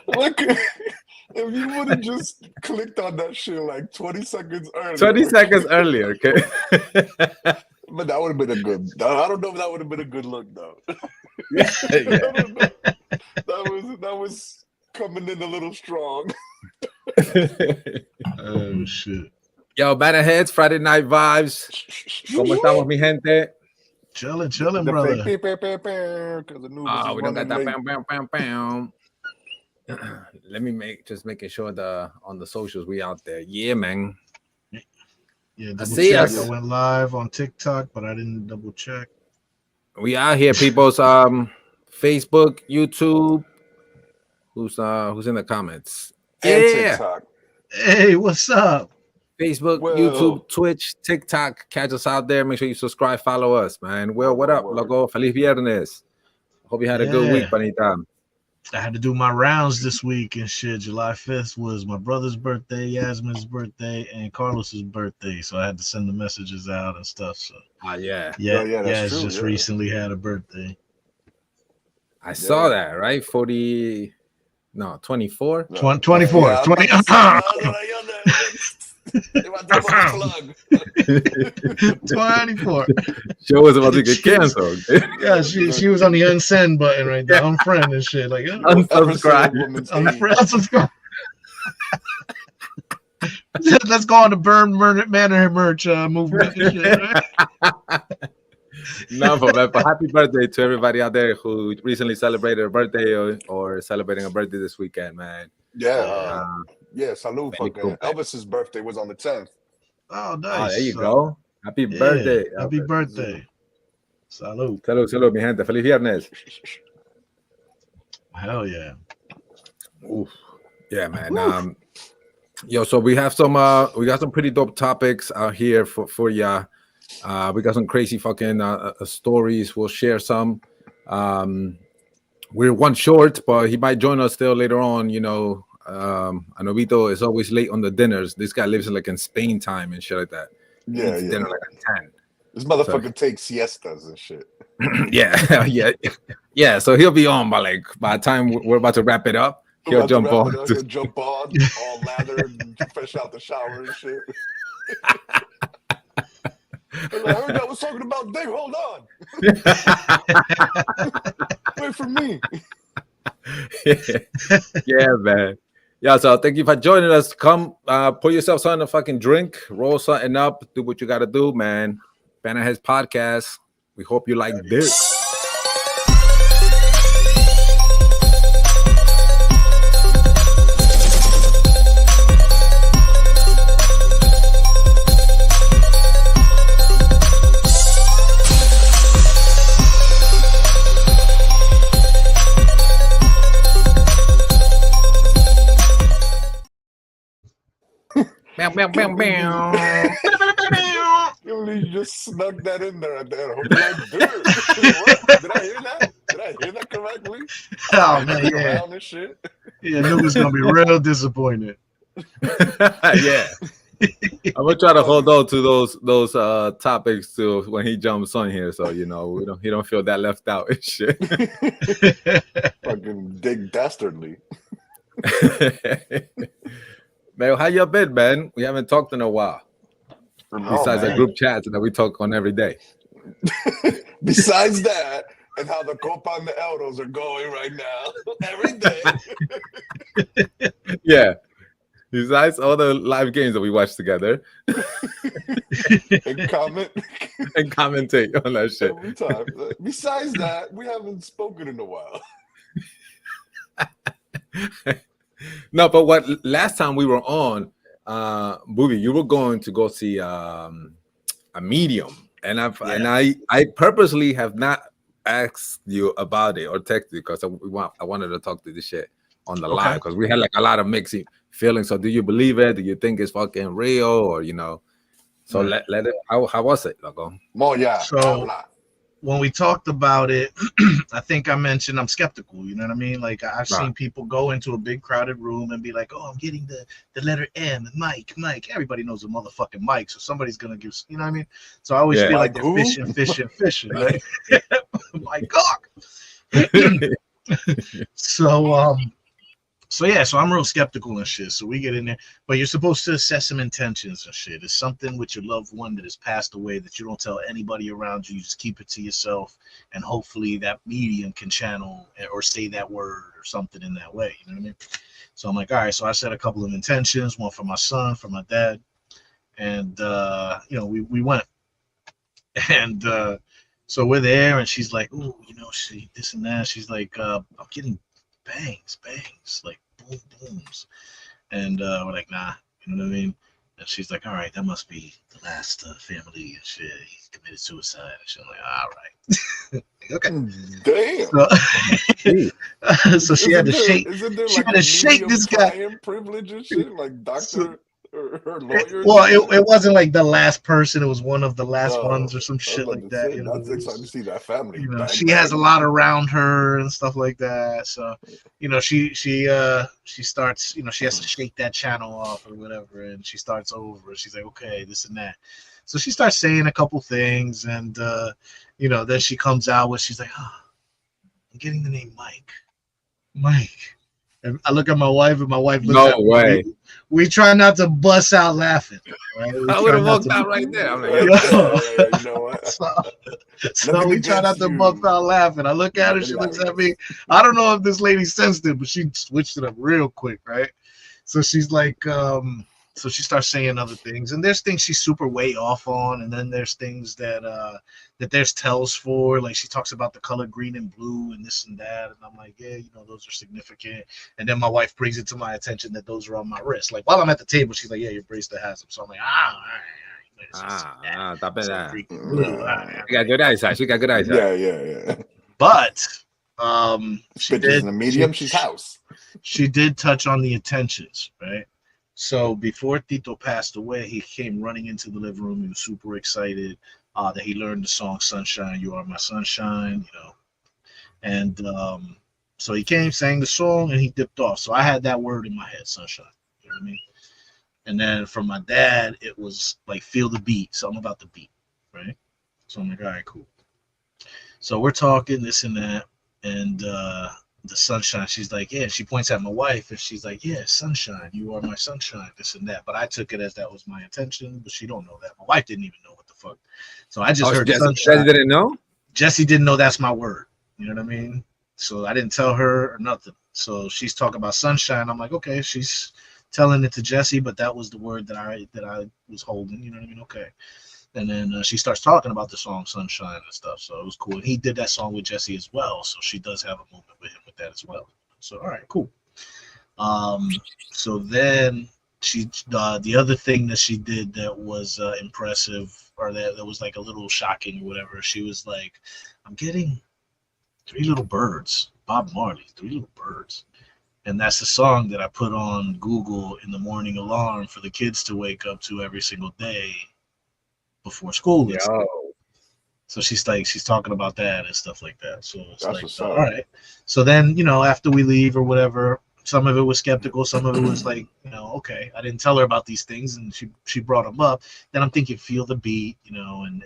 Look, if you would have just clicked on that shit like 20 seconds earlier. 20 seconds earlier, okay? But that would have been a good. I don't know if that would have been a good look though. Yeah. That was coming in a little strong. Oh shit. Yo, ManorHeads, Friday Night Vibes. ¿Cómo estamos, mi gente? Chilling, brother. We don't got that bam, bam, bam, bam. Let me making sure on the socials we out there. Yeah, man. Yeah, I see us. I went live on TikTok, but I didn't double check. We out here, people's Facebook, YouTube. Who's in the comments? And yeah. TikTok. Hey, what's up? Facebook, YouTube, Twitch, TikTok. Catch us out there. Make sure you subscribe, follow us, man. Well, what up, loco? Feliz Viernes. Hope you had a good week, Panita. I had to do my rounds this week and shit. July 5th was my brother's birthday, Yasmin's birthday, and Carlos's birthday. So I had to send the messages out and stuff. So yeah. Yas just recently had a birthday. I saw that, right? 24? 24. 20. 24. Show was about to get canceled. Yeah, she was on the unsend button right there, unfriend and shit. Like unsubscribe. Unsubscribe. Let's go on the Burn Manor merch movement and shit, right? No, but happy birthday to everybody out there who recently celebrated a birthday or celebrating a birthday this weekend, man. Yeah. Salud. Cool. Elvis's birthday was on the 10th. Oh, nice. There you go. Happy birthday. Happy birthday. Salud. Salud, mi gente. Feliz Viernes. Hell yeah. Oof. Yeah, man. Yo, so we got some pretty dope topics out here for ya. We got some crazy fucking stories. We'll share some. We're one short, but he might join us still later on. You know, Anovito is always late on the dinners. This guy lives in Spain time and shit like that. Yeah. Dinner like at 10. This motherfucker takes siestas and shit. Yeah. So he'll be on by the time we're about to wrap it up. He'll jump on. He'll jump on, all lathered, and fresh out the shower and shit. I heard that was talking about Dave. Hold on. Wait for me. Yeah, man. Yeah, so thank you for joining us. Come pour yourself something to fucking drink, roll something up, do what you got to do, man. ManorHeads podcast. We hope you like this. Bam, bam, bam, bam. You just snuck that in there at the end. Did I hear that? Did I hear that correctly? Oh, man, yeah. Yeah, Nuga's going to be real disappointed. Yeah. I'm going to try to hold on to those topics too when he jumps on here, so, you know, he don't feel that left out and shit. Fucking dig dastardly. Man, how you been, man? We haven't talked in a while. Besides the group chats that we talk on every day. Besides that, and how the Copa and the Euros are going right now, every day. Yeah. Besides all the live games that we watch together. And comment. And commentate on that shit. Every time. Besides that, we haven't spoken in a while. No, but last time we were on, Booby, you were going to go see a medium, and I purposely have not asked you about it or texted you because I wanted to talk to this shit on the live because we had like a lot of mixed feelings. So, do you believe it? Do you think it's fucking real, or you know? So let it. How was it, loco? So when we talked about it, I think I mentioned I'm skeptical. You know what I mean? Like I've seen people go into a big crowded room and be like, "Oh, I'm getting the letter M, Mike." Everybody knows a motherfucking Mike, so somebody's gonna give. You know what I mean? So I always feel like they're fishing. Right? My God. So so I'm real skeptical and shit. So we get in there, but you're supposed to assess some intentions and shit. It's something with your loved one that has passed away that you don't tell anybody around you. You just keep it to yourself, and hopefully that medium can channel or say that word or something in that way. You know what I mean? So I'm like, all right. So I set a couple of intentions, one for my son, for my dad, and we went, and so we're there, and she's like, "Ooh, she this and that." She's like, "I'm getting bangs, like boom, booms," and we're like, "Nah," you know what I mean? And she's like, "All right, that must be the last family and shit. He committed suicide." And she's like, "All right, Damn. okay." So she had to shake. Isn't there She like had a to shake medium this guy. client privilege and shit, like So, doctor or her lawyer? it wasn't like the last person. It was one of the last Oh, ones or some I was shit about like to that. say, that's exciting to see that family. Bang, She has a bang. lot around her and stuff like that. So, she starts, she has to shake that channel off or whatever, and she starts over. She's like, okay, this and that. So she starts saying a couple things, and then she comes out with, she's like, oh, I'm getting the name Mike. And I look at my wife, and my wife looks No at me. way. We try not to bust out laughing. Right? We I would try have not walked to. out right there. I'm like, You know what? So we try not to bust out laughing. I look at her, she looks at me. I don't know if this lady sensed it, but she switched it up real quick, right? So she's like, so she starts saying other things, and there's things she's super way off on, and then there's things that there's tells for, like she talks about the color green and blue and this and that, and I'm like, yeah, those are significant. And then my wife brings it to my attention that those are on my wrist. Like while I'm at the table, she's like, yeah, your bracelet has them. So I'm like, all right. Stop it. Green and blue. She got good eyesight. She got good eyesight. Yeah. But Bitch is in a medium. She's house. She did touch on the intentions, right? So before Tito passed away, he came running into the living room. He was super excited that he learned the song "Sunshine, You Are My Sunshine," and so he came, sang the song, and he dipped off. So I had that word in my head, sunshine. You know what I mean? And then from my dad, it was like feel the beat, something about the beat, right? So I'm like, all right, cool. So we're talking this and that, and the sunshine. She's like, yeah. She points at my wife, and she's like, yeah, sunshine. You are my sunshine. This and that. But I took it as that was my intention, but she don't know that. My wife didn't even know what the fuck. So I just heard sunshine. Jesse didn't know. Jesse didn't know that's my word. You know what I mean? So I didn't tell her or nothing. So she's talking about sunshine. I'm like, okay, she's telling it to Jesse, but that was the word that I was holding. You know what I mean? Okay. And then she starts talking about the song Sunshine and stuff. So it was cool. And he did that song with Jesse as well. So she does have a moment with him with that as well. So, all right, cool. So then the other thing that she did that was impressive, or that was like a little shocking or whatever, she was like, I'm getting 3 Little Birds, Bob Marley, 3 Little Birds. And that's the song that I put on Google in the morning alarm for the kids to wake up to every single day before school. So she's talking about that and stuff like that. So it's that's like, all right. So then, after we leave or whatever, some of it was skeptical, some of it was like, okay, I didn't tell her about these things, and she brought them up. Then I'm thinking, feel the beat, and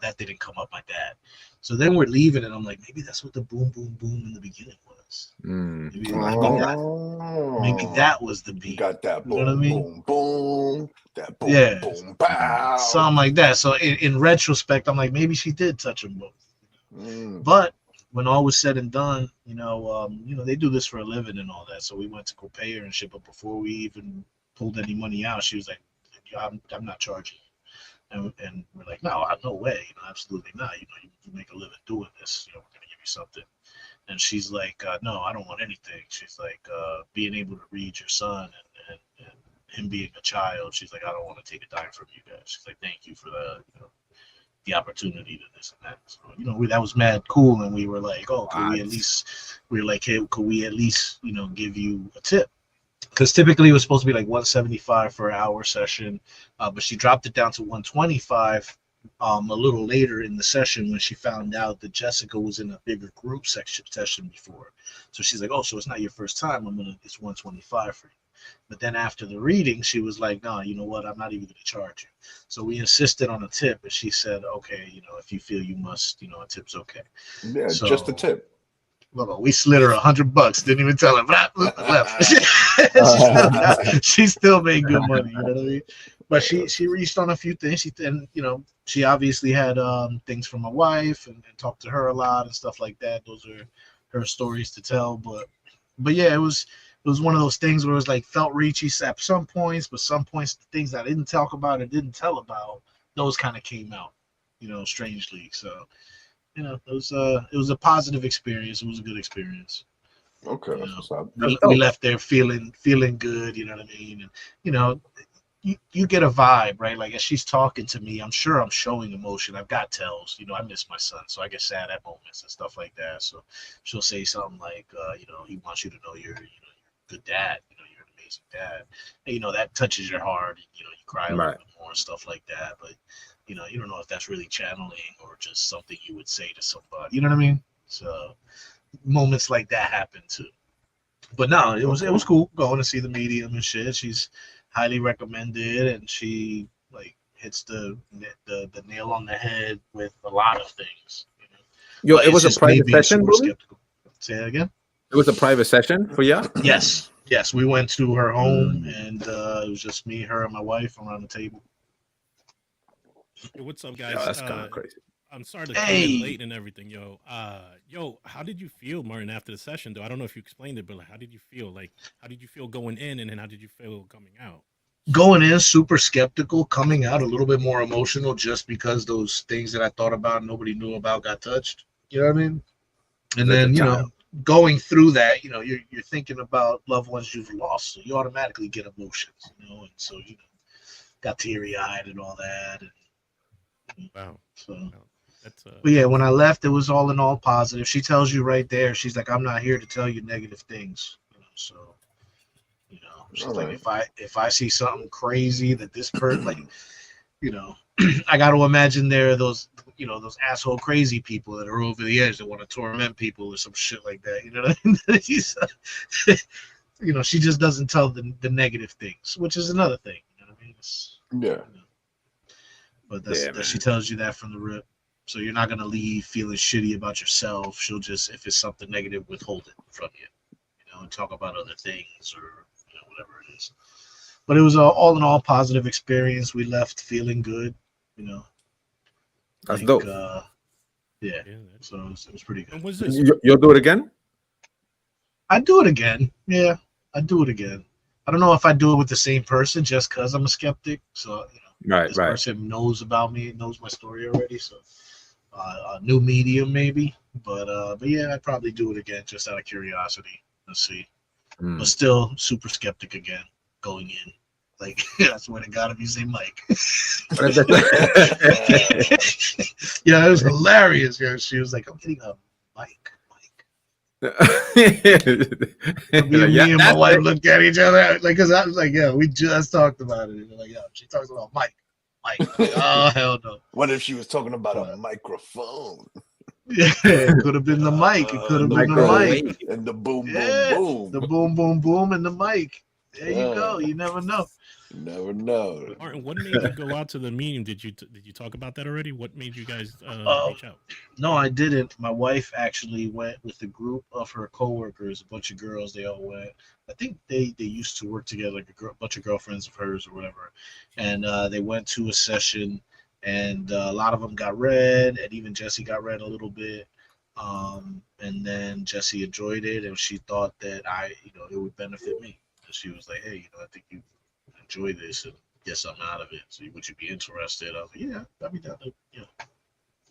that didn't come up my dad. So then we're leaving, and I'm like, maybe that's what the boom, boom, boom in the beginning was. Maybe that was the beat. You got that boom, you know what I mean? Boom, boom, that boom, boom, pow. Something like that. So in retrospect, I'm like, maybe she did touch them both. But when all was said and done, they do this for a living and all that. So we went to go pay her and shit. But before we even pulled any money out, she was like, I'm not charging. And we're like, no way, absolutely not. You make a living doing this. We're gonna give you something. And she's like, no, I don't want anything. She's like, being able to read your son and him being a child. She's like, I don't want to take a dime from you guys. She's like, thank you for the opportunity to this and that. So, that was mad cool. And we were like, oh, could we at least, give you a tip? Because typically it was supposed to be like $175 for an hour session, but she dropped it down to $125 a little later in the session when she found out that Jessica was in a bigger group session before. So she's like, oh, so it's not your first time. It's $125 for you. But then after the reading, she was like, no, you know what? I'm not even going to charge you. So we insisted on a tip, and she said, okay, if you feel you must, a tip's okay. Yeah, so, just a tip. Well, we slid her $100. Didn't even tell her. Left. She still made good money. You know what I mean? But she reached on a few things. She obviously had things from my wife and talked to her a lot and stuff like that. Those are her stories to tell. But yeah, it was one of those things where it was like felt reachy at some points, but some points the things I didn't talk about and didn't tell about, those kind of came out, strangely. So, it was a positive experience. It was a good experience. Okay, that's what's up. We left there feeling good. You know what I mean? And you get a vibe, right? Like as she's talking to me, I'm sure I'm showing emotion. I've got tells. I miss my son, so I get sad at moments and stuff like that. So she'll say something like, he wants you to know you're a good dad. You're an amazing dad. And, that touches your heart. You cry a little bit more and stuff like that. But you don't know if that's really channeling or just something you would say to somebody. You know what I mean? So moments like that happen too. But no, it was cool going to see the medium and shit. She's highly recommended, and she hits the nail on the head with a lot of things. Yo, it was a private session. Say that again. It was a private session for you. Yes. We went to her home, and it was just me, her, and my wife around the table. Yo, what's up, guys? Yo, that's kind of crazy. I'm sorry to come in late and everything, yo. How did you feel, Martin, after the session, though? I don't know if you explained it, but how did you feel? How did you feel going in, and then how did you feel coming out? Going in super skeptical, coming out a little bit more emotional, just because those things that I thought about, nobody knew about, got touched. You know what I mean? And then, going through that, you're thinking about loved ones you've lost, so you automatically get emotions, and so got teary-eyed and all that. And, wow. So. Wow. But yeah, when I left, it was all in all positive. She tells you right there, she's like, I'm not here to tell you negative things. So, she's like, if I see something crazy that this person, I got to imagine there are those, those asshole crazy people that are over the edge that want to torment people or some shit like that. You know what I mean? She just doesn't tell the negative things, which is another thing. You know what I mean? But she tells you that from the rip. So you're not going to leave feeling shitty about yourself. She'll just, if it's something negative, withhold it from you, and talk about other things or whatever it is. But it was all in all positive experience. We left feeling good, That's dope. Yeah. So it was pretty good. And was this? You'll do it again? I'd do it again. Yeah, I'd do it again. I don't know if I'd do it with the same person just because I'm a skeptic. So, this person knows about me, knows my story already. So, a new medium maybe. But yeah, I'd probably do it again just out of curiosity. Let's see. But still super skeptic again going in. Like, I swear to God, if you say Mike. Yeah, it was hilarious. She was like, I'm getting a Mike. Me and my wife looked at each other, because I was like, yeah, we just talked about it. Like, yeah, she talks about Mike. Like, oh, hell no. What if she was talking about a microphone? Yeah, it could have been the mic. It could have been the mic. And the boom, boom, boom. The boom, boom, boom, and the mic. There you go. You never know. You never know. Martin, what made you go out to the medium? Did you talk about that already? What made you guys reach out? No, I didn't. My wife actually went with a group of her coworkers, a bunch of girls. They all went. I think they used to work together, like a bunch of girlfriends of hers or whatever. And they went to a session, and a lot of them got read, and even Jessie got read a little bit. And then Jessie enjoyed it, and she thought that it would benefit me. And she was like, hey, I think you enjoy this and get something out of it. So would you be interested? I was like, yeah, I'd be down to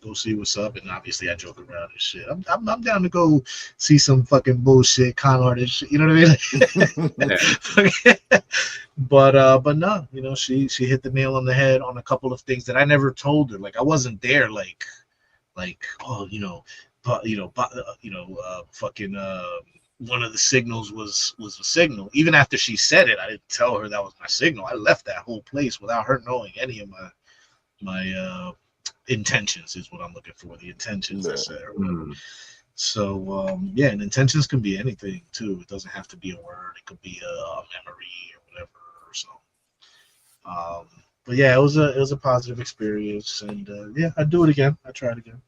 go see what's up. And obviously I joke around and shit. I'm down to go see some fucking bullshit con artist shit. You know what I mean? But no, she hit the nail on the head on a couple of things that I never told her. Like I wasn't there like one of the signals was a signal. Even after she said it, I didn't tell her that was my signal. I left that whole place without her knowing any of my intentions is what I'm looking for. The intentions, I said. So and intentions can be anything too. It doesn't have to be a word. It could be a memory or whatever. So, but yeah, it was a positive experience, and I'd do it again. I tried again.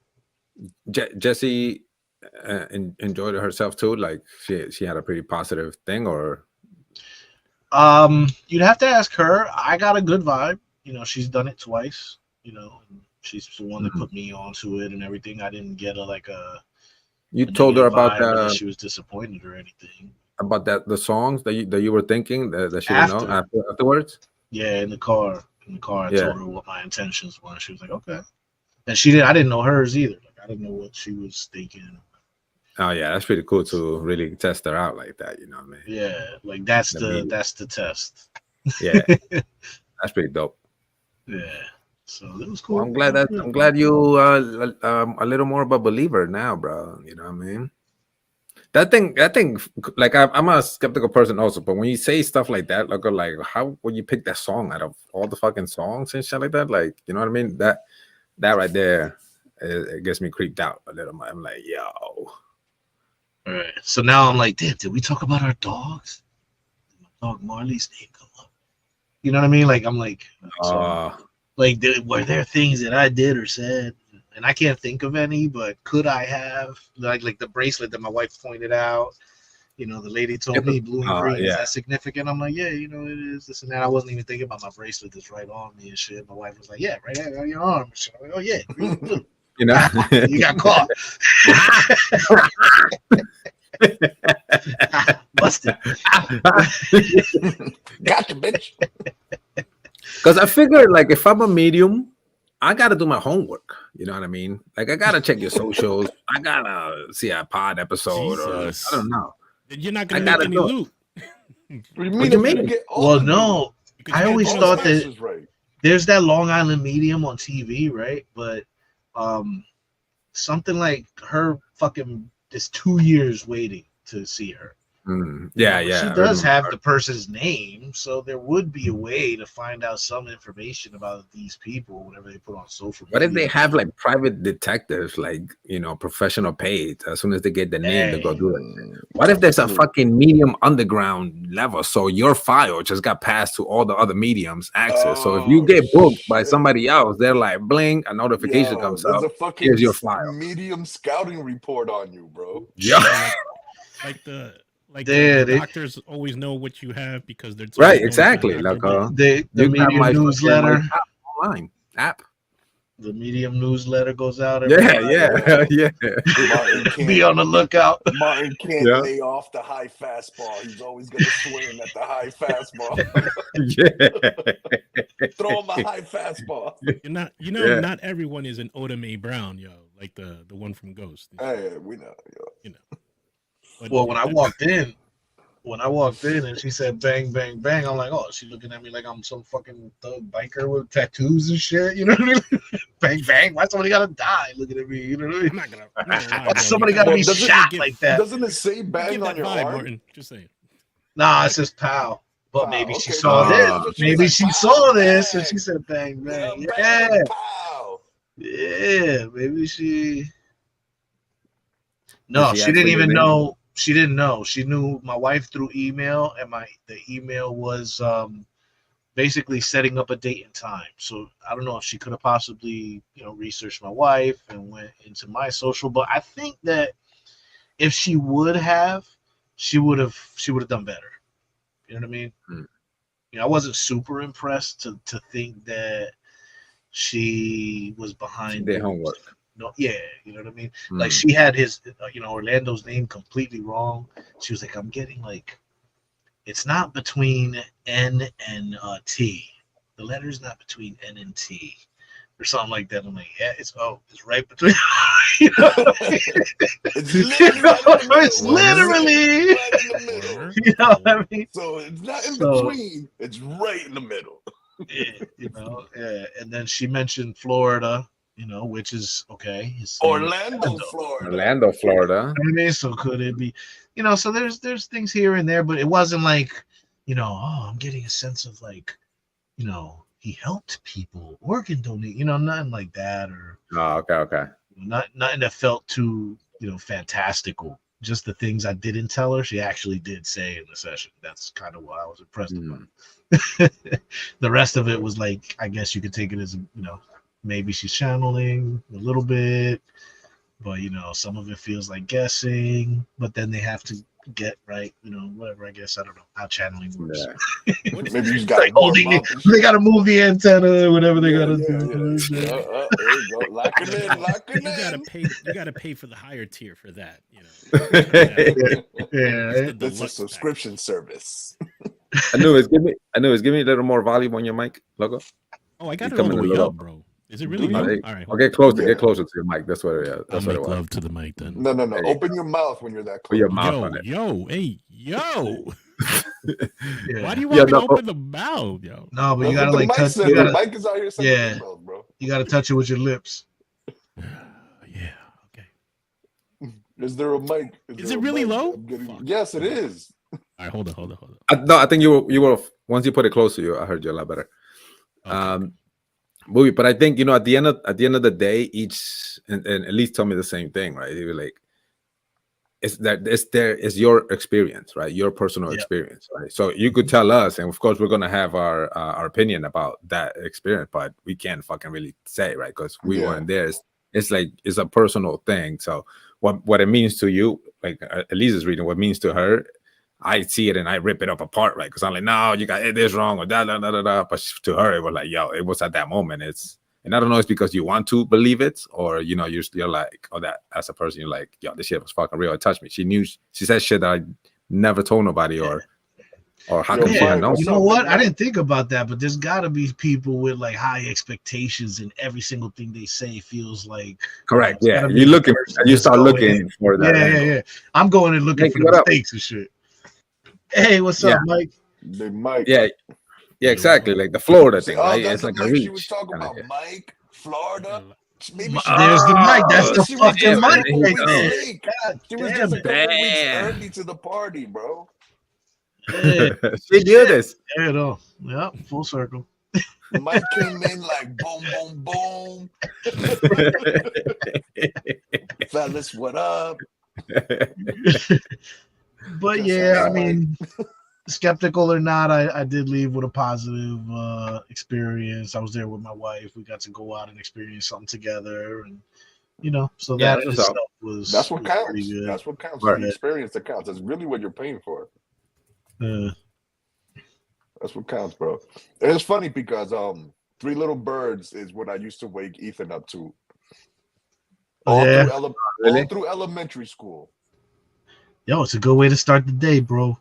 Jessie enjoyed it herself too? Like she had a pretty positive thing, or You'd have to ask her. I got a good vibe. She's done it twice. And she's the one that put me onto it and everything. I didn't get a you told her about that she was disappointed or anything. About the songs that you were thinking that she didn't know afterwards. Yeah, in the car, I told her what my intentions were. She was like, okay, and she didn't. I didn't know hers either. Like, I didn't know what she was thinking. Oh yeah, that's pretty cool to really test her out like that. You know what I mean? Yeah, like that's the test. Yeah, that's pretty dope. Yeah, so it was cool. Well, I'm glad you a little more of a believer now, bro. You know what I mean? That thing, like I'm a skeptical person also, but when you say stuff like that, like how would you pick that song out of all the fucking songs and shit like that? Like, you know what I mean? That right there, it gets me creeped out a little. I'm like, yo. All right. So now I'm like, damn, did we talk about our dogs? Did my dog Marley's name come up? You know what I mean? Like, I'm like, were there things that I did or said? And I can't think of any, but could I have? Like the bracelet that my wife pointed out. The lady told me blue and green. Is that significant? I'm like, yeah, it is. This and that. I wasn't even thinking about my bracelet that's right on me and shit. My wife was like, yeah, right there on your arm. And shit. I'm like, oh yeah, green and blue. You got caught. Busted. Gotcha, bitch. Because I figured, like, if I'm a medium, I gotta do my homework. You know what I mean? Like, I gotta check your socials. I gotta see a pod episode, Jesus. or I don't know. You're not gonna make any loot. What do you mean? Well, no. I always thought that there's that Long Island medium on TV, right? But something like her fucking is 2 years waiting to see her. Yeah. She does have the person's name, so there would be a way to find out some information about these people whenever they put on social media. What if they have like private detectives, like, professional paid? As soon as they get the name, they go do it. What if there's a fucking medium underground level? So your file just got passed to all the other mediums access. So if you get booked by somebody else, they're like, bling, a notification comes up. Here's your file. Medium scouting report on you, bro. Yeah. The doctors always know what you have because they're right. Exactly. Like the medium newsletter online app. The medium newsletter goes out. Yeah. Be on the lookout. Martin can't lay off the high fastball. He's always going to swing at the high fastball. Throw him a high fastball. Not everyone is an Oda Mae Brown, yo. Like the one from Ghost. Hey, we know. But well, when I walked in and she said bang, bang, bang, I'm like, oh, she's looking at me like I'm some fucking thug biker with tattoos and shit. You know what I mean? Bang, bang. Why somebody gotta die looking at me? You know what I mean? I'm not gonna Why somebody gotta be shot like that? Doesn't it say bang on your arm? Martin, just saying. Nah, it says pow. But maybe she saw this. Maybe she saw this and she said bang, bang. Yeah. Pow. Yeah. Maybe she. No, she didn't even know. She didn't know. She knew my wife through email, and the email was basically setting up a date and time. So I don't know if she could have possibly, researched my wife and went into my social, but I think that if she would have, she would have done better. You know what I mean? I wasn't super impressed to think that she was behind their homework. No, yeah, you know what I mean? Like she had his, Orlando's name completely wrong. She was like, I'm getting like, it's not between N and T. The letter's not between N and T or something like that. I'm like, yeah, it's right between. It's literally right in the middle. You know what I mean? So it's not in between, it's right in the middle. Yeah. And then she mentioned Florida. Which is okay. Orlando, Florida. I mean, so could it be, so there's things here and there, but it wasn't like, I'm getting a sense of like, he helped people, organ donate, nothing like that, or okay. Nothing that felt too, fantastical. Just the things I didn't tell her, she actually did say in the session. That's kind of what I was impressed about. The rest of it was like, I guess you could take it as, maybe she's channeling a little bit, But some of it feels like guessing, but then they have to get right, whatever. I guess I don't know how channeling works. Yeah. Maybe you just It's got like holding it. They gotta move the antenna, whatever they gotta do. There you go. Lock it in. You gotta pay for the higher tier for that. Yeah. It's a subscription service. I knew it's give me a little more volume on your mic, logo. Oh, I got it all the way up, bro. Is it really low? All right. Get closer to your mic. That's what it is. That's I'll what it make was. love to the mic then. No. Open your mouth when you're that close. Put your mouth on it. Hey, yo. Yeah. Why do you want me to open the mouth, yo? No, but you gotta like touch. The mic is out here. Yeah, mouth, bro. You gotta touch it with your lips. Yeah. Okay. Is there a mic? Is it really low? Yes, it is. All right, hold on. No, I think you were once you put it close to you, I heard you a lot better. Okay. Movie, but I think at the end of the day, each and at least tell me the same thing, right? They were like, it's your experience, right? Your personal experience, right? So you could tell us, and of course we're gonna have our opinion about that experience, but we can't fucking really say, right? Because we weren't there. It's like it's a personal thing. So what it means to you, like Elisa's reading, what it means to her, I see it and I rip it up apart, right? Because I'm like, no, you got this wrong or da. But to her, it was like, yo, it was at that moment. And I don't know, it's because you want to believe it, or you're like, oh, that as a person, you're like, yo, this shit was fucking real. It touched me. She said shit that I never told nobody, or how come she had known? You know what? I didn't think about that, but there's gotta be people with like high expectations, and every single thing they say feels like correct. Yeah, you looking, you start looking for that. Yeah. I'm going and looking for the mistakes and shit. Hey, what's up, Mike? Big Mike. Yeah, exactly. Like the Florida thing, right? That's it's like a reach. She was talking about Mike, Florida. Maybe there's the mic. That's the fucking mic right there. She was just a couple weeks early to the party, bro. Yeah. She knew this. There it all. Yeah, full circle. Mike came in like boom, boom, boom. Fellas, what up? But yeah, I mean, skeptical or not, I did leave with a positive experience. I was there with my wife. We got to go out and experience something together, and so that itself was that's what counts. Pretty good. That's what counts. Right. The experience that counts. That's really what you're paying for. That's what counts, bro. And it's funny because Three Little Birds is what I used to wake Ethan up to. All through elementary school. Yo, it's a good way to start the day, bro.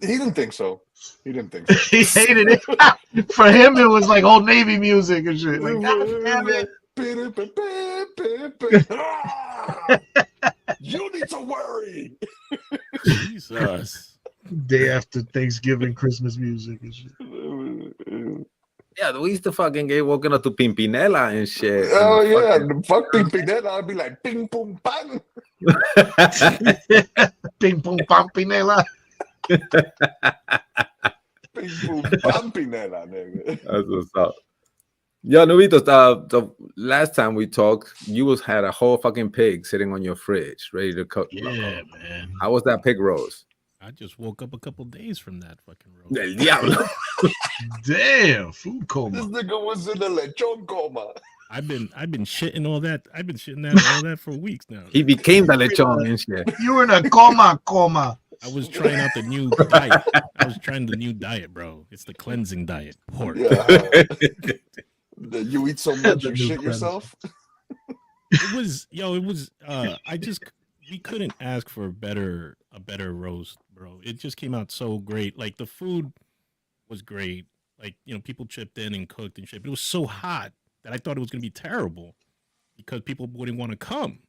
He didn't think so. He hated it. For him, it was like Old Navy music and shit. Like, God damn it. You need to worry. Jesus. Day after Thanksgiving, Christmas music and shit. Yeah, we used to fucking get woken up to Pimpinela and shit. Oh yeah, fuck Pimpinela. I'd be like ping pong bang. Ping pong pampinela. Ping pong pampinela, nigga. That's what's up. Yo, Nubitos, the last time we talked, you had a whole fucking pig sitting on your fridge, ready to cook. Yeah, man. How was that pig roast? I just woke up a couple days from that fucking roast. El diablo. Damn, food coma. This nigga was in a lechon coma. I've been shitting all that. I've been shitting all that for weeks now. He became the lechon and shit. You were in a coma. I was trying out the new diet. I was trying the new diet, bro. It's the cleansing diet. Pork. Yeah. You eat so much you shit yourself? It was we couldn't ask for a better roast, bro. It just came out so great. Like the food was great. Like, people chipped in and cooked and shit. But it was so hot that I thought it was gonna be terrible because people wouldn't want to come.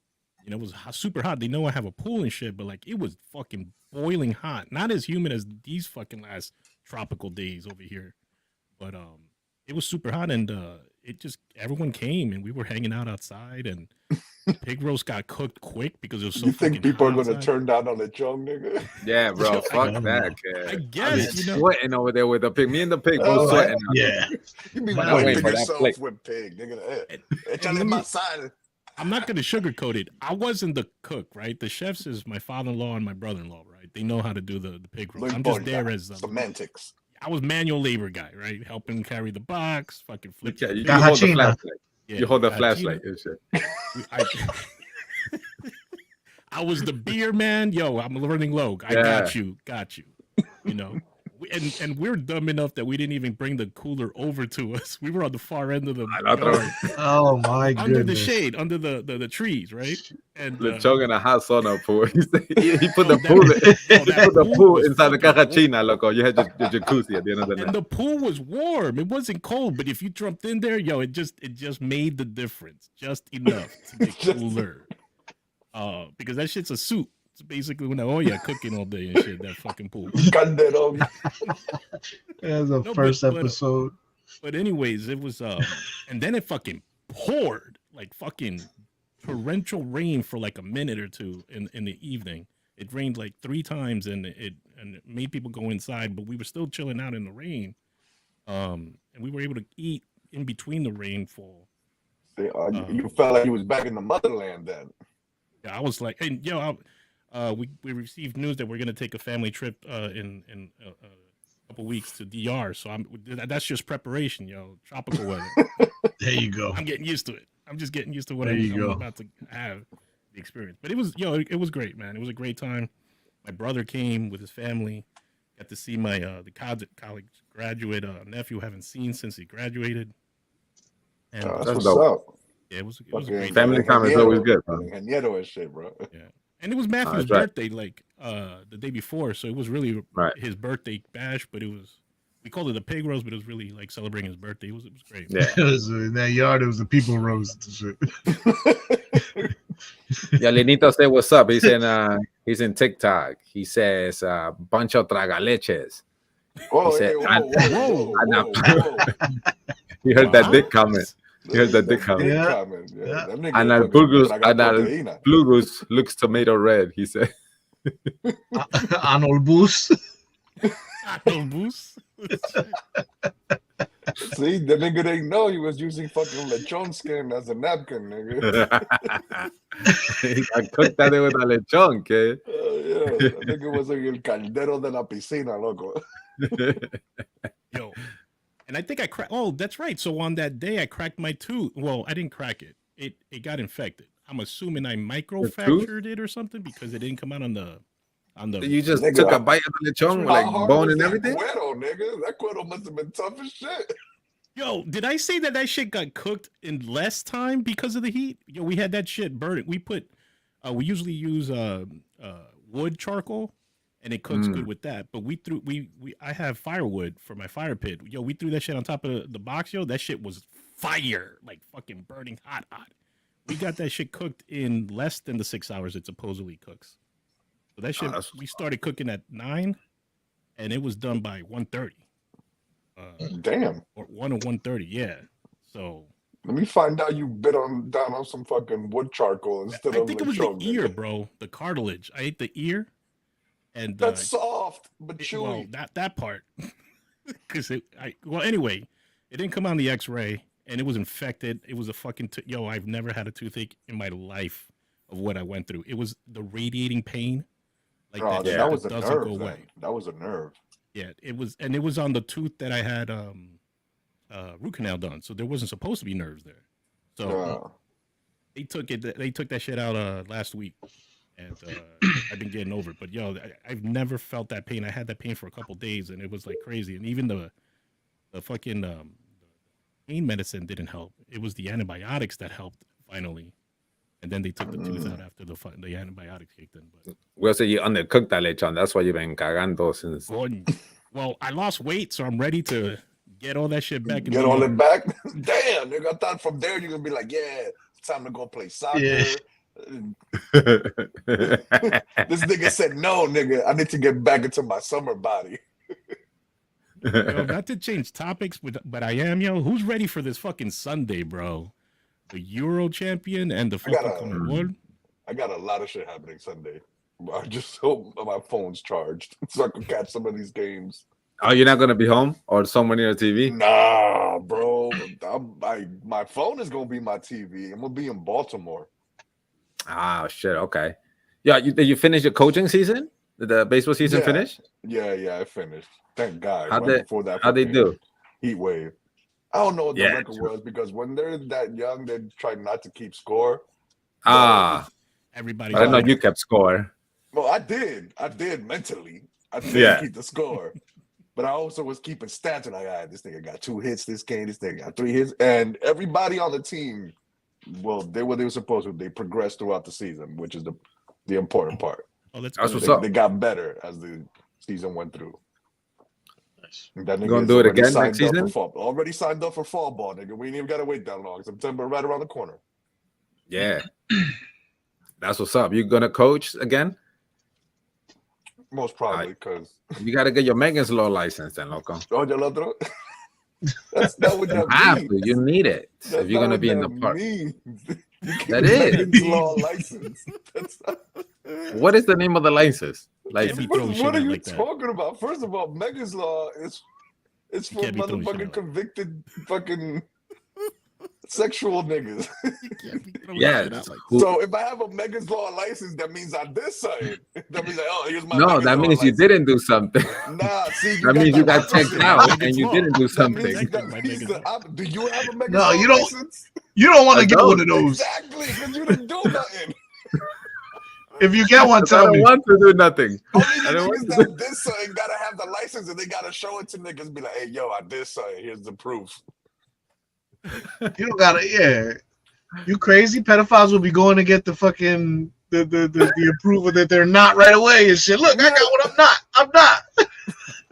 It was super hot. They know I have a pool and shit, but like it was fucking boiling hot. Not as humid as these fucking last tropical days over here, but it was super hot, and everyone came and we were hanging out outside, and pig roast got cooked quick because it was so. You think people are gonna turn down on the chong, nigga? Yeah, bro. Fuck that, kid. I guess sweating over there with the pig. Me and the pig both sweating. Yeah. You be wiping yourself with pig, nigga. I'm not gonna sugarcoat it. I wasn't the cook, right? The chefs is my father-in-law and my brother-in-law, right? They know how to do the pig roast. I'm just there as semantics. I was manual labor guy, right? Helping carry the box, fucking flip. You hold the flashlight. Yeah, you hold the flashlight and shit. I was the beer man. Yo, I'm learning low. I got you. You know. And we're dumb enough that we didn't even bring the cooler over to us. We were on the far end of the yard. Oh my goodness! Under the shade, under the trees, right? And Lechon in a hot sauna pool. He put the pool. He put the pool inside the caja china, loco. You had your jacuzzi at the end of the night. And the pool was warm. It wasn't cold, but if you jumped in there, yo, it just made the difference, just enough to get cooler. Because that shit's a soup. It's basically when cooking all day and shit. That fucking pool. That's the first episode. But anyways, it was and then it fucking poured like fucking torrential rain for like a minute or two in the evening. It rained like 3 times and it made people go inside, but we were still chilling out in the rain. And we were able to eat in between the rainfall. You felt like you was back in the motherland then. Yeah, I was like, and we received news that we're gonna take a family trip in a couple weeks to DR. So that's just preparation, tropical weather. There you go. I'm getting used to it. I'm just getting used to what I'm about to have the experience. But it was, it was great, man. It was a great time. My brother came with his family. Got to see my the college graduate nephew. Haven't seen since he graduated. And that's what's up. Yeah, it was a great family time is always good, bro. And Nieto and shit, bro. Yeah. And it was Matthew's birthday, like the day before, so it was really his birthday bash. But we called it a pig roast, but it was really like celebrating his birthday. It was great. Yeah, in that yard, it was a people roast and shit. Yeah, Lenito said, "What's up?" He's in TikTok. He says, "Bunch of tragaleches." Oh, whoa. He heard that dick comment. He heard that dick comment. Yeah. And Al Blugus looks tomato red, he said. Anolbus. See, the nigga didn't know he was using fucking lechon skin as a napkin, nigga. I cooked that with a lechon, okay? Yeah, that nigga was like el caldero de la piscina, loco. Yo. And I think I cracked. Oh, that's right. So on that day, I cracked my tooth. Well, I didn't crack it. It got infected. I'm assuming I microfractured it or something because it didn't come out on the. You just took a bite of the lechon, like bone and everything. Cuero, nigga. That cuero must have been tough as shit. Yo, did I say that shit got cooked in less time because of the heat? Yo, we had that shit burning. We usually use wood charcoal. And it cooks good with that. But I have firewood for my fire pit. Yo, we threw that shit on top of the box, yo. That shit was fire. Like fucking burning hot. We got that shit cooked in less than the 6 hours it supposedly cooks. So that shit, we started cooking at 9 and it was done by 1:30. Damn. Or 1 or 1:30, yeah. So let me find out you bit down on some fucking wood charcoal instead of I think it was the ear, bro. The cartilage. I ate the ear. And that's soft but chewy. Well, that part, because anyway, it didn't come on the X-ray, and it was infected. It was a fucking I've never had a toothache in my life of what I went through. It was the radiating pain, like that was a nerve. Go away. That was a nerve. Yeah, it was, and it was on the tooth that I had root canal done, so there wasn't supposed to be nerves there. So they took that shit out last week. And I've been getting over it. But, I've never felt that pain. I had that pain for a couple days, and it was, like, crazy. And even the fucking pain medicine didn't help. It was the antibiotics that helped, finally. And then they took the tooth out after the antibiotics kicked in. But well, so you undercooked that lechon. That's why you've been cagando since. Well, I lost weight, so I'm ready to get all that shit back. Get all it back? Damn, nigga. I thought from there you're going to be like, yeah, it's time to go play soccer. Yeah. This nigga said, no, nigga, I need to get back into my summer body. Not to change topics, but I am, who's ready for this fucking Sunday, bro? The Euro champion and the fucking award. I got a lot of shit happening Sunday. I just hope my phone's charged so I can catch some of these games. Oh, you're not gonna be home or somewhere near the TV? Nah, bro. My phone is gonna be my TV. I'm gonna be in Baltimore. Ah, shit. Okay. Yeah, did you finish your coaching season? Did the baseball season finish? Yeah, I finished. Thank God. How'd they do? Heat wave. I don't know what the record was because when they're that young, they try not to keep score. Have Everybody. I don't know. You kept score. Well, I did mentally. I did keep the score. But I also was keeping stats, and this nigga got 2 hits this game, this nigga got 3 hits. And everybody on the team, well, they were supposed to. They progressed throughout the season, which is the important part. Oh, that's what's up. They got better as the season went through. Nice. That You gonna do it again next season? Already signed up for fall ball, nigga. We ain't even gotta wait that long. September right around the corner. Yeah. That's what's up. You gonna coach again? Most probably, because you gotta get your Megan's Law license then, loco. Oh, your otro? That's not what You that have means. to. You need it That's if you're gonna be in the park. That is Megan's Law license. That's not... What is the name of the license? License. What are you talking about? First of all, Megan's Law is for motherfucking convicted fucking sexual niggas. Yes. So if I have a Megan's Law license, that means I did something. That means like, oh, here's my. No, Megan's that Law means license. you didn't do something. Nah, see, that means you got checked out and you didn't do something. Do you have a Megan's No, Law you don't. license? You don't want to get one of those. Exactly, because you didn't do nothing. If you get one, tell me. I don't want to do nothing. Only niggas that did something gotta have the license and they gotta show it to niggas. Be like, hey, yo, I did something. Here's the proof. You don't gotta, yeah. You crazy? Pedophiles will be going to get the fucking the approval that they're not right away and shit. Look, I got what I'm not.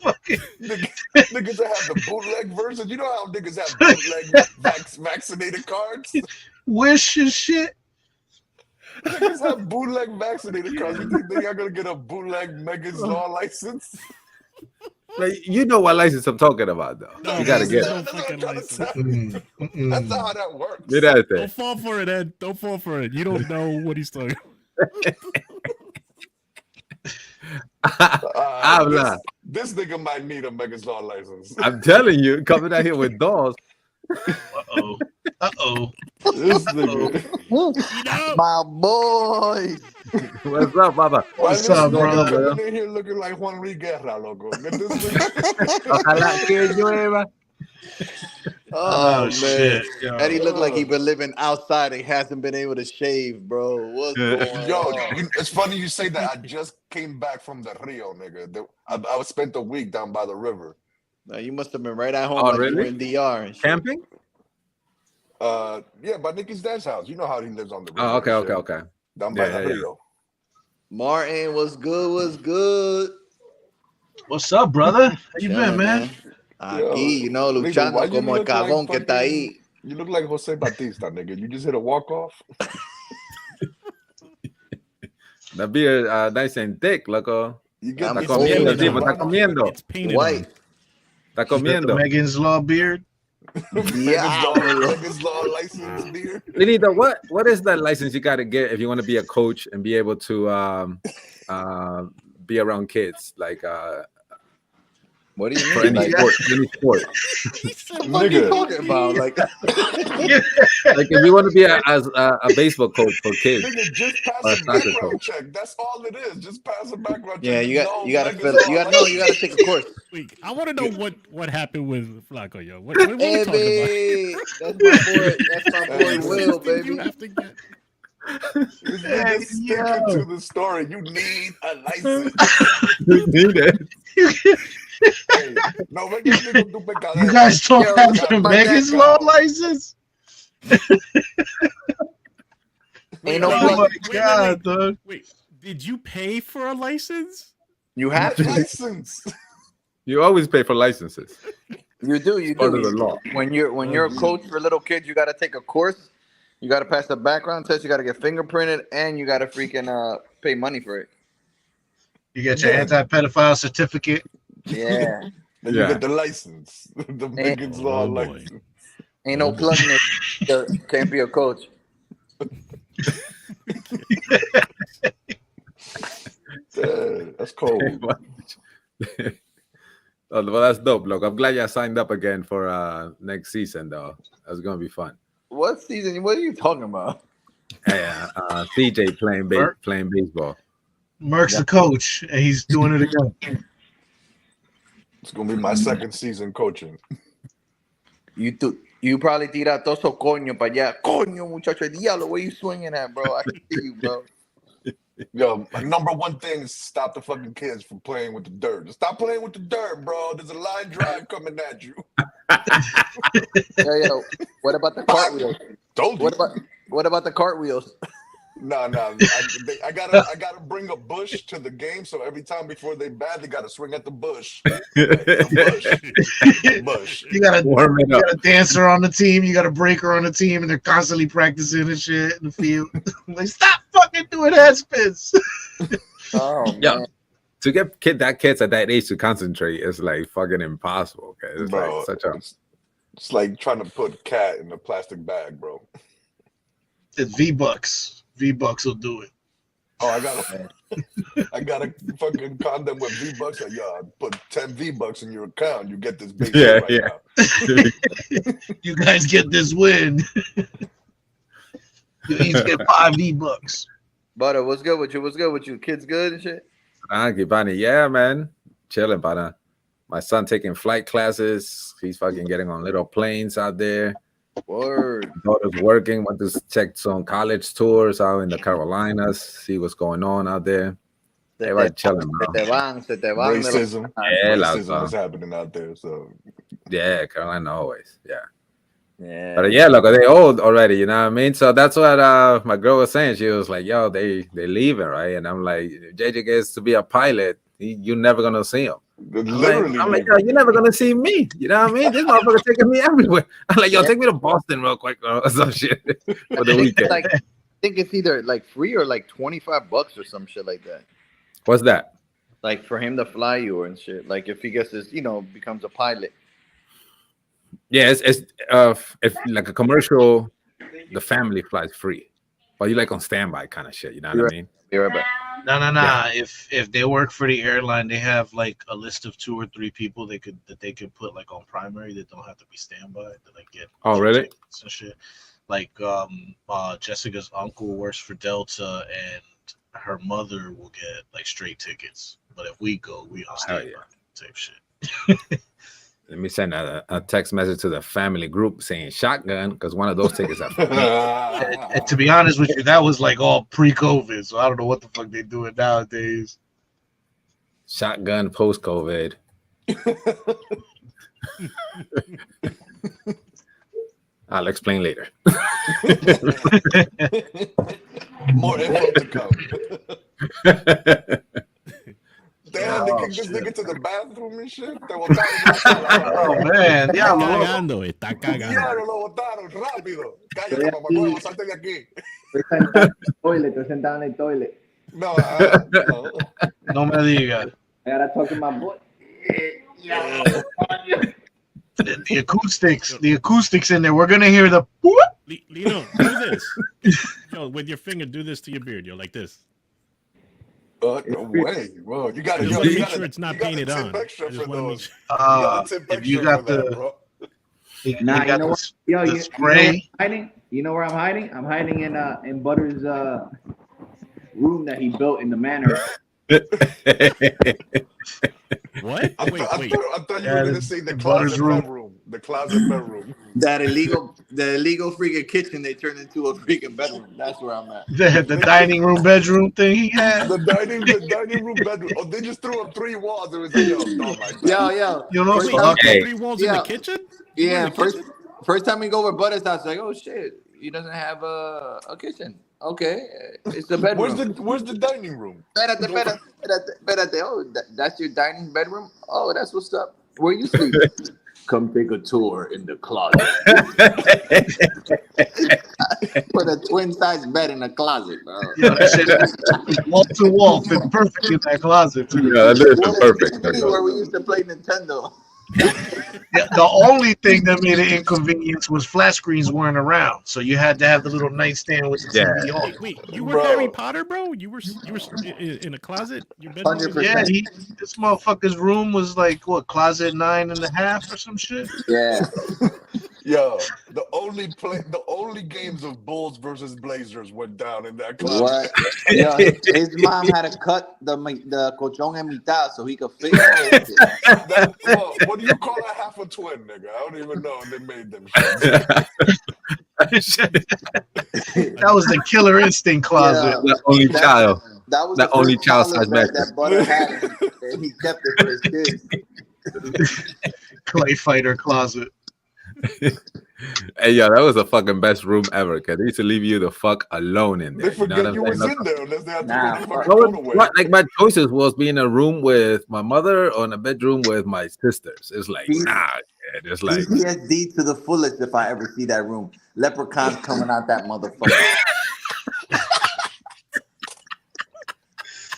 Fucking niggas that have the bootleg version. You know how niggas have bootleg vaccinated cards? Wish and shit. Niggas have bootleg vaccinated cards. You think they are gonna get a bootleg Megan's Law license? Like, you know what license I'm talking about, though. No, you gotta get no it. That's not how that works. Don't fall for it, Ed. Don't fall for it. You don't know what he's talking about. This nigga might need a Megan's Law license. I'm telling you, coming out here with dolls. Uh-oh. This nigga. My boy. What's up, Baba? What's up, brother? Coming in here looking like Juan Luis Guerra, loco. Get this Ojalá que llueva. Oh, man. Shit. Eddie looked like he been living outside and hasn't been able to shave, bro. What's going on? It's funny you say that. I just came back from the Rio, nigga. I spent a week down by the river. No, you must have been right at home Oh, like really? you were in DR and shit. Camping? Yeah, by Nicky's dad's house. You know how he lives on the river. Oh, okay. Down by the Rio. Martin, what's good? What's up, brother? How you been, man? Aquí, you know, luchando como el cagón que está ahí. You look like Jose Batista, nigga. You just hit a walk-off. The beer nice and thick, loco. You get Está comiendo, tipo, está comiendo. It's painted White. Está comiendo. Megan's Law beard. Yeah. Megan's Law license beer. Benito, what is that license you got to get if you want to be a coach and be able to be around kids? Like, what do you for mean? any sport? What are you talking about? Like, like if you want to be a baseball coach for kids, Nigga, just pass a background check. That's all it is. Just pass a background check. yeah, you got to fill it. You got to take a course. Wait, I want to know what happened with Flacco, yo. What are we talking about? That's my boy Will, baby. You have to get. Sticking to the story. You need a license. you need it. Hey, no, You guys don't have the Megan's Law license? Ain't no Oh my plug. God, dude. Wait, did you pay for a license? You have to. license. You always pay for licenses. You do. Part of the law. When you're a coach for little kids, you got to take a course. You got to pass the background test. You got to get fingerprinted, and you got to freaking pay money for it. You get your anti-pedophile certificate. Yeah. Then you get the license. The Megan's Law license. Ain't no plug in it. Can't be a coach. That's cold. Well, that's dope, look. I'm glad you signed up again for next season, though. That's gonna be fun. What season? What are you talking about? Yeah, CJ playing baseball. Merck's the coach, and he's doing it again. It's gonna be my second season coaching. You probably tira todo eso coño para allá. Coño, muchacho, el diablo, where you swinging at, bro? I can see you, bro. Yo, my number one thing is stop the fucking kids from playing with the dirt. Stop playing with the dirt, bro. There's a line drive coming at you. Yo, what about the cartwheels? Told you. What about the cartwheels? No. I gotta bring a bush to the game, so every time before they bat, they gotta swing at the bush. The bush. You got a dancer on the team, you got a breaker on the team, and they're constantly practicing and shit in the field. Like, stop fucking doing head spins. Oh man. Yeah. To get kids at that age to concentrate is like fucking impossible. Okay, it's Bro, like such a. It's like trying to put a cat in a plastic bag, bro. It's V-Bucks. V-Bucks will do it. Oh, I got a fucking condom with V-Bucks. Like, yo, put 10 V-Bucks in your account. You get this big shit right now. You guys get this win. You each get 5 V-Bucks. Butter, what's good with you? What's good with you? Kids good and shit? Yeah, man. Chilling, partner. My son taking flight classes. He's fucking getting on little planes out there. Word. Daughter's working. Went to check some college tours out in the Carolinas. See what's going on out there. Everybody chilling, bro. Racism. Yeah, racism is happening out there. So yeah, Carolina always. Yeah. Yeah. But yeah, look, they old already, you know what I mean? So that's what my girl was saying. She was like, yo, they leaving, right? And I'm like, if JJ gets to be a pilot, you're never gonna see him. literally, I'm like, yo, you're never gonna see me. You know what I mean? This motherfucker taking me everywhere. I'm like, yo, take me to Boston real quick, or some shit for the weekend. I think it's either like free or like $25 or some shit like that. What's that? Like for him to fly you and shit. Like if he gets his, becomes a pilot. Yeah, it's if like a commercial, the family flies free, but you like on standby kind of shit. You know what I mean? Be right back. No. Yeah. If they work for the airline, they have like a list of 2 or 3 people they could put like on primary that don't have to be standby. That like get really and shit. Like Jessica's uncle works for Delta, and her mother will get like straight tickets. But if we go, we on standby type shit. Let me send a text message to the family group saying shotgun because one of those tickets are And to be honest with you, that was like all pre-COVID, so I don't know what the fuck they doing nowadays. shotgun post-COVID. I'll explain later. more info to come. Damn, they kicked this nigga to the bathroom and shit. Oh man, Está cagando, está cagando. Diablo, lo botaron rápido. Cállate, mamá, salte de aquí. Estoy sentado en el toilet. No. no me digas. I gotta talk to my boy. The acoustics in there. We're gonna hear the. Lino, do this. Yo, with your finger, do this to your beard. Yo, like this. No way. Well, you gotta make sure it's not painted on. If you got the. You know spray. You know where I'm hiding? I'm hiding in Butter's room that he built in the manor. What? I thought you were gonna say the closet bedroom. The closet bedroom. The illegal freaking kitchen they turned into a freaking bedroom. That's where I'm at. The dining room bedroom thing he had. The dining room bedroom. Oh, they just threw up 3 walls. It was like, Yo. You know, wait, 3 walls in the kitchen? Yeah. First time we go over Butter's house, like, oh shit, he doesn't have a kitchen. Okay, it's the bedroom. Where's the dining room? Espérate. Oh, that's your dining bedroom? Oh, that's what's up. Where you sleep? Come take a tour in the closet. Put a twin-size bed in a closet, bro. Yeah, wall to wall, fit perfect in that closet. Yeah, that is perfect. Where we used to play Nintendo. The only thing that made it inconvenience was flat screens weren't around, so you had to have the little nightstand with the TV on. Wait, you were Harry Potter, bro? You were in a closet? Your bedroom? 100%. Yeah, this motherfucker's room was like what, closet 9.5 or some shit. Yeah. Yo, the only games of Bulls versus Blazers went down in that closet. What? Yo, his mom had to cut the colchón en mitad so he could fit it. What do you call a half a twin, nigga? I don't even know if they made them shit. That was the Killer Instinct closet. The only child. That was The the only first child college size that Butter had, and he kept it for his kids. Clay fighter closet. Hey, yo, that was the fucking best room ever. Cause they used to leave you the fuck alone in They there. You know what forget I'm you saying? was in there unless they had to Nah, throw the fucking fuck. phone away. Like my choices was being in a room with my mother or in a bedroom with my sisters. It's like nah, kid. It's like PTSD to the fullest if I ever see that room. Leprechauns coming out that motherfucker.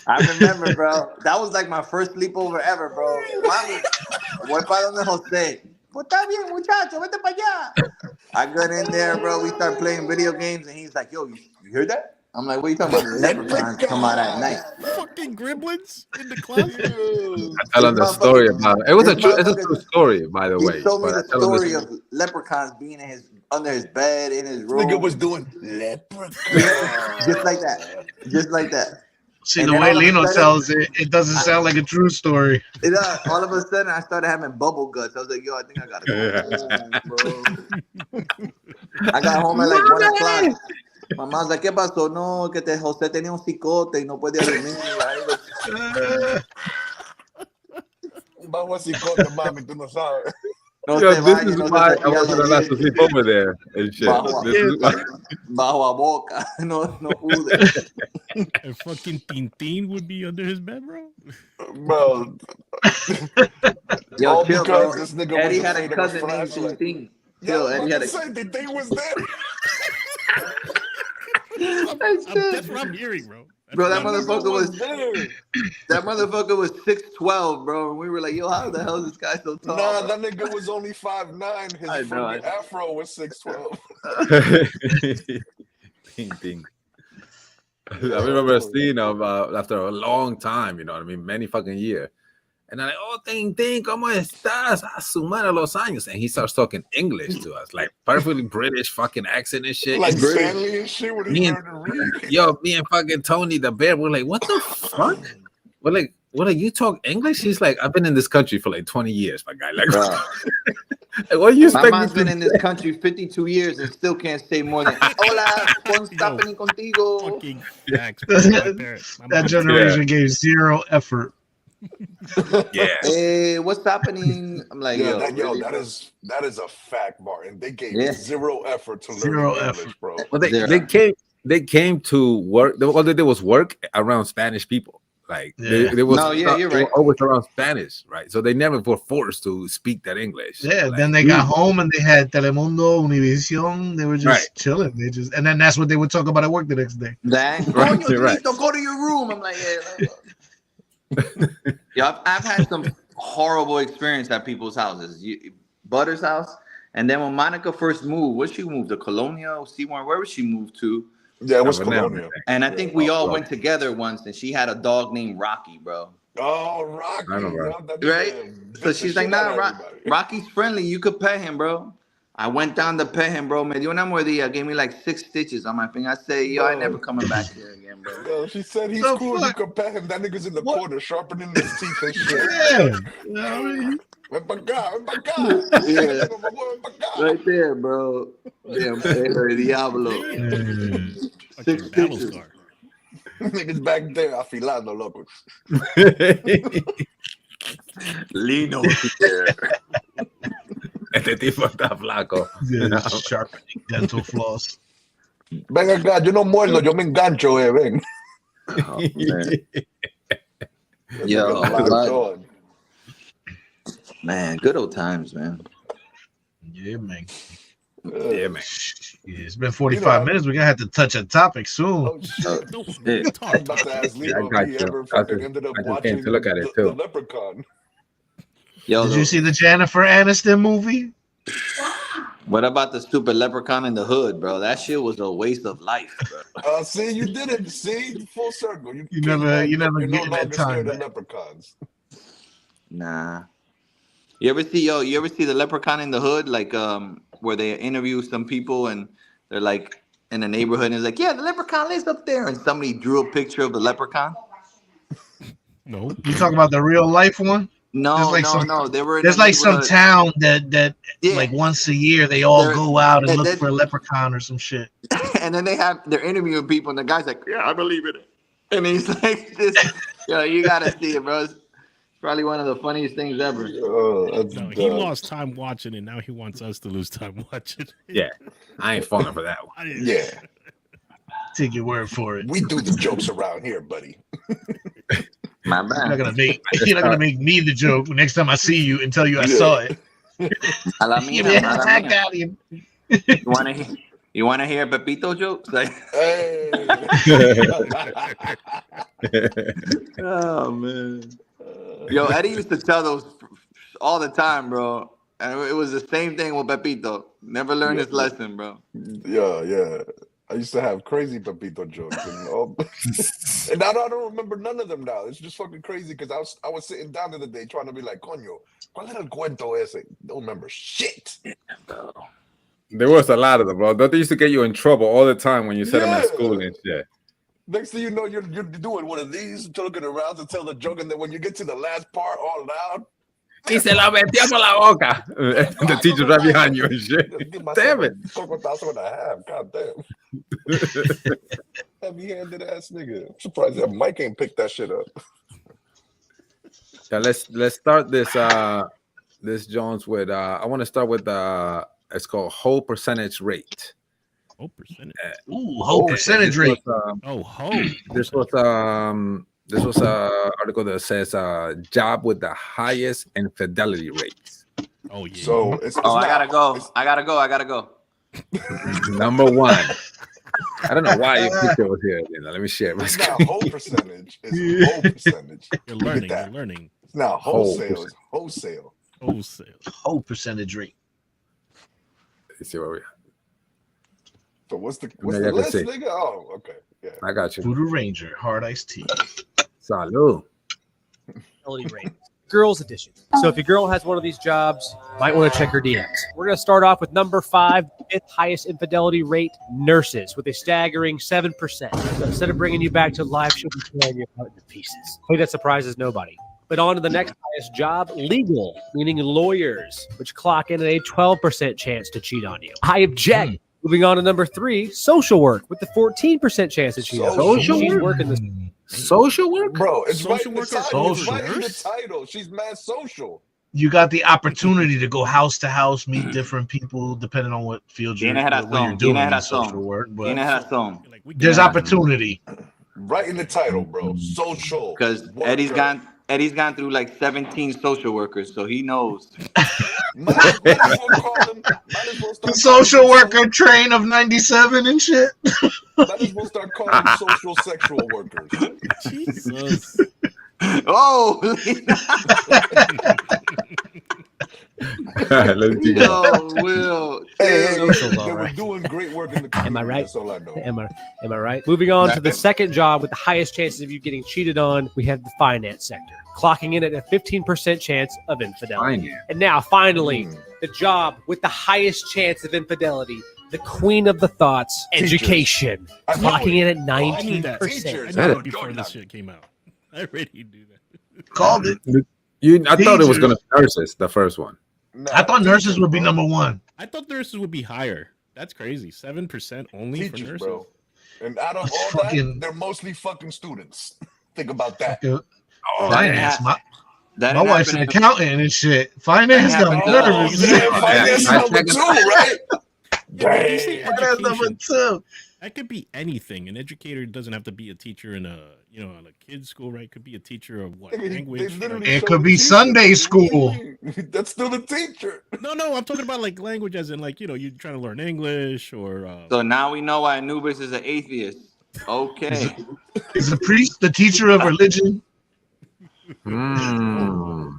I remember, bro. That was like my first sleepover ever, bro. Mami, voy para donde José. Pues está bien, muchacho, vete para allá. I got in there, bro. We start playing video games, and he's like, "Yo, you hear that?" I'm like, "What are you talking about?" Leprechauns come out at night. Fucking gremlins in the closet. I tell him the story about it. Was a true. It's a true Motherfucker- story, by the He way. told me But I the tell him story of leprechauns being in under his bed in his room. Nigga was doing leprechaun. just like that, just like that. See, And the then way all of a Lino sudden- tells it, it doesn't sound like a true story. All of a sudden, I started having bubble guts. I was like, "Yo, I think I gotta go home, bro." I got home at like 1 o'clock. My mom's like, "¿Qué pasó? No, que José tenía un cicote y no podía dormir." Bajo así corta, mami, tú no sabes. No Yo, se this vaya, is no se why I cepilla wasn't los allowed to dientes. sleep over there and shit. Bajo, This is why. bajo a boca. No pude. And fucking Tintin would be under his bed, bro. Bro, Yo, all chill, because bro. this nigga Eddie was had a afraid of a cousin named flashlight. Tintin. Yo, Chill, I Eddie was had about a to say, the thing was there. That's what I'm hearing, bro. Bro, that That nigga motherfucker was there. that motherfucker was 6'12", bro. And we were like, "Yo, how the hell is this guy so tall?" Nah, bro? that nigga was only 5'9". His I know, fucking afro was 6'12". Ding, ding. I remember seeing him after a long time, you know what I mean? Many fucking years. And I'm like, "Oh, Ting Ting, ¿cómo estás? A su madre los años." And he starts talking English to us, like perfectly British fucking accent and shit. Like And Stanley and shit when he Me and- learned to read. yo, me and fucking Tony the bear, we're like, "What the fuck?" We're like, you talk English? He's like, "I've been in this country for like 20 years, my guy." Like, Bro. like, what do you My expect mom's me been to in this country 52 years and still can't say more than "Hola, what's happening contigo?" Fucking facts, bro. My parents, my That mom- generation gave zero effort. Yeah. Hey, what's happening? I'm like, Yo, really, that bro? is a fact, Martin. They gave Yeah. zero effort to Zero learn English, effort. bro. Well, Zero. they came to work. All they did was work around Spanish people. Like Yeah. they was No, yeah, you're they were right. always around Spanish, right? So they never were forced to speak that English. Yeah, Like, then they got home and they had Telemundo, Univision. They were just Right. chilling. And then that's what they would talk about at work the next day. Dang, Right, Coño, right. Tito, go to your room. I'm like, yeah. I've had some horrible experience at people's houses. Butter's house, and then when Monica first moved, where she moved to Colonia, Seymour, where was she moved to? Yeah, it was Never know. Colonia. And I think we all Colonia. went together once, and she had a dog named Rocky, bro. Oh, Rocky. I remember. Yo, that Right? nigga So beat she's the like, shit out "Nah, of everybody. Rocky's friendly. You could pet him, bro." I went down to pet him, bro. Me dio una mordida, gave me like 6 stitches on my finger. I say, "Yo, I Bro. never coming back here again, bro." Yo, she said he's The cool. fuck? You can pet him. That nigga's in the What? corner sharpening his teeth and shit. Yeah. You know what I mean? Ven pa' acá, ven pa' acá. Yeah. Ven pa' acá. Right there, bro. Damn, perro de diablo. Fucking 6 battle stitches. scar. Niggas back there afilando, loco. Lino. Este tipo está flaco. Yeah, sharpening dental floss. Ven acá, yo no muerdo, yo me engancho, ven. Oh, man. Yo, Nigga, locked but- on. Man, good old times, man. Yeah, man. Yeah, man. Yeah, it's been 45 minutes. We're going to have to touch a topic soon. Oh, shit. No, Yeah. I talk, was about to ask Yeah, I Lino got if he you. ever I fucking just- ended up I just watching came to look at it, the too. Leprechaun. Yo, Did you see the Jennifer Aniston movie? what about the stupid leprechaun in the hood, bro? That shit was a waste of life, bro. See, you did it. See, full circle. You never you're no get that longer time scared of back. leprechauns. Nah. You ever see the leprechaun in the hood, like where they interview some people and they're like in the neighborhood and it's like, yeah, the leprechaun lives up there, and somebody drew a picture of the leprechaun? no. You talking about the real life one? No, There's like no. They were in There's the like some neighborhood. town that Yeah. like once a year they all There- go out and there- look for a leprechaun or some shit. And then they're interviewing people and the guy's like, yeah, I believe in it. And he's like, yo, you gotta see it, bro. It's probably one of the funniest things ever. That's No, he dumb. lost time watching, and now he wants us to lose time watching. Yeah, I ain't falling for that one. Yeah, Take your word for it. we do the jokes around here, buddy. My You're not bad. gonna make me the joke next time I see you and tell you I saw it. A la Give mía, me a a la tag mía. out him. You wanna hear Pepito jokes? Like, Hey. oh man. Yo, Eddie used to tell those all the time, bro. And it was the same thing with Pepito. Never learned his lesson, bro. Yeah. I used to have crazy Pepito jokes, and I don't remember none of them now. It's just fucking crazy because I was sitting down the other day trying to be like, coño, ¿cuál era el cuento ese? Don't remember shit. There was a lot of them, bro. Don't they used to get you in trouble all the time when you said them at school and shit? Next thing you know, you're doing one of these, looking around to tell the joke, and then when you get to the last part, all loud. Y se la metió por la boca. The teacher's right behind you and shit. Damn it. God damn. Heavy-handed ass nigga. I'm surprised that Mike ain't picked that shit up. Now let's start this Jones with I want to start with it's called whole percentage rate. Oh, percentage. Ooh, whole percentage rate. This was a article that says job with the highest infidelity rates. Oh yeah. So it's I gotta go. Number one. I don't know why your picture was here. Let me share. It's not whole percentage. It's whole percentage. You're learning. It's not wholesale. It's wholesale. Whole percentage rate. Let's see where we are. So what's the list, nigga? Oh, okay. Yeah. I got you. Voodoo Ranger, hard iced tea. Salud. Rate. Girls edition. So if your girl has one of these jobs, you might want to check her DMs. We're going to start off with number 5, fifth highest infidelity rate, nurses, with a staggering 7%. So instead of bringing you back to life, she'll be tearing you apart into pieces. I think that surprises nobody. But on to the next highest job, legal, meaning lawyers, which clock in at a 12% chance to cheat on you. I object. Moving on to number 3, social work, with the 14% chance to cheat on you. Social work? Social work? Bro, it's social right in the worker, title. It's social right in the nurse? title. She's mad social. You got the opportunity to go house to house, meet different people, depending on what field you're doing in social work. But there's opportunity. Right in the title, bro. Social. Because Eddie's gone through like 17 social workers, so he knows. Might as well call him, The social worker train of 97 and shit. Might as well start calling them social sexual workers. Jesus. Oh, Will. Hey, Social's all they were right. doing great work in the community. Am I right? That's all I know. Am I right? Moving on to the second job with the highest chances of you getting cheated on, we have the finance sector, clocking in at a 15% chance of infidelity. Finance. And now, finally, the job with the highest chance of infidelity, the queen of the thoughts, Teachers. education, I know clocking in at I knew that. 19%. Teachers. I knew That it before this shit came out. I already knew that. Called it. I thought it was going to be nurses, the first one. Nah, I thought nurses teachers, would be bro. number 1. I thought nurses would be higher. That's crazy. 7% only Teachers, for nurses. bro. And out of It's all fucking- that, they're mostly fucking students. Think about that. Finance. My That wife's an happened. accountant and shit. Finance That got me happened. Oh, nervous. yeah, finance Yeah, number 2, right? Yeah, but they say Dang. Finance number education. 2. That could be anything. An educator doesn't have to be a teacher in a kid's school, right? Could be a teacher of what They language. literally It show could the be teacher. Sunday school. That's still the teacher. No, I'm talking about like language, as in like you're trying to learn English or. So now we know why Anubis is an atheist. Okay. Is the priest the teacher of religion? Mm.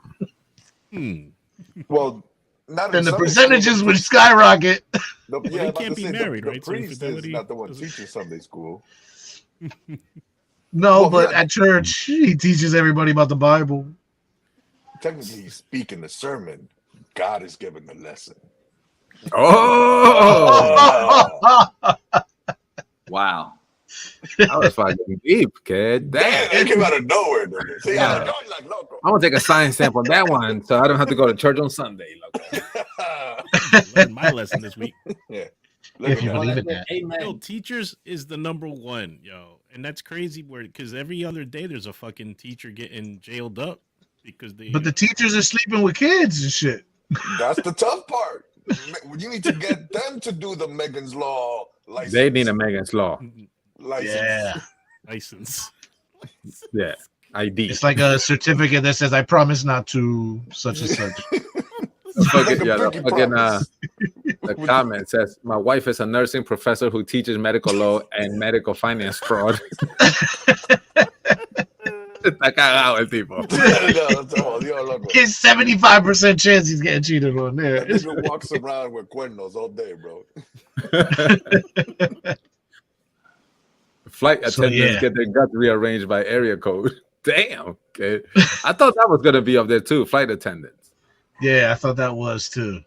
Well, not Then in the Sunday percentages school, would skyrocket. The, he about can't to be say, married, the right? So priest is infidelity not the one doesn't- teaching Sunday school. No, Well, but yeah. at church, he teaches everybody about the Bible. Technically, he's speaking the sermon. God is giving the lesson. Oh, Wow. that was fucking deep, kid. Damn, Damn. that came out of nowhere. Nigga. See, Yeah. I was like, loco. I'm gonna take a science sample on that one, so I don't have to go to church on Sunday. Loco. Learned my lesson this week. Yeah. If you Look at believe that. in that. Yo, teachers is the number one, yo. And that's crazy because every other day there's a fucking teacher getting jailed up because they. But the teachers are sleeping with kids and shit. That's the tough part. You need to get them to do the Megan's Law license. They need a Megan's Law. License. Yeah. License. Yeah. ID. It's like a certificate that says, I promise not to such and such. The comment says, my wife is a nursing professor who teaches medical law and medical finance fraud. Está cagado el tipo. It's 75% chance he's getting cheated on there. That nigga walks around with cuernos all day, bro. Flight attendants get their guts rearranged by area code. Damn. Okay. I thought that was gonna be up there too. Flight attendants. Yeah, I thought that was too.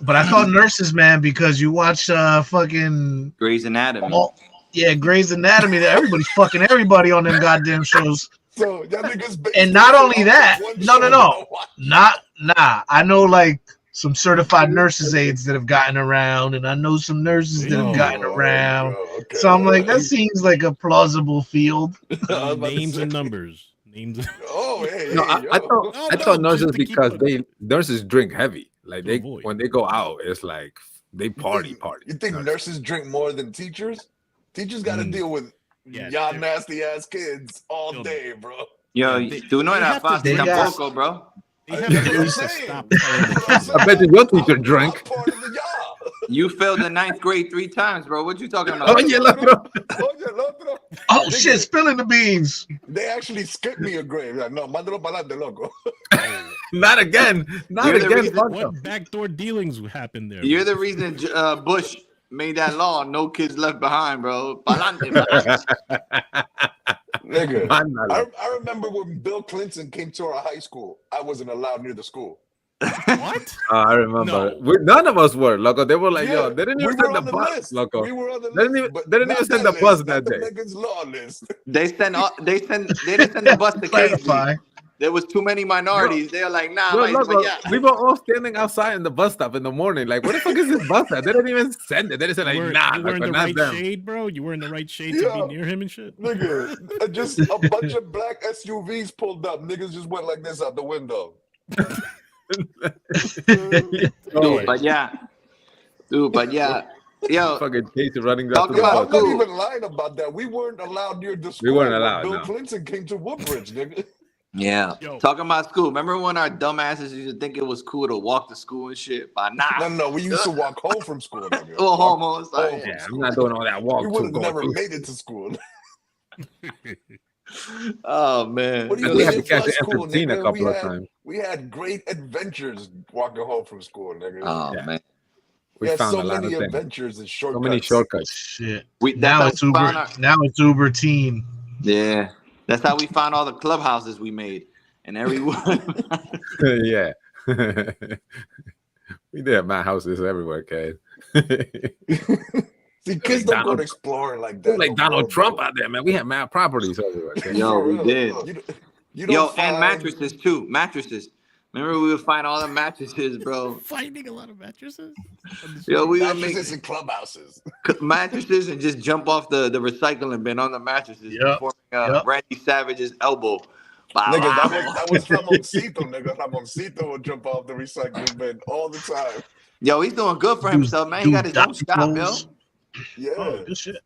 But I thought nurses, man, because you watch fucking Grey's Anatomy. Grey's Anatomy. Everybody's fucking everybody on them goddamn shows. So that nigga's and not only that, I know like some certified nurses aides that have gotten around, and I know some nurses that have gotten around. Okay. So I'm like, that seems like a plausible field. Names and numbers. Names. I thought nurses because nurses drink heavy. Like when they go out, it's like they party. You think nurses drink more than teachers? Teachers got to deal with y'all nasty ass kids all day, bro. Yo, tú no eras fácil tampoco, bro. I bet your teacher drank. You failed the 9th grade 3 times, bro. What you talking about? Oh shit, spilling the beans. They actually skipped me a grade. Like, no, mándalo para adelante, loco. Not again. Not again. What backdoor dealings happened there? You're the reason Bush made that law. No kids left behind, bro. Nigga, I remember when Bill Clinton came to our high school. I wasn't allowed near the school. What? I remember. None of us were, loco. They were like, yo, they didn't even send the bus, loco. We were on the list. They didn't even send the bus that day. Law list. They didn't send the bus to Casey. There was too many minorities. They were like, nah. We were all standing outside in the bus stop in the morning. Like, where the fuck is this bus at? They didn't even send it. They just said, like, nah. You were in the right shade, bro. You were in the right shade to be near him and shit. Nigga, just a bunch of black SUVs pulled up. Niggas just went like this out the window. Dude, but yeah. Yo, fucking Casey running up. I'm not even lying about that. We weren't allowed near the school. We weren't allowed. Bill Clinton came to Woodbridge, nigga. Yeah. Talking about school. Remember when our dumbasses used to think it was cool to walk to school and shit? But nah. No. We used to walk home from school. Nigga. Almost. Yeah, I'm not doing all that walk. We would have never made it to school. Oh man. What do you we had to catch the F-15 a couple of times. We had great adventures walking home from school, nigga. Oh man. We found so a lot many of adventures and shortcuts. So many shortcuts. Shit. Now it's Uber Teen. Yeah. That's how we found all the clubhouses we made. And everyone. Yeah. We did have my houses everywhere, kid. See, kids don't go exploring like that. Like Donald Trump out there, man. We had mad properties everywhere. Yo, we did. And mattresses too. Mattresses. Remember, we would find all the mattresses, bro. Finding a lot of mattresses. Yo, we would mattresses in clubhouses. Mattresses and just jump off the recycling bin on the mattresses, forming Randy Savage's elbow. Nigga, that was Ramoncito. Nigga, Ramoncito would jump off the recycling bin all the time. Yo, he's doing good for himself, man. He got his own shop, yo. Yeah, good shit.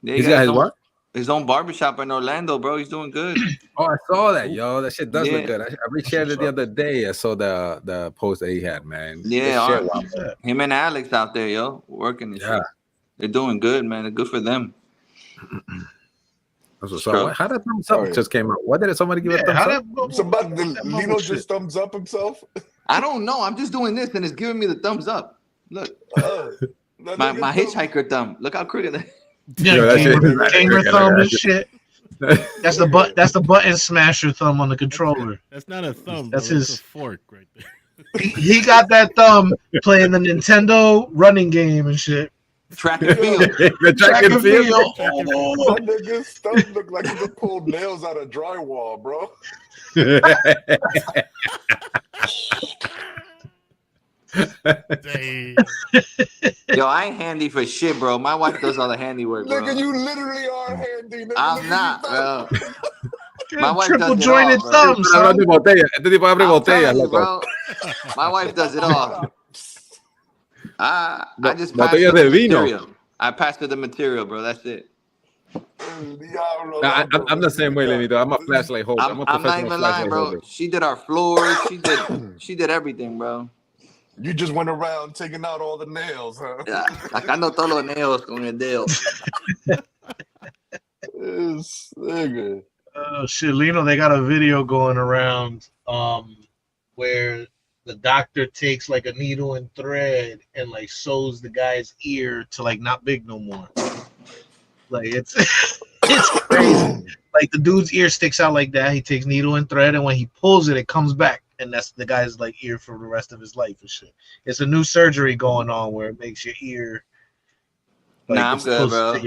He's got his what? His own barbershop in Orlando, bro. He's doing good. Oh, I saw that, yo. That shit does look good. I reshared it the other day. I saw the post that he had, man. Yeah, him and Alex out there, yo, working and shit. They're doing good, man. They're good for them. So how did thumbs up just came out? What did somebody give a thumbs up? Somebody Lino just thumbs up himself? I don't know. I'm just doing this and it's giving me the thumbs up. Look. My hitchhiker thumb. Look how crooked that is. Yeah, gamer thumb and shit. That's the button smasher thumb on the controller. That's not a thumb. That's his fork right there. He got that thumb playing the Nintendo running game and shit. Track and field. The track and field. That nigga's thumb look like he just pulled nails out of drywall, bro. Yo, I ain't handy for shit, bro. My wife does all the handiwork, bro. Nigga, you literally are handy. Nigga. I'm not, bro. My wife Triple does it jointed all, bro. thumbs, son. Hablando de botella. Este tipo abre I'm botellas, telling you, loco. bro. My wife does it all. I just pass Botellas her de the vino. material. I pass her the material, bro. That's it. I'm the same way, Lenito. I'm a flashlight holder. I'm a I'm not professional even lying, flashlight bro. holder. She did our floors. She did everything, bro. You just went around taking out all the nails, huh? Yeah, sacando todos los nails con el dedo. This nigga. Oh shit, Lino, they got a video going around where the doctor takes like a needle and thread and like sews the guy's ear to like not big no more. Like it's it's crazy. Like the dude's ear sticks out like that. He takes needle and thread, and when he pulls it, it comes back, and that's the guy's like ear for the rest of his life and shit. It's a new surgery going on where it makes your ear. Like, nah, I'm good, bro.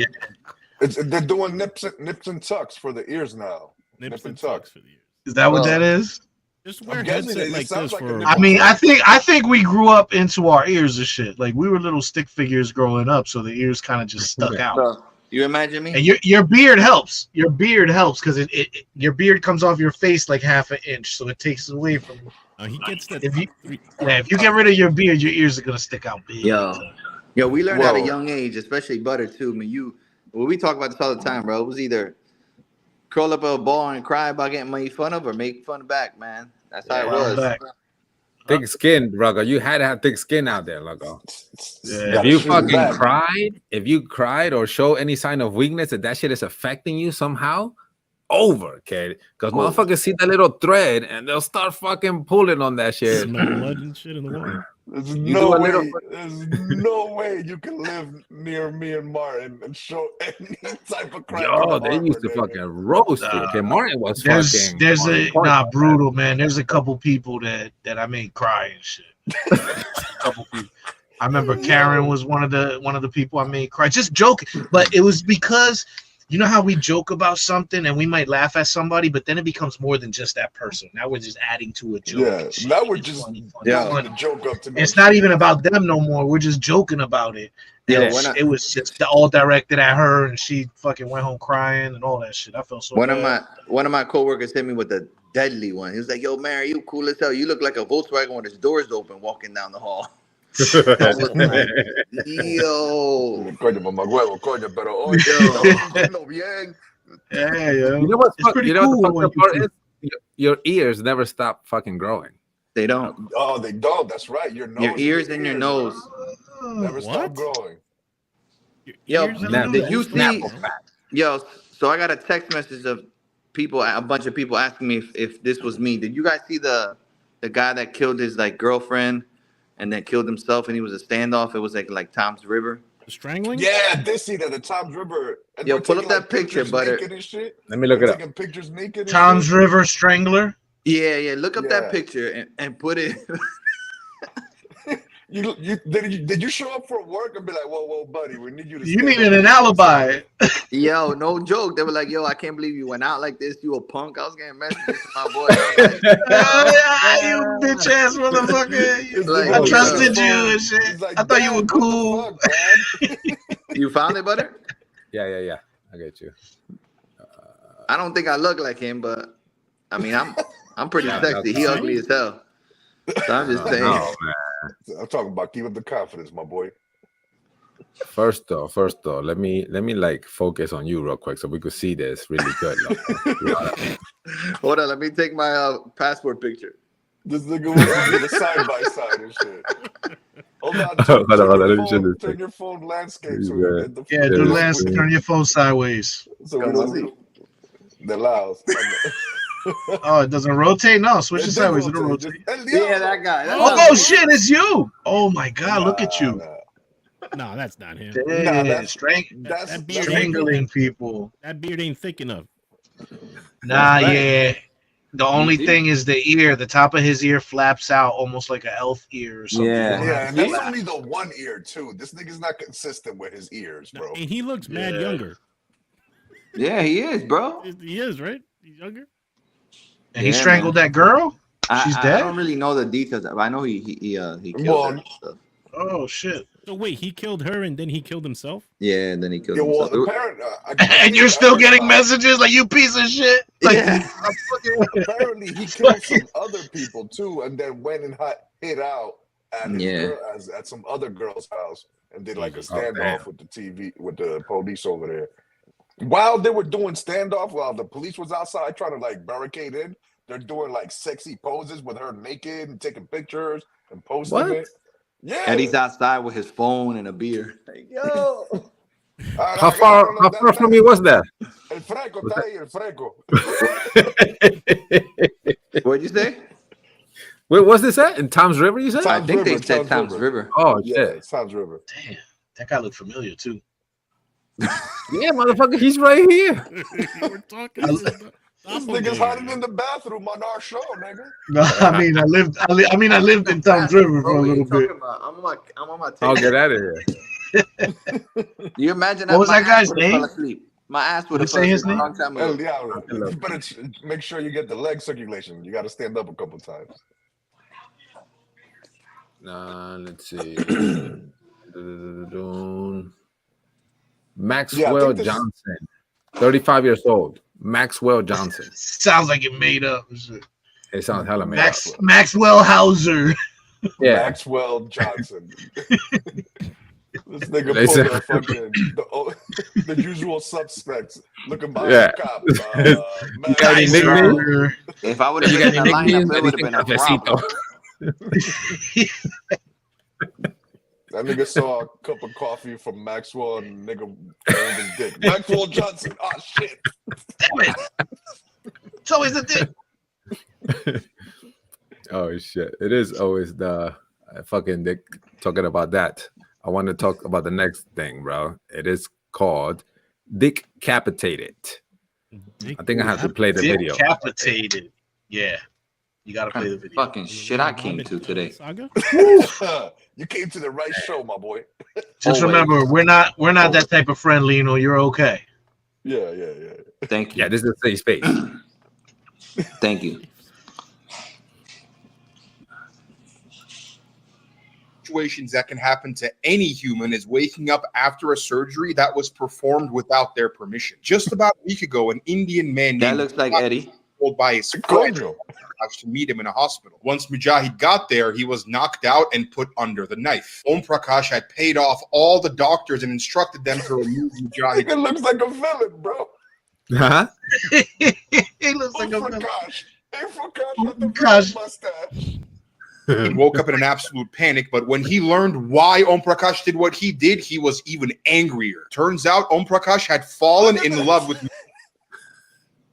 They're doing nips and tucks for the ears now. Nips and tucks for the ears. Is that what that is? Just wear I'm guessing headset it like sounds this like a for. nip I and mean, tuck. I think we grew up into our ears and shit. Like we were little stick figures growing up, so the ears kind of just stuck out. Bro, you imagine me? And your beard helps. Your beard helps because your beard comes off your face like half an inch, so it takes it away from. He gets that. If you get rid of your beard, your ears are gonna stick out big. Yo, we learned at a Whoa. young age, especially Butter too. I mean, we talk about this all the time, bro. It was either curl up a ball and cry about getting made fun of, or make fun back, man. That's how it was. Back. Thick skin, brother. You had to have thick skin out there, loco. Yeah. If you fucking cried or show any sign of weakness, that shit is affecting you somehow, over, kid. Because motherfuckers see that little thread and they'll start fucking pulling on that shit. Smell blood and shit in the water. There's no way you can live near me and Martin and show any type of crap. Yo, they used to fucking roast it. Okay, Martin was fucking. There's brutal, man. There's a couple people that I made cry and shit. A couple people. I remember Karen was one of the people I made cry. Just joking, but it was because you know how we joke about something and we might laugh at somebody, but then it becomes more than just that person. Now we're just adding to a joke. Yeah, now we're just funny. joke up to me. It's not even about them no more. We're just joking about it. Yeah, it was just all directed at her, and she fucking went home crying and all that shit. I felt so bad. One of my coworkers hit me with a deadly one. He was like, "Yo, man, you cool as hell. You look like a Volkswagen with its doors open walking down the hall." I was like, yo. Coño, mamá huevo, coño, pero oye, bien. Yeah. You know what's It's pretty you know cool what the fucked up part is? Your ears never stop fucking growing. They don't. Oh, they don't. That's right. Your ears and your nose never stop growing. Yo, Did you see? Yo, so I got a text message of people, a bunch of people asking me if this was me. Did you guys see the guy that killed his like girlfriend and then killed himself, and he was a standoff? It was like Tom's River. The strangling? Yeah, I did see that, the Tom's River. And Yo, pull up that picture, Butter. Let me look it up. Taking pictures naked. Tom's River Strangler. Yeah. Look up that picture and put it. Did you show up for work and be like, whoa, buddy, we need you to. You needed an alibi. Yo, no joke. They were like, yo, I can't believe you went out like this. You a punk. I was getting messages from my boy. You bitch ass motherfucker. Like, I trusted you and shit. Like, I thought you were cool. You found it, Butter? Yeah. I get you. I don't think I look like him, but I mean, I'm pretty sexy. He ugly as hell. So I'm just saying. Oh, man. I'm talking about keep up the confidence, my boy. First though, let me like focus on you real quick so we could see this really good. Hold on, let me take my passport picture. This nigga wants to do the side by side and shit. Hold on, turn your phone landscape so we get the do landscape. Turn your phone sideways. So we don't the Laos. Oh, it doesn't rotate? No, switch it sideways. It'll rotate. Yeah, that guy. Oh shit, it's you. Oh my god, look at you. No, that's not him. That's strangling people. That beard ain't thick enough. Yeah. The only thing is the ear. The top of his ear flaps out almost like an elf ear or something. Yeah, and that's only the one ear too. This nigga's not consistent with his ears, bro. And he looks mad younger. Yeah, he is, bro. He is, right? He's younger. And he strangled that girl? She's dead? I don't really know the details. I know he killed her and stuff. Oh shit. So wait, he killed her and then he killed himself? Yeah, and then he killed Yeah, well, himself. apparently, And you're still getting messages like you piece of shit. Like, Yeah. apparently, he killed some other people too, and then went and hid out at his Yeah. at some other girl's house and did like a Oh, damn. standoff with the police over there. While they were doing standoff, while the police was outside trying to like barricade in, they're doing like sexy poses with her naked and taking pictures and posting it. Yeah. Eddie's outside with his phone and a beer. Like, yo. How far from you was that? El Franco, está ahí, el Franco. What'd you say? Where was this at? In Tom's River, you said? I think they River, said Tom's Tom's River. Oh, Yeah, shit. it's Tom's River. damn, that guy looked familiar too. Yeah, motherfucker, he's right here. We're talking. This nigga's hiding in the bathroom on our show, nigga. No, I mean, I lived in Tom's River for a little bit. I'm on my I'll tape. get out of here. You imagine What was my that guy's ass would've fell name? asleep. My ass would have Did you say his a long name? time El ago. Diablo. You better make sure you get the leg circulation. You got to stand up a couple times. Let's see. Maxwell this- Johnson, 35 years old. Maxwell Johnson. Sounds like it made up. It sounds hella made up. Maxwell Hauser. Yeah. Maxwell Johnson. This nigga They pulled said- a fucking the usual suspects looking by Yeah. the cop. got any nickname? Hauser. If I would have You been got in the any nicknames? lineup, it would have been a Cafecito. problem. That nigga saw a cup of coffee from Maxwell and nigga earned his dick. Maxwell Johnson. Oh shit. Damn it. It's always the thing. Oh shit! It is always the fucking dick talking about that. I want to talk about the next thing, bro. It is called Dick Capitated. I think I have to play the video. Decapitated. Yeah. You gotta play the video. Fucking shit I came to today. Saga? You came to the right show, my boy. Just Always. remember, we're not that type of friend, Lino. You're okay. Yeah. Thank you. Yeah, this is a safe space. Thank you. Situations that can happen to any human is waking up after a surgery that was performed without their permission. Just about a week ago, an Indian man That named looks like Eddie. told by his friend Coño. to meet him in a hospital. Once Mujahid got there, he was knocked out and put under the knife. Om Prakash had paid off all the doctors and instructed them to remove Mujahid. Nigga looks like a villain, bro. Huh? He looks like Oh, a for gosh. Hey, for gosh, with the Gosh. villain mustache. He woke up in an absolute panic, but when he learned why Om Prakash did what he did, he was even angrier. Turns out Om Prakash had fallen in love with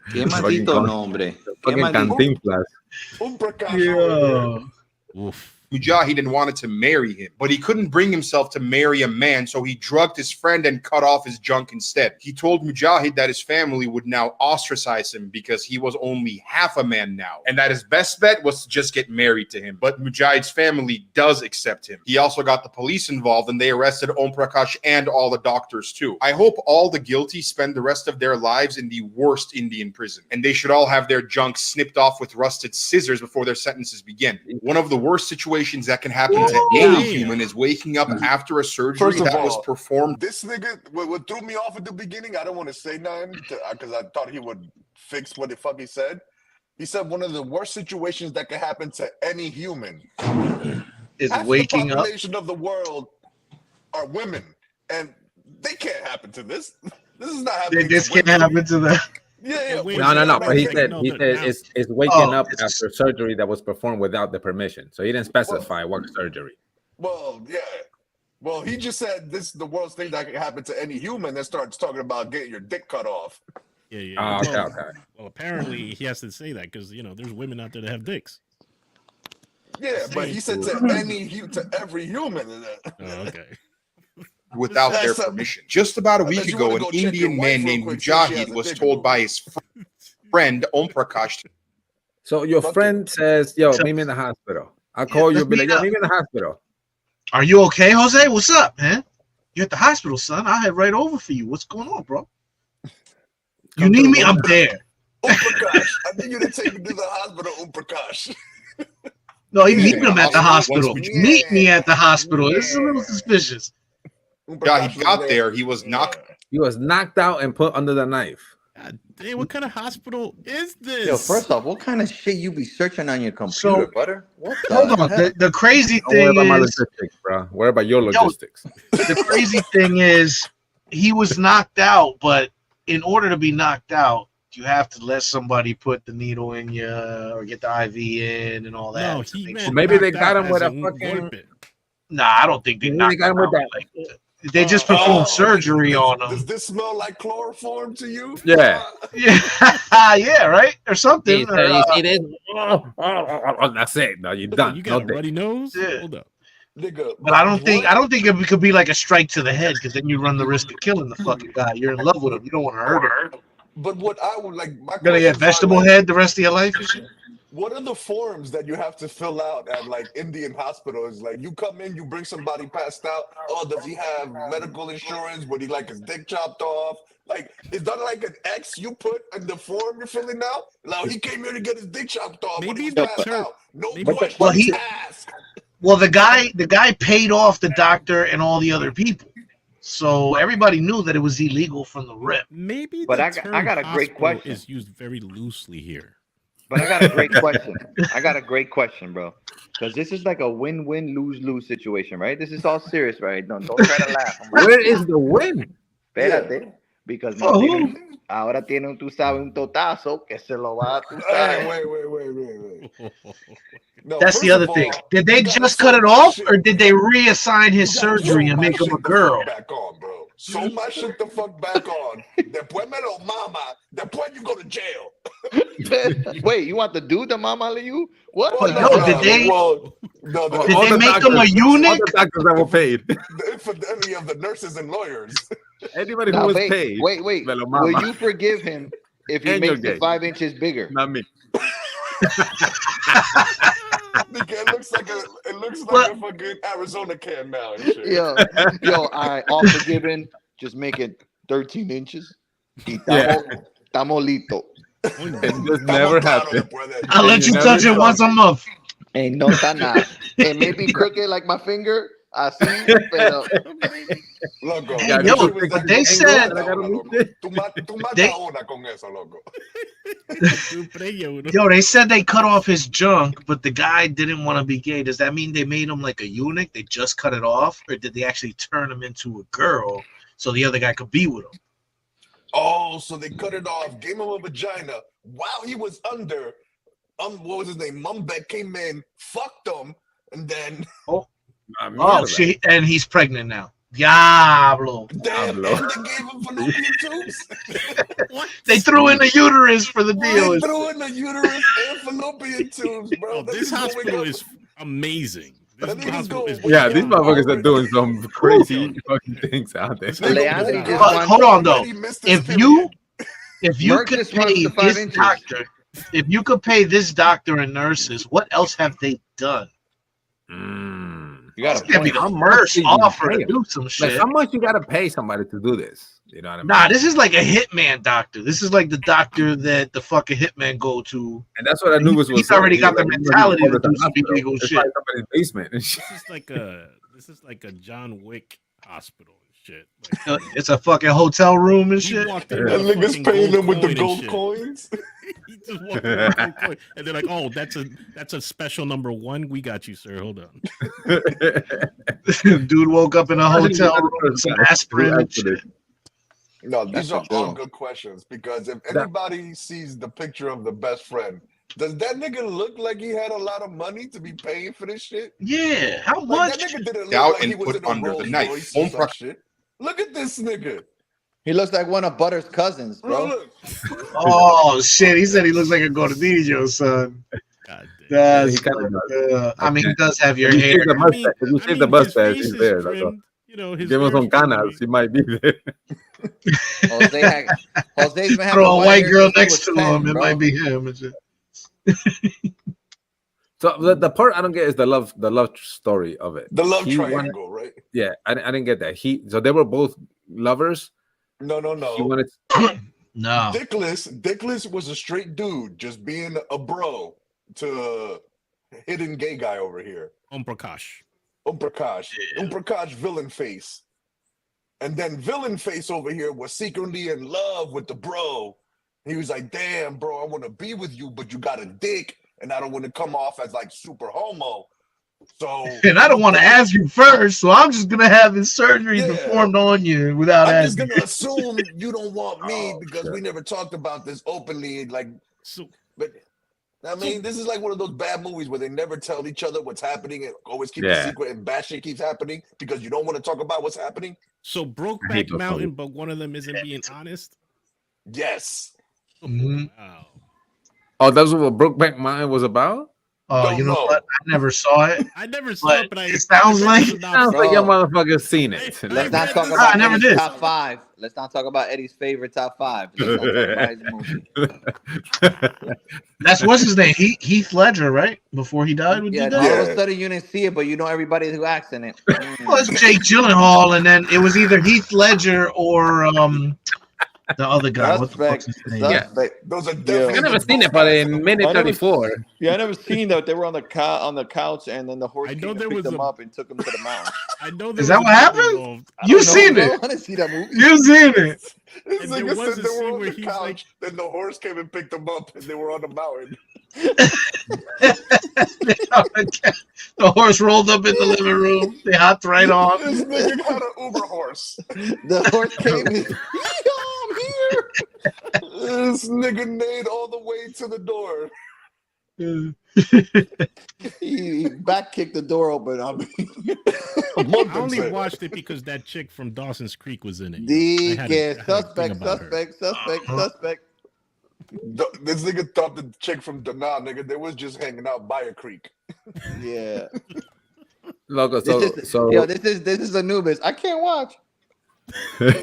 Qué maldito nombre. Qué Fucking maldito. Cantinflas. Prakash over Yeah. Oof. Mujahid and wanted to marry him, but he couldn't bring himself to marry a man, so he drugged his friend and cut off his junk instead. He told Mujahid that his family would now ostracize him because he was only half a man now, and that his best bet was to just get married to him. But Mujahid's family does accept him. He also got the police involved, and they arrested Om Prakash and all the doctors too. I hope all the guilty spend the rest of their lives in the worst Indian prison, and they should all have their junk snipped off with rusted scissors before their sentences begin. One of the worst situations that can happen to Damn. any human is waking up after a surgery First of that was all, performed. This nigga, what threw me off at the beginning, I don't want to say nothing because I thought he would fix what the fuck he said. He said one of the worst situations that can happen to any human Is half waking the up. population of the world are women, and they can't happen to this. This is not happening. This to can't women. happen to them. Yeah. Wait, No. But he said No, it's waking Oh, up it's- after surgery that was performed without the permission. So he didn't specify what surgery. Well, yeah. Well, he just said this is the worst thing that can happen to any human. That starts talking about getting your dick cut off. Yeah. Oh, okay, well, okay. well, apparently he has to say that because there's women out there that have dicks. Yeah, but he said to every human. Oh, okay. Without their That's a- permission. Just about a Unless week you ago, wanna an go check your Indian wife man real named quick, see if she has Mujahid a was dick in told her. by his friend Om Prakash to So your Fuck friend says, "Yo, meet me in the hospital." I call you, let's be like, meet "Yo, up. meet me in the hospital." Are you okay, Jose? What's up, man? You're at the hospital, son. I'll head right over for you. What's going on, bro? You Come need through, me? bro. I'm there. Prakash, I think you didn't take me to the hospital, Prakash. No, he Yeah. meet him at the hospital. Once Meet me at the hospital. This is a little suspicious. Yeah, he got there. He was knocked. He was knocked out and put under the knife. God damn, what kind of hospital is this? Yo, first off, what kind of shit you be searching on your computer, So, butter? What Hold the on. hell? The crazy Don't worry thing about my is, logistics, bro. Worry about your logistics. the crazy thing is, he was knocked out, but in order to be knocked out, you have to let somebody put the needle in you or get the IV in and all that. No, to he make meant sure- Maybe they knocked got out him with as a in fucking- golpe. Nah, I don't think they Maybe knocked they got him him with out. that. Like, they just performed surgery on Does him. this smell like chloroform to you? Yeah. Yeah, yeah, right, or something. You or, see this? That's it. No, you're done. You No got a dick. ruddy nose? Yeah. Hold up. Nigga, But I don't think what? it could be like a strike to the head because then you run the risk of killing the fucking guy. You're in love with him. You don't want to hurt him. But what I would like, my You're gonna get questions are, vegetable like, head the rest of your life and shit. what are the forms that you have to fill out at like Indian hospitals? Like you come in, you bring somebody passed out. Oh, does he have medical insurance? Would he like his dick chopped off? Like, is that like an X you put in the form you're filling out? Like he came here to get his dick chopped off when he Maybe was the passed term- out. No maybe- questions Well, he- asked. Well, the guy paid off the doctor and all the other people, so everybody knew that it was illegal from the rip. Maybe But the I term got a great hospital question. is used very loosely here. But I got a great question. Bro. Because this is like a win-win, lose-lose situation, right? This is all serious, right? Don't try to laugh. Where is the win? Espérate. Because For who? ahora tiene, tú sabes, un totazo que se lo va a, tú Hey, sabes. wait. No, That's first the other of thing. all, Did they you gotta just sew cut it my off, shit. or did they reassign his You gotta surgery sew and my make him a shit the girl? fuck back on, bro. Sew my shit the fuck back on. Después me lo mama. Después you go to jail. Wait, you want the dude to mama you? What? But yo, did they- No, Did they make him a eunuch? All the doctors that were paid. The infidelity of the nurses and lawyers. Anybody who Now, was wait, paid. wait. me lo Will mama. you forgive him if he And you're makes it gay. 5 inches bigger? Not me. Nigga, it looks like a fucking Arizona can now and shit. Yo, all right, all forgiven. Just make it 13 inches. Y estamos listos. It just never happened. I'll let you touch it once a month. Ain't no está nada. It may be crooked like my finger. Así, pero Loco. Hey, Yeah, yo, you but think they it's said- Tú matas They- una con eso, loco. Yo, they said they cut off his junk, but the guy didn't want to be gay. Does that mean they made him like a eunuch? They just cut it off, or did they actually turn him into a girl so the other guy could be with him? Oh, so they cut it off, gave him a vagina while he was under. What was his name? Mumbek came in, fucked him, and then Oh, shit, and he's pregnant now. Diablo. damn, Diablo. and they gave him fallopian tubes. They threw in the uterus for the They deal. threw in the uterus and fallopian tubes, bro. Oh, That this is going hospital up. is amazing. This That nigga's hospital is going- Yeah, these Yo, motherfuckers are already- doing some crazy fucking things out there. Nigga, Leandro Merck just But hold on, though. already missed his If you Merck could just runs pay to 5 this inches. doctor, if you could pay this doctor and nurses, what else have they done? you got It's a gonna be point. the much first do you offer pay to him? do some Like, shit. how much you gotta pay somebody to do this? You know what I mean? Nah, this is like a hitman doctor. This is like the doctor that the fucking hitman go to. And that's what I knew was He's already got the mentality to do some hospital. illegal It's shit. like somebody's basement and shit. This is like a John Wick hospital and shit. Like, It's a fucking hotel room and he shit. walked in That with a nigga's fucking paying gold them with the coin and gold shit. coins. He just walked in with a gold coin, and they're like, "Oh, that's a special number 1. We got you, sir. Hold on." Dude woke up in a hotel room with some aspirin and shit. No, these That's are a all good good questions because if anybody sees the picture of the best friend, does that nigga look like he had a lot of money to be paying for this shit? Yeah, how Like, much? that nigga didn't look Out like he and was put in a under the Rolls knife. Royce Home or some pro- shit. Look at this nigga. He looks like one of Butter's cousins, Bro, bro. look. Oh shit! He said he looks like a gordillo, son. God damn. That's He kinda does. I mean, he does have your If you hair. shave the I mustache, mean- if you I shave the mean, his mustache, face he's is there. trimmed, you know, his Give him some hair's trimmed. canas, he might be there. Jose's been having Throw a white hair girl since he next was to 10, him. It bro. might be him. And shit. So the part I don't get is the love story of it. The love He wanted- triangle, right? Yeah, I didn't get that. So they were both lovers. No. He wanted No. Dickless was a straight dude, just being a bro to hidden gay guy over here. Prakash. Prakash, villain face. And then villain face over here was secretly in love with the bro. He was like, damn, bro, I want to be with you, but you got a dick, and I don't want to come off as like super homo. So, and I don't want to ask you first, so I'm just gonna have his surgery performed on you without asking. I'm just gonna assume you don't want me because we never talked about this openly. Like, but I mean, this is like one of those bad movies where they never tell each other what's happening and always keep the secret, and bad shit keeps happening because you don't want to talk about what's happening. So Brokeback Mountain, but one of them isn't being honest. Yes. Wow. Oh, that's what Brokeback Mountain was about. Oh, you know what? I never saw it. I never saw it, but it sounds like your motherfucker seen it. Let's not talk about I never Eddie's did. top 5. Let's not talk about Eddie's favorite top 5. Let's not talk about his movie. That's what's his name? Heath Ledger, right? Before he died, All of a sudden you didn't see it, but you know everybody who acts in it. Well, it's Jake Gyllenhaal, and then it was either Heath Ledger or the other guy. What the fuck's his name? Those are definitely. I never seen it, but in minute 34. Yeah, I never seen that. They were on the couch, and then the horse came and picked them up and took them to the mountain. I know. Is that what happened? You seen it? I want to see that movie. You seen it? This And there nigga was said a they were scene on where the he's couch, like- then the horse came and picked them up, and they were on the mountain. The horse rolled up in the living room. They hopped right on. This nigga had an Uber horse. The horse came and I'm here. This nigga neighed all the way to the door. He back kicked the door open. I mean, I only watched it because that chick from Dawson's Creek was in it. suspect. This nigga thought the chick from Nah, nigga, they was just hanging out by a creek. Yeah. Loco, This is Anubis. I can't watch. Where's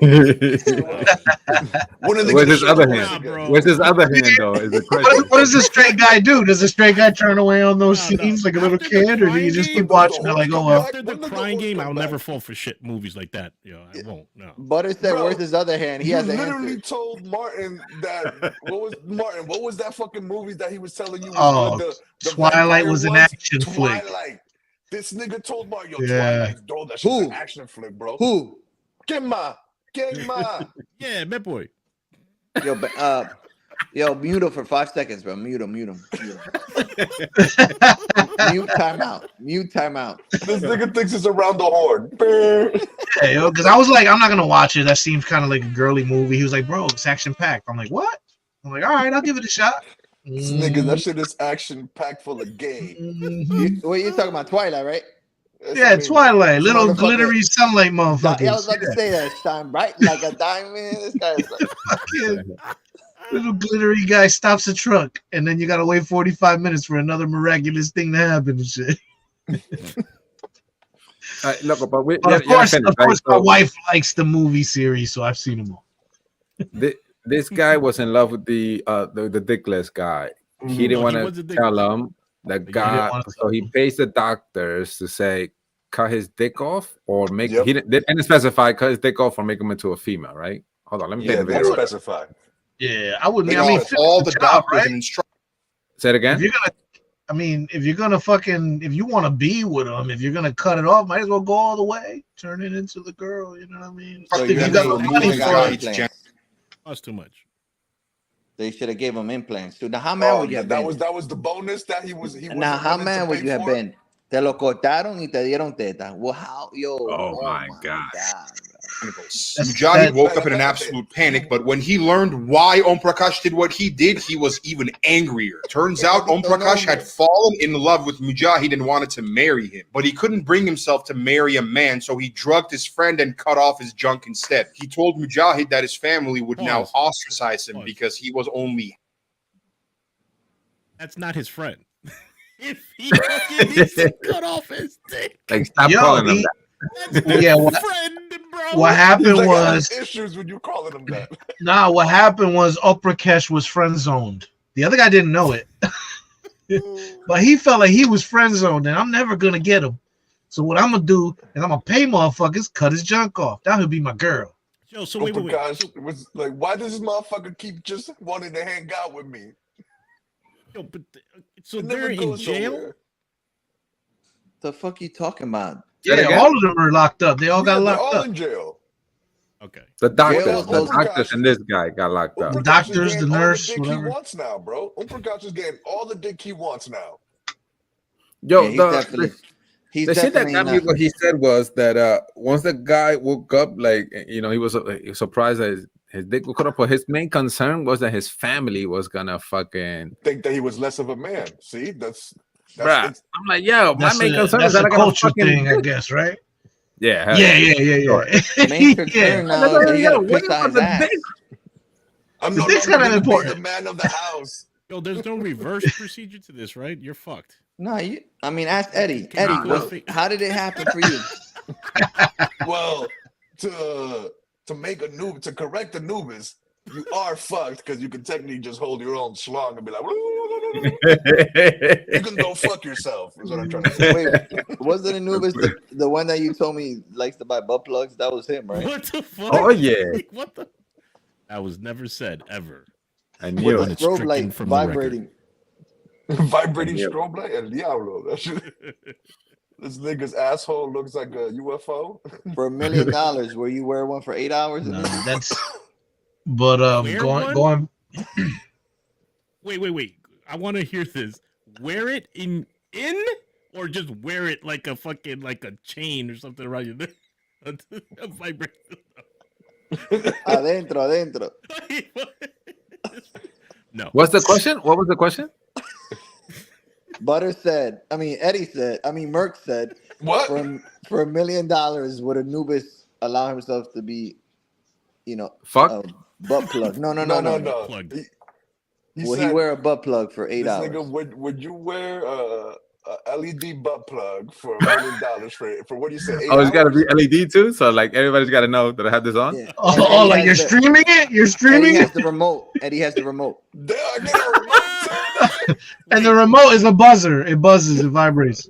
his other hand? Where's his other hand, though? Is the question. What does the straight guy do? Does the straight guy turn away on those scenes like a little kid, or do you just keep watching it like, oh well? After the crying game, I'll never fall for shit movies like that. I won't. No. Butter said, "Where's his other hand?" He has literally told Martin that. What was that fucking movie that he was telling you? The Twilight was an action flick. Twilight. This nigga told Martin, yo, Yeah. Twilight, bro, that shit's an action flick, bro. Who? Gemma. Yeah, that boy. Yo, mute him for 5 seconds, bro. Mute him. Mute timeout. This nigga thinks it's around the horn. Hey, yo, because I was like, I'm not gonna watch it. That seems kind of like a girly movie. He was like, bro, it's action packed. I'm like, what? I'm like, all right, I'll give it a shot. This nigga, that shit is action packed full of gay. What you talking about? Twilight, right? Yeah, Twilight, little glittery sunlight motherfuckers. Yeah, I was about to say that. Shine bright like a diamond. This guy is like little glittery guy stops a truck, and then you gotta wait 45 minutes for another miraculous thing to happen and shit. Look, but of course, my wife likes the movie series, so I've seen them all. This guy was in love with the dickless guy. He didn't want to tell him. The guy, so he pays the doctors to say cut his dick off or make. He didn't specify cut his dick off or make him into a female, right? Hold on, let me get the video. Specify. Yeah, I wouldn't. I mean, all the doctors and instructors. Say it again. If you want to be with him, if you're gonna cut it off, might as well go all the way. Turn it into the girl. You know what I mean? So if you got the money for it, That's too much. They should have gave him implants. Dude, now how mad would you have been? That was the bonus that he was. Now how mad would you have been? Te lo cortaron y te dieron teta. Well, how, yo? Oh my God. Mujahid woke up in an absolute panic, but when he learned why Om Prakash did what he did, he was even angrier. Turns out Om Prakash had fallen in love with Mujahid and wanted to marry him, but he couldn't bring himself to marry a man, so he drugged his friend and cut off his junk instead. He told Mujahid that his family would now ostracize him because he was only... That's not his friend. If he fucking needs to cut off his dick. Like, stop calling him that. What happened was issues when you calling him that. Nah, what happened was Prakash was friend zoned. The other guy didn't know it, but he felt like he was friend zoned, and I'm never gonna get him. So what I'm gonna do is I'm gonna pay motherfuckers cut his junk off. That would be my girl. Yo, so wait. It was like, why does this motherfucker keep just wanting to hang out with me? Yo, but so they're in jail. The fuck you talking about? Yeah, all of them are locked up. They all got they're locked all up. in jail. Okay. The doctors, Jail the was doctors, and this guy got locked up. The Umprakash doctors, is the getting all nurse, dick whatever. he wants now, bro. Umprakash is getting all the dick he wants now. Yo, Yeah, he's definitely. He's the shit that definitely got me not. what he said was that once the guy woke up, like he was surprised that his dick was cut off. But his main concern was that his family was gonna fucking Think that he was less of a man. See, that's bruh. it's, I'm like, yo, my That's main concern that's is that a I got a culture fucking thing, I dick. guess, right? Yeah, Yeah. Main concern now is that he had a piss on his ass. I'm The no dick's longer kinda gonna be important. the man of the house. Yo, there's no reverse procedure to this, right? You're fucked. No, I mean, ask Eddie. Can you Eddie, put a thing- how did it happen for you? Well, to correct Anubis, you are fucked because you can technically just hold your own schlong and be like, you can go fuck yourself. Is what I'm trying to say. Wait, wasn't Anubis the one that you told me likes to buy butt plugs? That was him, right? What the fuck? Oh yeah, What the? That was never said ever. I With knew the it. It's strobe stricken light from the record. vibrating. Vibrating Yeah. strobe light, El Diablo. That shit, this nigga's asshole looks like a UFO. For $1 million, where you wear one for 8 hours? No, Anubis? that's. But Wear going one? Wait. I want to hear this. Wear it in, or just wear it like a fucking like a chain or something around your neck. A vibrator. Adentro. No. What's the question? What was the question? Merck said, What? for $1 million, would Anubis allow himself to be, Fuck. a butt plug? No. Plugged. He Will said, he wear a butt plug for 8 this hours? nigga, would you wear a LED butt plug for $1 million for what do you say? 8 Oh, it's got to hours? be LED too. So like everybody's got to know that I have this on. Yeah. Oh, like you're streaming it? You're streaming Eddie has it? the remote. Eddie has the remote. Damn, I get a remote. And the remote is a buzzer. It buzzes, it vibrates.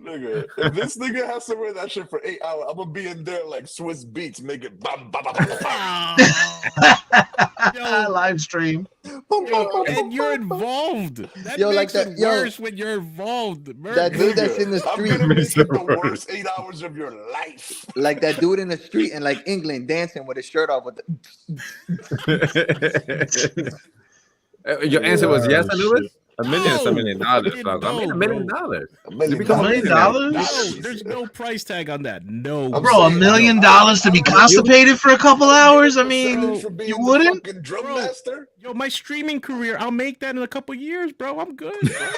Nigga, if this nigga has to wear that shit for 8 hours, I'm gonna be in there like Swiss Beats, make it bam, bam, bam, bam, bam. Yo, Live stream. and you're involved. That makes it worse when you're involved. That dude that's in the I'm street, gonna make it the worst 8 hours of your life. like that dude in the street in like England dancing with his shirt off with the Your answer was yes, Anubis? $1 million is $1 million. No, Dog. I mean, $1 million. $1 million. become $1 million? No, there's no price tag on that. No. I'm Bro, $1 million to be constipated for a couple hours? I mean, for being you the wouldn't? fucking drum Bro. master. Yo, my streaming career, I'll make that in a couple years, bro. I'm good. Bro.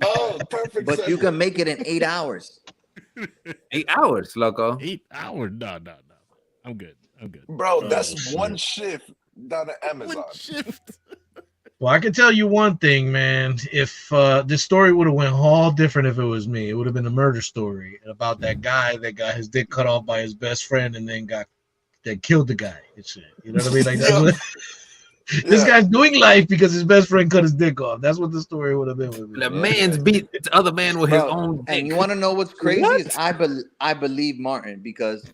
Oh, perfect. but you segue. can make it in 8 hours. 8 hours, loco. 8 hours? No. I'm good. Bro, that's one shift down at Amazon. One shift. Well, I can tell you one thing, man. If this story would have went all different if it was me, it would have been a murder story about that guy that got his dick cut off by his best friend and then killed the guy. And shit. You know what I mean? Like that's what, this guy's doing life because his best friend cut his dick off. That's what the story would have been with me. The man's beat the other man with his Bro, own dick. and you want to know what's crazy is I believe Martin because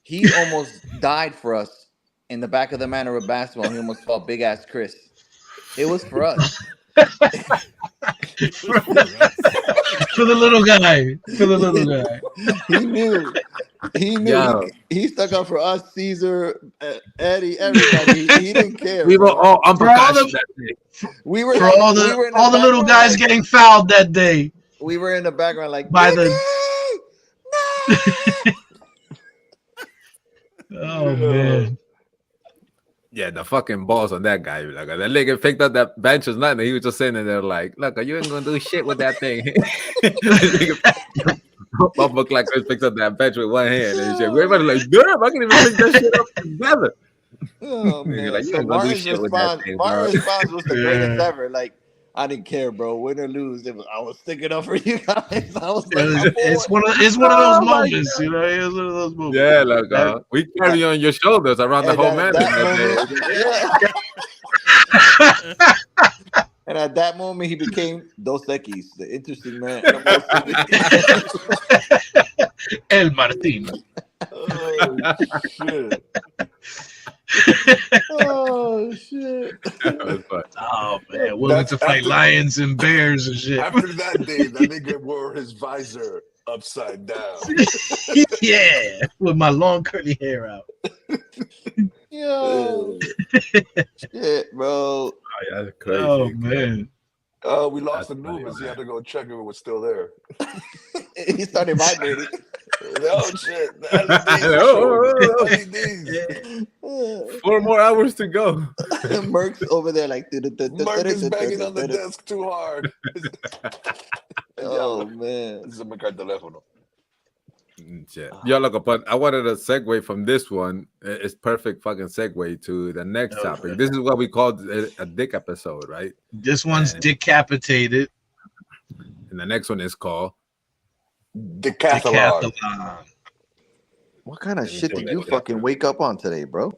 he almost died for us in the back of the Manor of basketball. He almost fought big ass Chris. It was for us. For the little guy. For the little guy. He knew. Yo. He stuck up for us, Caesar, Eddie, everybody. He didn't care. We were all For all unprecautioned the- that day. We were For all we were in the little background, guys like, getting fouled that day. We were in the background like By the- no. Oh man. Yeah, the fucking balls on that guy. Like, that nigga picked up that bench was nothing. He was just sitting there like, look, you ain't gonna do shit with that thing. Buffalo like Chris picks up that bench with one hand and shit. Everybody like, damn, I can even pick that shit up together. Oh man. Like, you So ain't gonna do Martin's shit with that thing, bro. response was the Yeah. greatest ever. Like, I didn't care, bro. Win or lose, I was sticking up for you guys. I was like, It's one of those moments, you know. It's one of those moments. Yeah, like we carry you on your shoulders around the and whole at man. that moment- And at that moment, he became Dos Equis, the interesting man. El Martin. Oh, shit. Oh shit! Oh man, willing to fight lions and bears and shit. After that day, that nigga wore his visor upside down. Yeah, with my long curly hair out. Yo, shit, bro. Oh, yeah, that's crazy. Oh man. Oh, we lost the That's funny, movements. You man. had to go check if it was still there. He started vibrating. Oh shit! The LEDs. Oh, LEDs. 4 more hours to go. Merc's over there like. Mark is banging on the desk too hard. Oh man. Se me cae el teléfono. Shit. Yo, look, but I wanted to segue from this one. It's perfect fucking segue to the next topic. This is what we called a dick episode, right? This one's decapitated. And the next one is called Decathlon. What kind of shit did you fucking wake up on today, bro?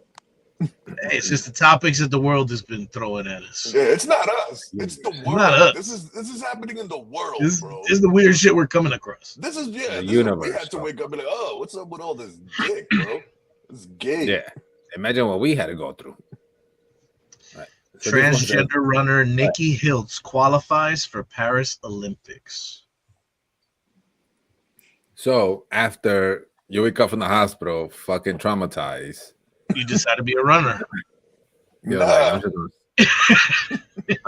Hey, it's just the topics that the world has been throwing at us. Yeah, it's not us. It's the world. Not us. This is happening in the world, This bro. is the weird shit we're coming across. This is The we universe, had to bro. wake up and like, oh, what's up with all this dick, bro? It's gay. Yeah. Imagine what we had to go through. Right. So this one's Transgender runner Nikki Hiltz qualifies for Paris Olympics. So after you wake up from the hospital, fucking traumatized, You decide to be a runner. you're like, I'm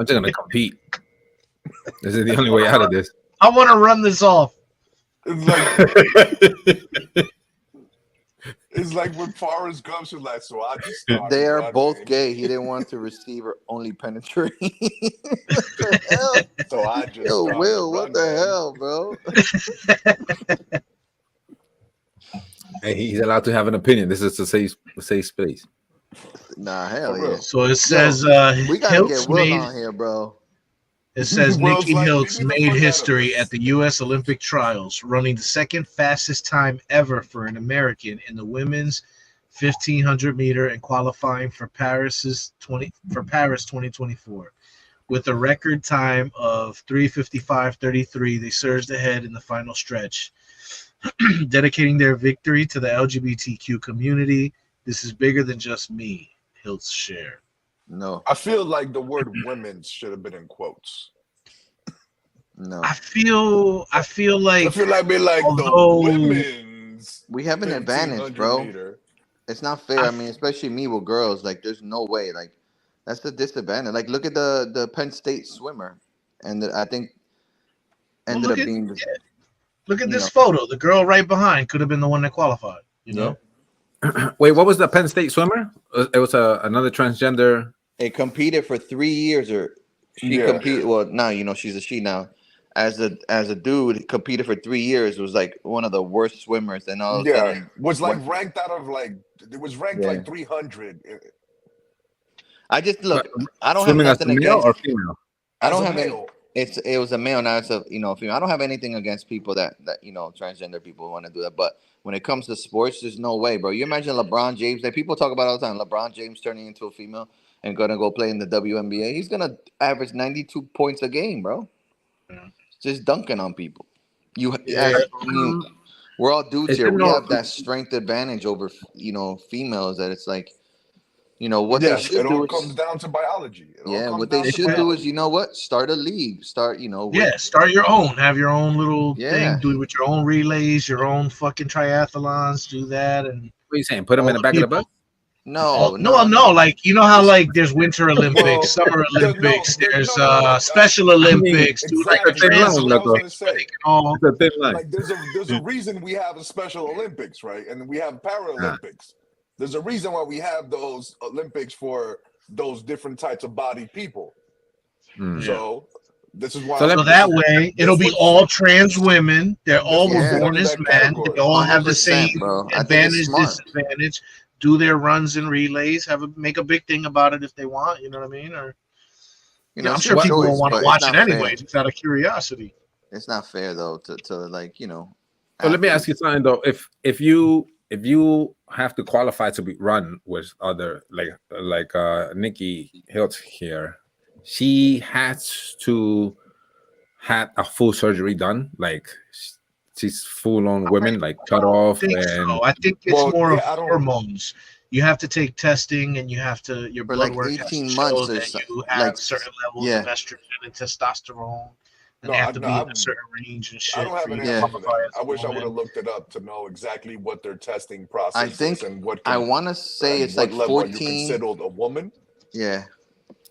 just gonna compete. This is the only way out of this. I want to run this off. It's like when Forrest Gump was like, so I just started They are running. both gay. He didn't want to receive or only penetrate. So I just Yo, started Will, what the running. hell, bro? And he's allowed to have an opinion. This is a safe space. Nah, hell For yeah. real. So it says We gotta Hiltz get Will made, on here, bro. it says Will's Nikki like, Hiltz "Leave me the made fuck out of history this." at the U.S. Olympic trials, running the second fastest time ever for an American in the women's 1,500 meter and qualifying for Paris 2024. With a record time of 3:55.33, they surged ahead in the final stretch, dedicating their victory to the LGBTQ community. This is bigger than just me, Hiltz shared. No, I feel like the word women should have been in quotes. no. I feel like I feel like be like although- the women's. We have an advantage, bro. 1500 meter. It's not fair. I mean, especially me with girls. Like, there's no way. Like, that's the disadvantage. Like, look at the Penn State swimmer, and I think ended look up at- being. Look at you this know. photo. The girl right behind could have been the one that qualified. You know, Wait, what was the Penn State swimmer? It was another transgender. It competed for 3 years, or she Yeah. competed. Well, now she's a she now. As a dude, competed for 3 years. Was like one of the worst swimmers, and all of a Yeah, sudden, was like ranked out of like it was ranked Yeah. like 300. I just look. I don't have Swimming as a nothing male against. or female? I don't as a have any. male. It was a male, now it's a female. I don't have anything against people that transgender people want to do that, but when it comes to sports, there's no way, bro. You imagine LeBron James, like people talk about all the time, LeBron James turning into a female and gonna go play in the WNBA. He's gonna average 92 points a game, bro. Yeah. Just dunking on people. We're all dudes Is here. it We no- have that strength advantage over females that it's like, what Yes, they should it all do comes is, down to biology. It all yeah, comes what they down to should do biology. is, you know what? Start a league. Start, yeah. Start your own. Have your own little Yeah. thing. Do it with your own relays, your own fucking triathlons. Do that and What are you saying? Put them in the back of the bus? no. Like you know how like there's Winter Olympics, Well, Summer Olympics, there's no. Special Olympics. Do like a Exactly. thin That's line, what I was loco. gonna say. all It's a thin line. Like there's a reason we have a Special Olympics, right? And we have Paralympics. There's a reason why we have those Olympics for those different types of body people. Mm. So this is why. So So that way, it'll be all trans women. They're all Yeah. born as That men. category. They all have the 100%, same bro. I think it's advantage, smart. disadvantage. Do their runs and relays. Make a big thing about it if they want. You know what I mean? Or I'm sure it's a people choice, don't want but to it's watch it not fair. anyway, just out of curiosity. It's not fair though to like So let me ask you something though. If you have to qualify to be run with other like Nikki Hiltz here, she has to have a full surgery done. Like she's full on women, like cut off I think and so. I think it's Well, more yeah, I of don't- hormones. you have to take testing, and you have to your For blood like work has to 18 show months or that so, you have like, certain levels yeah. of estrogen and testosterone, and No, they have I to no, be I, in a certain range and I shit don't for have you an to Yeah. answer for qualify that. as I a wish I would have woman. looked it up to know exactly what their testing I process think is and what I can want to say and it's what like level are you 14. considered a woman. Yeah. I want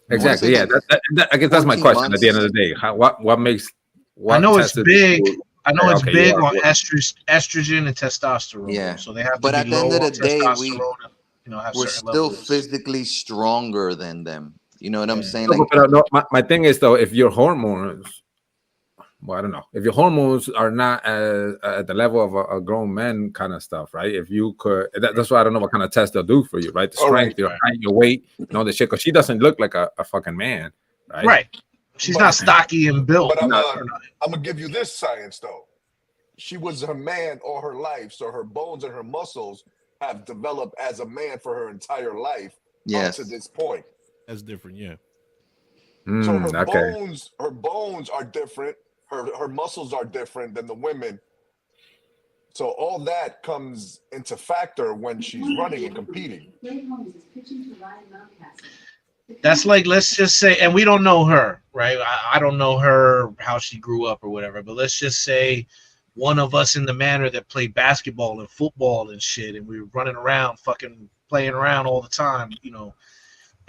to Exactly. say Yeah. like I guess that's my 14 question. At the end months. of the day, what makes I what know it's tested big. people I know say, it's okay, you big are a on woman. estrogen and testosterone. Yeah. So they have to But be at the low end of on the day, testosterone and have we're certain still levels. physically stronger than them. You know what I'm Yeah. saying? No, Like, no, my thing is though, if your hormones, well, I don't know, if your hormones are not at the level of a grown man kind of stuff, right? If you could, that's why I don't know what kind of test they'll do for you, right? The All right. strength, your height, your weight, the shit. Because she doesn't look like a fucking man, right? Right. She's But not stocky and built. but I'm No, gonna give you this science though. She was a man all her life, so her bones and her muscles have developed as a man for her entire life up to yes. this point. That's different. Yeah. So her okay. bones are different. Her muscles are different than the women. So all that comes into factor when she's running and competing. That's like, let's just say, and we don't know her, right? I don't know her, how she grew up or whatever, but let's just say one of us in the manor that played basketball and football and shit, and we were running around, fucking playing around all the time,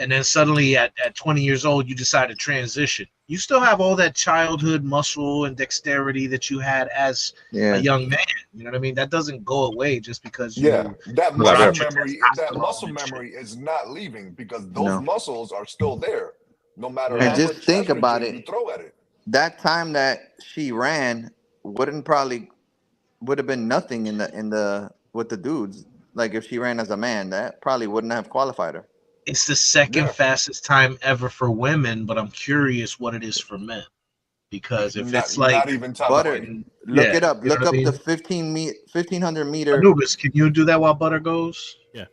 and then suddenly at 20 years old, you decide to transition. You still have all that childhood muscle and dexterity that you had as a young man. You know what I mean? That doesn't go away just because Yeah, that dropped muscle your memory, that testosterone muscle and shit. memory is not leaving because those No. muscles are still there, no matter Yeah. how And just much think about estrogen you it. throw at it. That time that she ran would have been nothing in the with the dudes. Like if she ran as a man, that probably wouldn't have qualified her. It's the second Yeah, fastest time ever for women, but I'm curious what it is for men. Because if it's like, not even top Butter, 20. look yeah, it up. you know Look what I up the mean? 1500 meter. Anubis, can you do that while Butter goes? Yeah.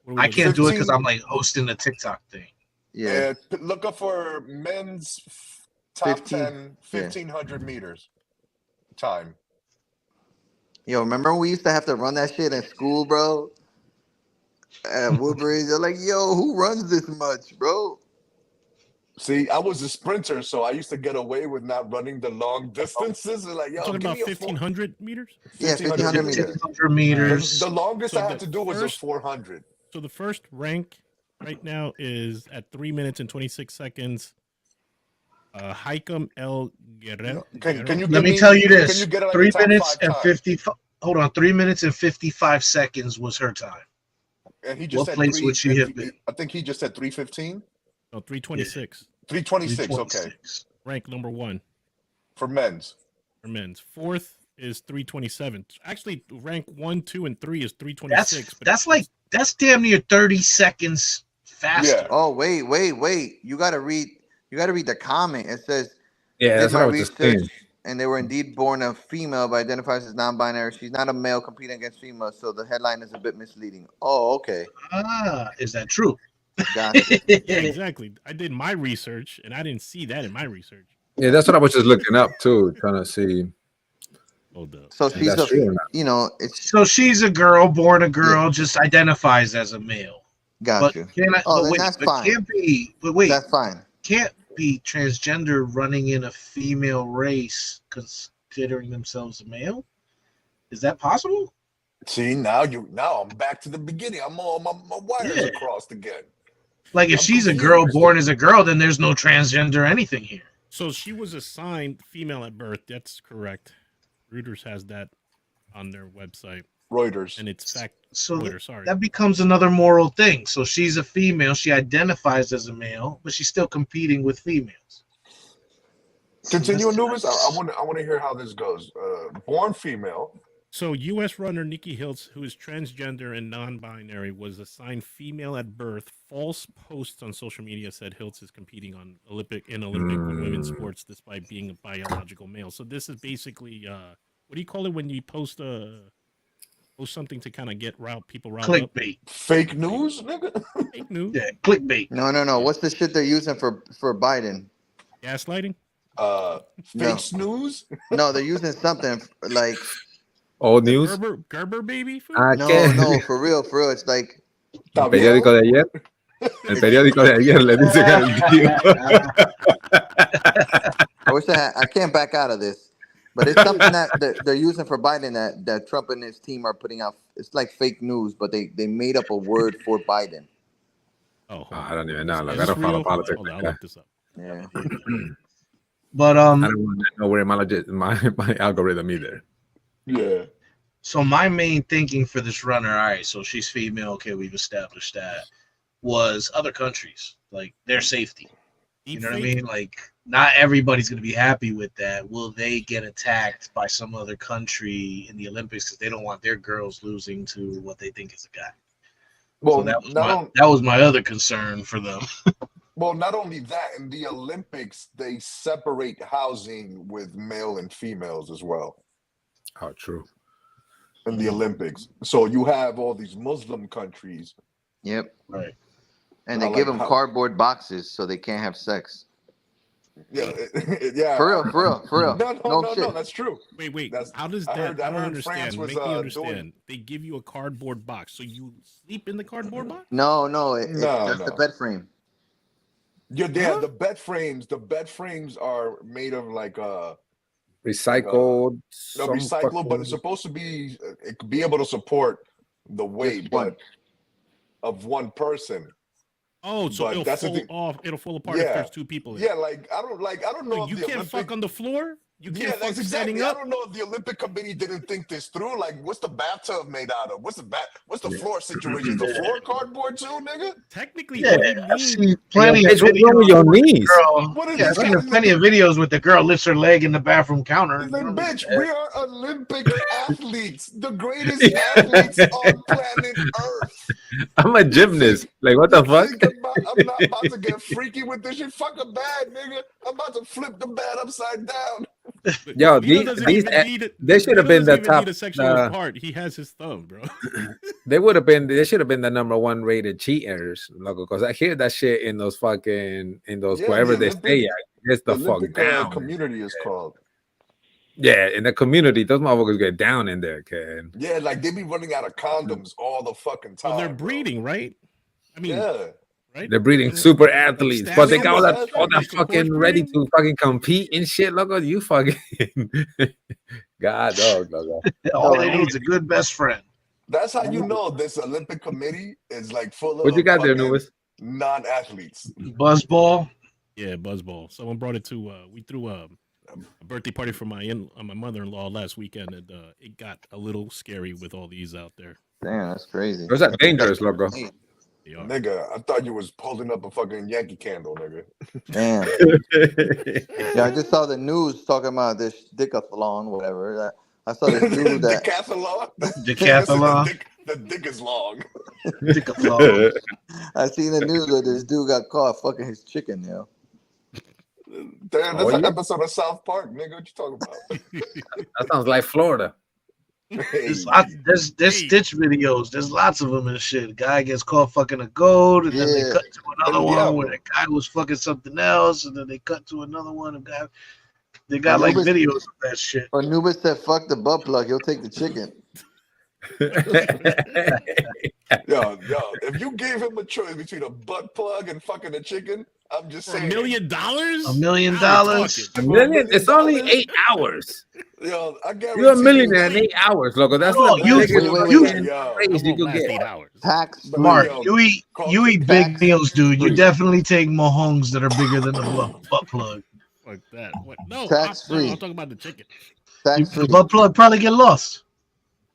What are we I looking can't at? do it because 15. I'm like hosting the TikTok thing. Yeah, Look up for men's top 15. 10, Yeah. 1500 meters time. Yo, remember when we used to have to run that shit in school, bro? At Woodbridge, they're like, yo, who runs this much, bro? See, I was a sprinter, so I used to get away with not running the long distances. And like, We're yo, talking give about me a 1500 meters. Yeah, 1500 1500 meters. meters. 1,500 All right. meters. The longest So I the had to do was a first- 400. So the first rank right now is at 3 minutes and 26 seconds. Haikam El Guerrero. Can you Let give me me? tell you Can this: you get it like 3 a top minutes 5 and time? 50. Hold on, 3 minutes and 55 seconds was her time. And he just What said place three. would she And have been? I think he just said 315, No, 326. 326. Okay, 326. Rank number 1 for men's. for men's. Fourth is 327. Actually, rank 1, 2, and 3 is 326. That's damn near 30 seconds faster. Yeah. Oh, wait. You gotta read the comment. It says, Yeah, did that's what my I was just research, saying. and they were indeed born a female but identifies as non-binary. She's not a male competing against female, so the headline is a bit misleading. Oh, okay. Is that true? Gotcha. Yeah, exactly. I did my research, and I didn't see that in my research. Yeah, that's what I was just looking up too, trying to see Hold up. So if she's that's true or not. it's So she's a girl, born a girl, just identifies as a male. got you. Oh, then that's fine. That's fine. Can't be transgender running in a female race considering themselves a male. Is that possible? See, now I'm back to the beginning. I'm all my wires Yeah. crossed again. Like if I'm she's confused. a girl born as a girl, then there's no transgender anything here. So she was assigned female at birth. That's correct. Reuters has that on their website, Reuters. and it's fact. So Reuters, sorry. that becomes another moral thing. So she's a female. She identifies as a male, but she's still competing with females. Continue, Anubis. I want to hear how this goes. Born female. So, U.S. runner Nikki Hiltz, who is transgender and non-binary, was assigned female at birth. False posts on social media said Hiltz is competing on Olympic women's sports despite being a biological male. So this is basically what do you call it when you post something to kind of get people riled up? Clickbait. Fake news, nigga. Fake news. Yeah, clickbait. No. What's the shit they're using for Biden? Gaslighting. Fake snooze. No, they're using something like Old news. Gerber baby food. no, for real. It's like El periódico de ayer. El periódico de ayer le dice que el tío. I wish I can't back out of this, but it's something that they're using for Biden that Trump and his team are putting out. It's like fake news, but they made up a word for Biden. Oh, I don't even know. Like, is I this don't follow real? politics. Hold on, I'll Like look this up. Yeah. But I don't want to know where my algorithm either. Yeah. so my main thinking for this runner, all right, so she's female, okay, we've established that, was other countries, like their safety. You know what I mean? Like, not everybody's going to be happy with that. Will they get attacked by some other country in the Olympics because they don't want their girls losing to what they think is a guy? Well, So that was my other concern for them. well, not only that, in the Olympics, they separate housing with male and females as well. Oh, true. In the Olympics. So you have all these Muslim countries. Yep. Right. And they give them cardboard boxes so they can't have sex. Yeah, yeah. For real. No, that's true. Wait. That's, How does I that? heard I don't France understand. was, Make me understand. doing... They give you a cardboard box, so you sleep in the cardboard box? No, it's just the bed frame. Yeah, the bed frames. The bed frames are made of like recycled. Recycled, but it's supposed to be able to support the weight, but of one person. Oh, so it'll fall apart if there's two people in it. Yeah, I don't know. So you can't fuck on the floor? You can't fuck that's standing exactly. up? I don't know if the Olympic Committee didn't think this through. Like, what's the bathtub made out of? What's the floor situation? Is the floor cardboard too, nigga? Technically, Yeah, I've seen plenty of videos with your knees. I've seen plenty of videos with the girl lifts her leg in the bathroom counter. It's like, bitch, we are Olympic athletes, the greatest athletes on planet Earth. I'm a gymnast. Like, what the fuck? I'm not about to get freaky with this shit. Fuck a bed, nigga. I'm about to flip the bed upside down. Yo, they should have been the top. Need a sexual part. He has his thumb, bro. They would have been. They should have been the #1 rated cheaters, loco. Because I hear that shit in those wherever they stay at. It's the fuck down. Community is called. Yeah, in the community, those motherfuckers get down in there, kid. Yeah, like they be running out of condoms all the fucking time. Well, they're breeding, right? I mean, yeah. Right? They're breeding super athletes, but they got all that fucking ready to fucking compete and shit. Look at you, fucking God, dog. All they need is a good best friend. That's how you know this Olympic Committee is like full of what you got there, Newis? Non-athletes. Buzzball. Yeah, buzzball. Someone brought it to. We threw a birthday party for my mother-in-law last weekend, and it got a little scary with all these out there. Damn, that's crazy. Was that dangerous, loco? Nigga, I thought you was holding up a fucking Yankee candle, nigga. Damn. Yeah, I just saw the news talking about this decathlon, whatever. I saw this dude that decathlon. The dick is long. Decathlon. I seen the news that this dude got caught fucking his chicken, yo. Damn, that's an episode of South Park, nigga. What you talking about? That sounds like Florida. There's stitch videos. There's lots of them and shit. Guy gets caught fucking a goat, and then they cut to another one where the guy was fucking something else, and then they cut to another one. They got like videos of that shit. Or Nubis said, "Fuck the butt plug. He'll take the chicken." yo, if you gave him a choice between a butt plug and fucking a chicken, I'm just saying. $1 million? $1 million? $1 million? It's only 8 hours. Yo, I guarantee you're a millionaire in 8 hours, loco. That's not you could get. 8 hours. Tax Mark, you eat big meals, dude. You definitely take mohongs that are bigger than the butt plug. Like that. What? No, tax free. I'm talking about the chicken. Tax free. The butt plug probably get lost.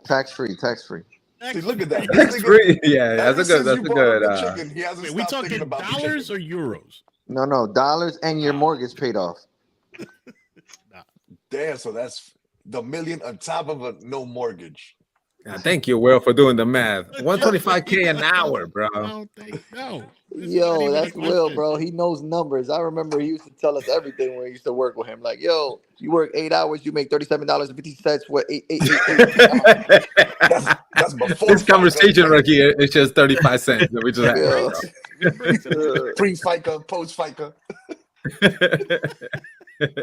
Tax free. See, look at that. That's free. Yeah, that's a good. Chicken, he hasn't wait, we talking about dollars or euros? No, dollars and your mortgage paid off. Damn, so that's the million on top of a no mortgage. Thank you, Will, for doing the math. $125K an hour, bro. No. Yo, that's Will, bro. He knows numbers. I remember he used to tell us everything when we used to work with him. Like, yo, you work 8 hours, you make $37.50. What? Eight. That's before this conversation right here. It's just 35 cents. We just pre-FICA, post-FICA.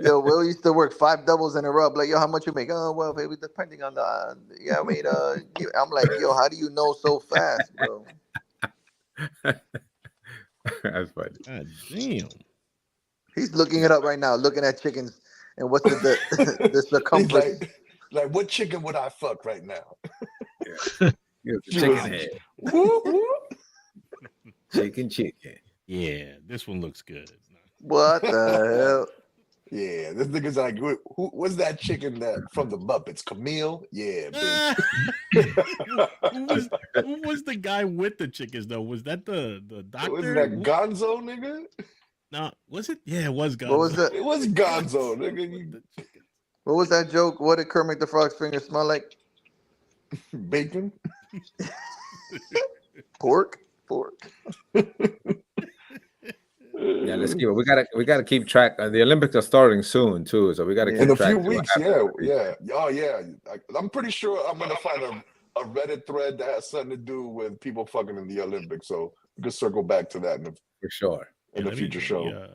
Yo, Will used to work 5 doubles in a row. Like, yo, how much you make? Oh, well, baby, depending on the. I'm like, yo, how do you know so fast, bro? That's funny. God damn. He's looking it up right now, looking at chickens and what's the the He's circumference. like, what chicken would I fuck right now? Here's the She chicken was- head. Whoop, whoop. Chicken. Yeah, this one looks good. What the hell? Yeah, this nigga's like, who was that chicken that from the Muppets? Camille? Yeah, bitch. Who was the guy with the chickens though? Was that the doctor? Wasn't that Gonzo, nigga? No, was it? Yeah, it was Gonzo. What was that? It was Gonzo, nigga. What was that joke? What did Kermit the Frog's finger smell like? Bacon? Pork. Yeah, let's keep it. We gotta keep track. The Olympics are starting soon too, so we gotta keep In a track. few to what weeks, happens. yeah. Oh, yeah. I'm pretty sure I'm gonna find a Reddit thread that has something to do with people fucking in the Olympics. So we can circle back to that For sure. in the let future me, show.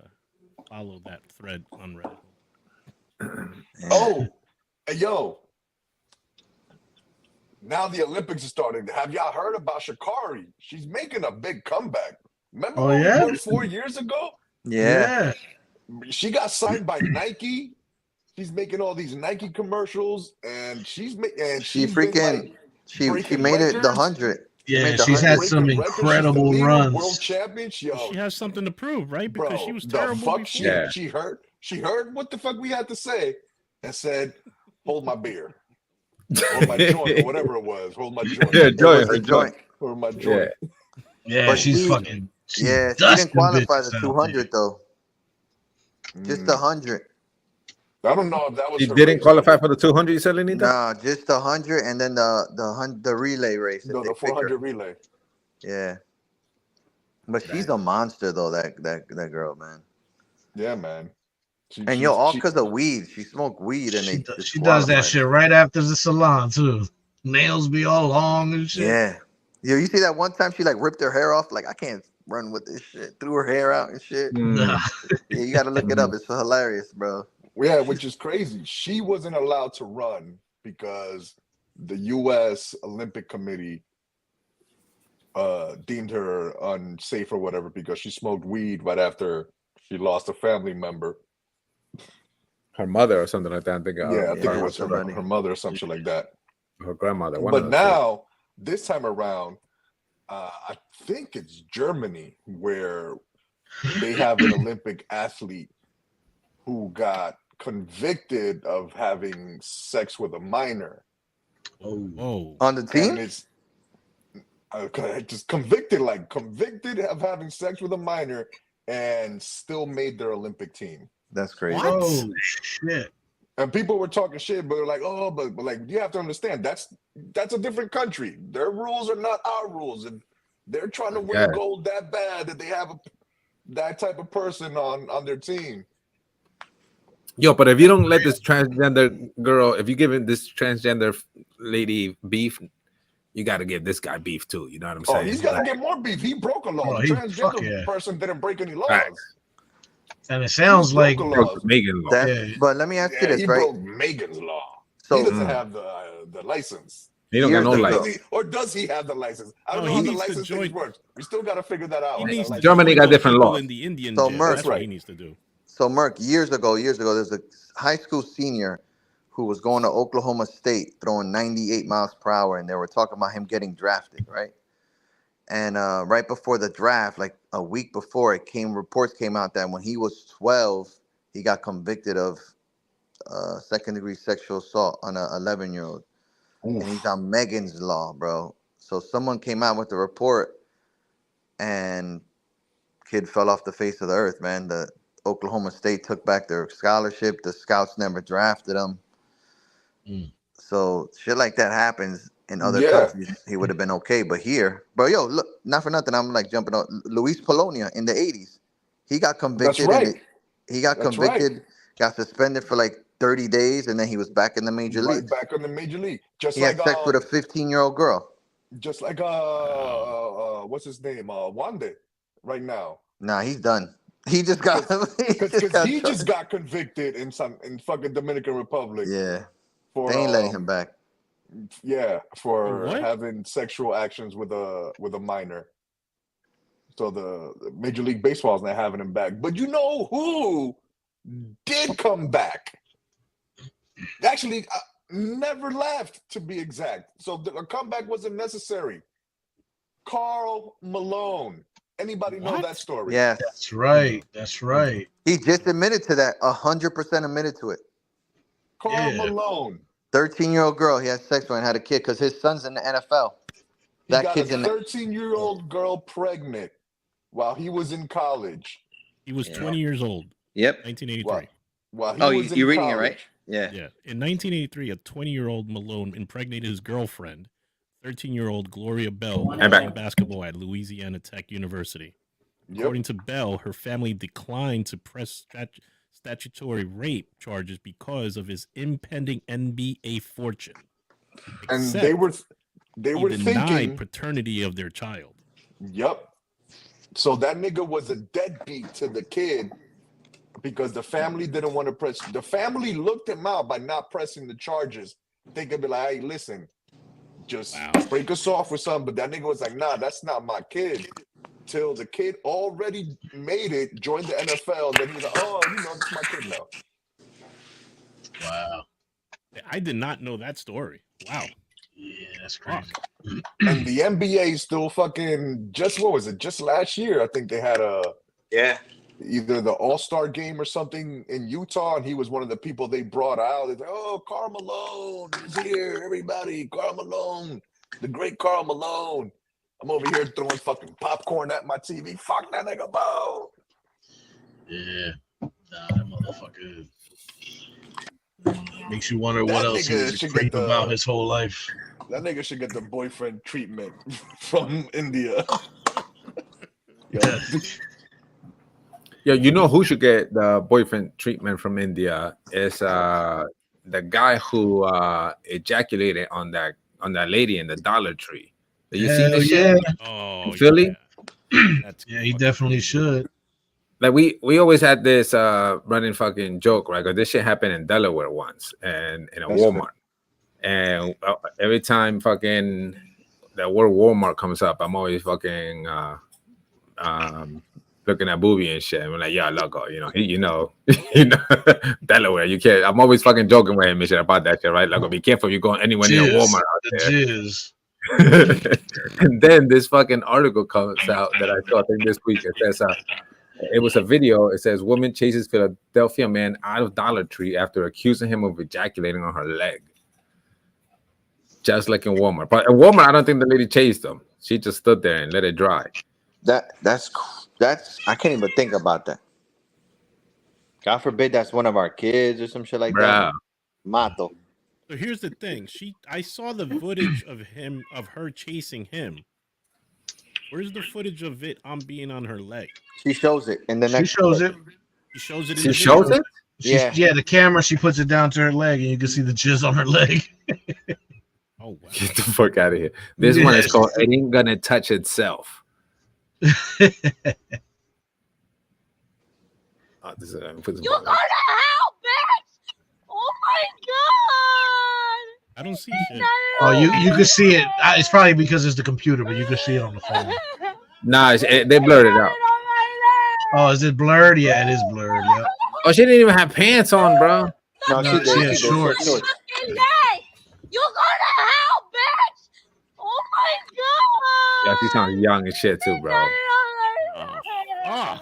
Follow that thread on Reddit. Oh, hey, yo. Now the Olympics are starting. Have y'all heard about Sha'Carri? She's making a big comeback. Remember Oh, when we yeah? were 4 years ago? Yeah. She got signed by Nike. She's making all these Nike commercials, and she's been, She like, she breaking made it the records. 100. Yeah, made the she's 100. had breaking some records. She's the incredible leader, runs. world champion. She Yo, has something to prove, right? Because bro, she was the terrible fuck before. Yeah. she heard what the fuck we had to say, and said, "Hold my beer, hold my joint, or whatever it was. Hold my joint, Yeah, It was her a joint. hold my joint." Yeah, But she's she- fucking. She's Yeah, she dusting didn't qualify bitches the out 200 though. Just the 100. I don't know if that was. She her didn't race. qualify for the 200. You said, Lenita? Nah, just the 100, and then the relay race. if No, they the pick her. 400 relay. Yeah. But she's a monster though. That girl, man. Yeah, man. And yo, all because of weed. She smoked weed and she does that shit right after the salon too. Nails be all long and shit. Yeah. Yo, you see that one time she like ripped her hair off? Like, I can't run with this shit. Threw her hair out and shit. Nah. Yeah, you gotta look it up. It's hilarious, bro. Yeah, which is crazy. She wasn't allowed to run because the U.S. Olympic Committee deemed her unsafe or whatever because she smoked weed right after she lost a family member. Her mother or something like that. I think. Yeah, I think yeah, it was somebody. her mother or something like that. her grandmother. One But of the two. now, this time around, I think it's Germany where they have an Olympic athlete who got convicted of having sex with a minor. Whoa. On the And team? it's just convicted of having sex with a minor and still made their Olympic team. That's crazy. What? Oh shit. And people were talking shit, but they're like, oh, but like you have to understand that's a different country. Their rules are not our rules, and they're trying to win Yeah. gold that bad that they have that type of person on their team. Yo, but if you don't let this transgender girl, if you give this transgender lady beef, you got to give this guy beef too. You know what I'm Oh, saying? he's got to get more beef. He broke a law. Oh, The he- transgender fuck yeah. person didn't break any laws. Facts. And it sounds like Broke a Broke law. the Megan law. That, Yeah. But let me ask you Yeah, this, he right? broke Megan's law. So He doesn't have the license. He don't got Years no ago. license. Or does he have the license? I don't No, know he how the needs to license thing join- works. We still got to figure that out. He needs to Germany join got those different people laws. in the Indian So jail. Merc- That's what he Right. needs to do. So Merc, years ago, there's a high school senior who was going to Oklahoma State throwing 98 miles per hour, and they were talking about him getting drafted, right? And right before the draft, like a week before, reports came out that when he was 12, he got convicted of second-degree sexual assault on an 11-year-old, and he's on Megan's law, bro. So someone came out with the report, and kid fell off the face of the earth, man. The Oklahoma State took back their scholarship. The scouts never drafted him. So shit like that happens in other countries. He would have been okay, but here, bro, yo, look, not for nothing. I'm like jumping on Luis Polonia in the 80s. He got convicted. That's right. He got That's convicted, got suspended for like 30 days, and then he was back in the major Right leagues. back on the major league. Just He like had sex with a 15-year-old girl. just like what's his name? Wande right now. Nah, he's done. He just got Because he just got convicted in fucking Dominican Republic. Yeah. For, They ain't letting him back. Yeah, for What? having sexual actions with a minor. So the Major League Baseball is not having him back. But you know who did come back? Actually, never left, to be exact. So the comeback wasn't necessary. Karl Malone. Anybody know that story? Yes. That's right. That's right. He just admitted to that. 100% admitted to it. Karl Malone. 13-year-old girl he had sex with and had a kid because his son's in the NFL. He got a 13-year-old girl pregnant while he was in college. He was 20 years old. Yep. 1983. While he was you're reading college. it, right? Yeah. Yeah. In 1983, a 20-year-old Malone impregnated his girlfriend, 13-year-old Gloria Bell, playing basketball at Louisiana Tech University. According to Bell, her family declined to press statutory rape charges because of his impending NBA fortune. And they were denied thinking paternity of their child. Yep. So that nigga was a deadbeat to the kid because the family didn't want to press. The family looked him out by not pressing the charges. They could be like, hey, listen, just break us off with something. But that nigga was like, nah, that's not my kid. Till the kid already made it, joined the NFL, then he was like, oh, that's my kid now. Wow. I did not know that story. Wow. Yeah, that's crazy. And the NBA still fucking just last year, I think they had either the All-Star game or something in Utah, and he was one of the people they brought out. It's like, oh, Karl Malone is here, everybody. Karl Malone, the great Karl Malone. I'm over here throwing fucking popcorn at my TV. Fuck that nigga, Bo. Yeah. Nah, that motherfucker makes you wonder what else he's creep about his whole life. That nigga should get the boyfriend treatment from India. Yeah, you know who should get the boyfriend treatment from India is the guy who ejaculated on that lady in the Dollar Tree. Did you see this shit? Oh, in Philly? Yeah, he definitely should. Like we always had this running fucking joke, right? Because this shit happened in Delaware once, and in a Walmart. And every time fucking the word Walmart comes up, I'm always fucking looking at Booby and shit. I'm like, yeah, loco, Delaware. You can't. I'm always fucking joking with him and shit about that shit, right? Like, be careful if you're going anywhere near Walmart out there. Jizz. And then this fucking article comes out that I saw, I think this week. It says it was a video. It says woman chases Philadelphia man out of Dollar Tree after accusing him of ejaculating on her leg. Just like in Walmart. But in Walmart, I don't think the lady chased him. She just stood there and let it dry. That's I can't even think about that. God forbid that's one of our kids or some shit like that. Mato. So here's the thing. I saw the footage of her chasing him. Where's the footage of it being on her leg? She shows it in the next. She shows it. She shows it. She shows it. Yeah, the camera. She puts it down to her leg, and you can see the jizz on her leg. Oh wow! Get the fuck out of here. This one is called "It Ain't Gonna Touch Itself." You're gonna help, bitch! Oh my god! I don't see shit. Oh, you can see it. It's probably because it's the computer, but you can see it on the phone. Nah, they blurred it out. Oh, is it blurred? Yeah, it is blurred. Yeah. Oh, she didn't even have pants on, bro. No, she had shorts. You're gonna help, bitch! Oh my god! Yeah, she sounds young and shit too, bro.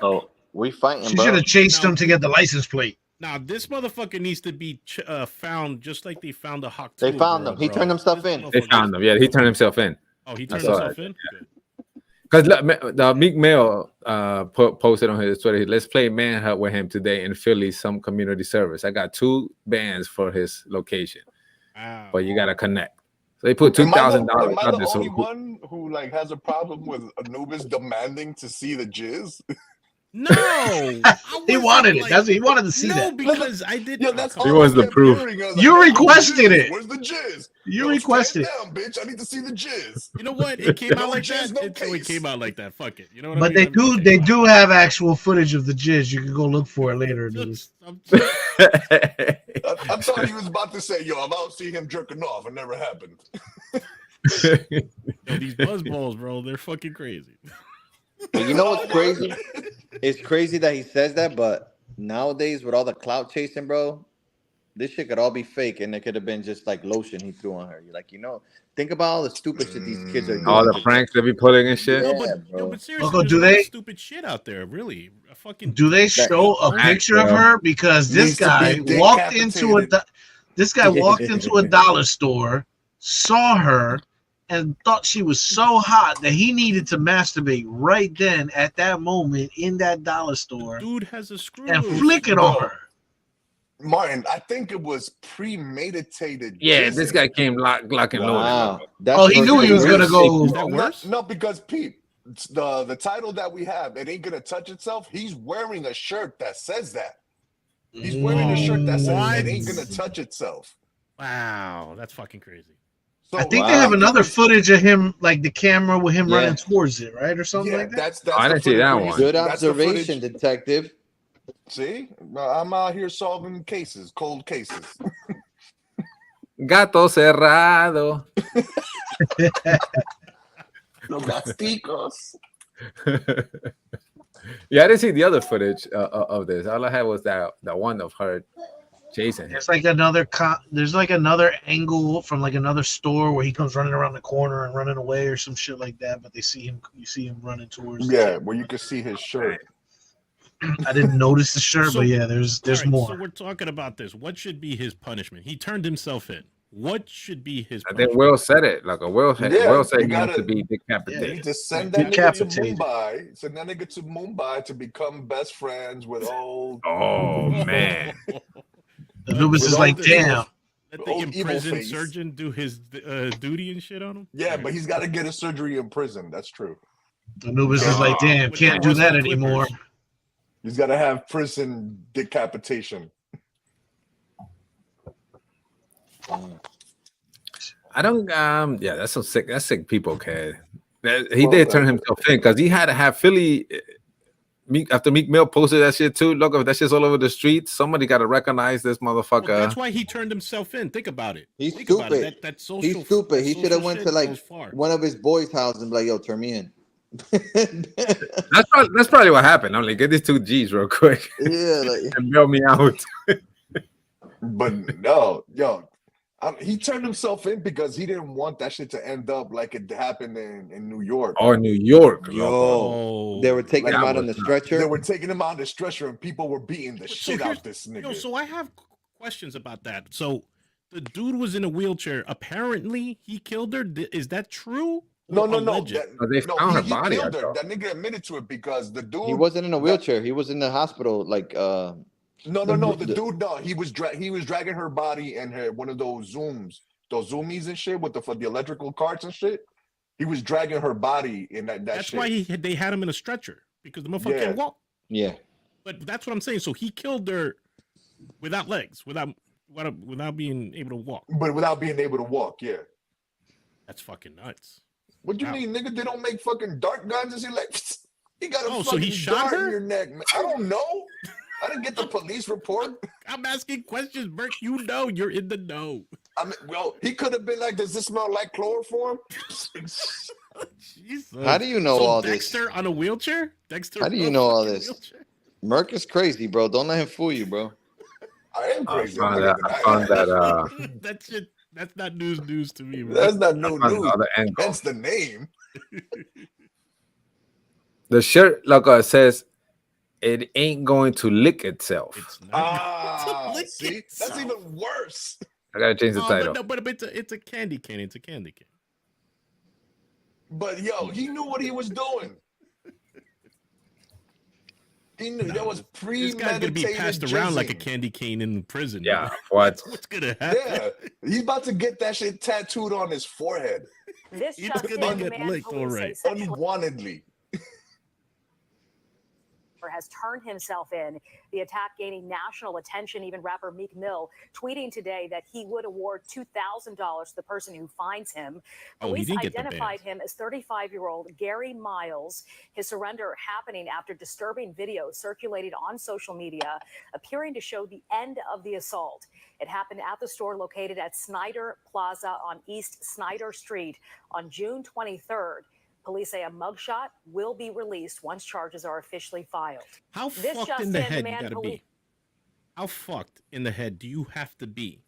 Oh, we fighting, She bro. should have chased him to get the license plate. Now this motherfucker needs to be found just like they found the Hawk. They found him. He turned himself in. They found him. Yeah, he turned himself in. Oh, he turned himself in? Because the Meek Mill posted on his Twitter, let's play Manhunt with him today in Philly, some community service. I got 2 bands for his location. Wow. But you got to connect. So they put $2,000. Am I the only one who has a problem with Anubis demanding to see the jizz? No, he wanted it. That's he wanted to see that. No, because I did. Yeah, that's he was the proof. You requested it. Where's the jizz? You requested it. Down, bitch. I need to see the jizz. You know what? It came out like jizz, that. no It came out like that. Fuck it. You know what But I mean? they do have actual footage of the jizz. You can go look for it later. I thought he was about to say, "Yo, I'm out to see him jerking off." It never happened. Yo, these buzzballs, bro, they're fucking crazy. But you know what's crazy? It's crazy that he says that, but nowadays with all the clout chasing, bro, this shit could all be fake, and it could have been just like lotion he threw on her. You're like, think about all the stupid shit these kids are doing. All the pranks they be putting and shit. Yeah, but seriously, Uncle, there's a lot of stupid shit out there. Really, do they show a picture of her? Because this guy walked into a dollar store, saw her, and thought she was so hot that he needed to masturbate right then at that moment in that dollar store. The dude has a screw and flick it on her. Martin, I think it was premeditated. Yeah, this guy came lock and loaded. He knew he was gonna go. Is that worse? No, because Pete, the title that we have, it ain't gonna touch itself. He's wearing a shirt that says that. He's wearing a shirt that says it ain't gonna touch itself. Wow, that's fucking crazy. So, I think they have another footage of him, like the camera with him running towards it, right, or something like that. That's I didn't see that one. Good observation, detective. See, I'm out here solving cases, cold cases. Gato cerrado. Los gasticos. Yeah, I didn't see the other footage of this. All I had was that one of her chasing him. It's like there's like another angle from like another store where he comes running around the corner and running away or some shit like that. But you see him running towards. Where you can see his shirt. I didn't notice the shirt, but yeah, there's more. So we're talking about this. What should be his punishment? He turned himself in. What should be his I punishment? think Will said it. Like Will said he needs to be decapitated. You just send that nigga to Mumbai. Send that nigga to Mumbai to become best friends with old. Oh man. Anubis is like, damn. Let the imprisoned surgeon do his duty and shit on him? Yeah, but he's got to get a surgery in prison. That's true. Anubis is like, damn, can't do that anymore. He's got to have prison decapitation. I don't. Yeah, that's so sick. That's sick. People, okay. He did turn himself in because he had to have Philly. After Meek Mill posted that shit too. Look, if that shit's all over the streets, somebody got to recognize this motherfucker. Well, that's why he turned himself in. Think about it. He's Think stupid. About it. That's social. He's stupid. He should have went to like one of his boys' houses and be like, "Yo, turn me in." That's probably what happened. I'm like, get these 2 G's real quick. Yeah, and bail me out. But no, he turned himself in because he didn't want that shit to end up like it happened in New York. Oh, New York. Yo, they were taking him out on the stretcher. They were taking him out on the stretcher, and people were beating the shit out this nigga. So I have questions about that. So the dude was in a wheelchair. Apparently, he killed her. Is that true? No. They found her body. Killed her. That nigga admitted to it because the dude. He wasn't in a wheelchair. He was in the hospital. Like No. The dude, no. He was dragging her body and one of those zoomies and shit with the electrical carts and shit. He was dragging her body in that. That's shit. why they had him in a stretcher because the motherfucker can't walk. Yeah. But that's what I'm saying. So he killed her without legs, without being able to walk. But without being able to walk, yeah. That's fucking nuts. What do you mean, nigga? They don't make fucking dart guns. Is he like? He got a so he fucking shot dart her? in your neck, man. I don't know. I didn't get the police report. I'm asking questions, Bert. You know, you're in the know. I mean, well, he could have been like, "Does this smell like chloroform?" Jesus. How do you know all this? Dexter on a wheelchair? Dexter. How do you know all this? Wheelchair? Merc is crazy, bro. Don't let him fool you, bro. I am crazy. I found that. That shit. That's not news to me, bro. That's not new news. That's the name. The shirt logo says, "It ain't going to lick itself." It's not. See, itself. That's even worse. I gotta change the title. But it's a candy cane. It's a candy cane. But yo, he knew what he was doing. He knew that was premeditated. This guy's gonna be passed around like a candy cane in prison. Yeah, what? What's gonna happen? Yeah, he's about to get that shit tattooed on his forehead. This He's just gonna in, get licked, all right. Unwantedly. Has turned himself in. The attack gaining national attention. Even rapper Meek Mill tweeting today that he would award $2,000 to the person who finds him. Police identified him as 35-year-old Gary Miles. His surrender happening after disturbing video circulated on social media, appearing to show the end of the assault. It happened at the store located at Snyder Plaza on East Snyder Street on June 23rd. Police say a mugshot will be released once charges are officially filed. How This fucked just in the in, head the you man gotta police- be? How fucked in the head do you have to be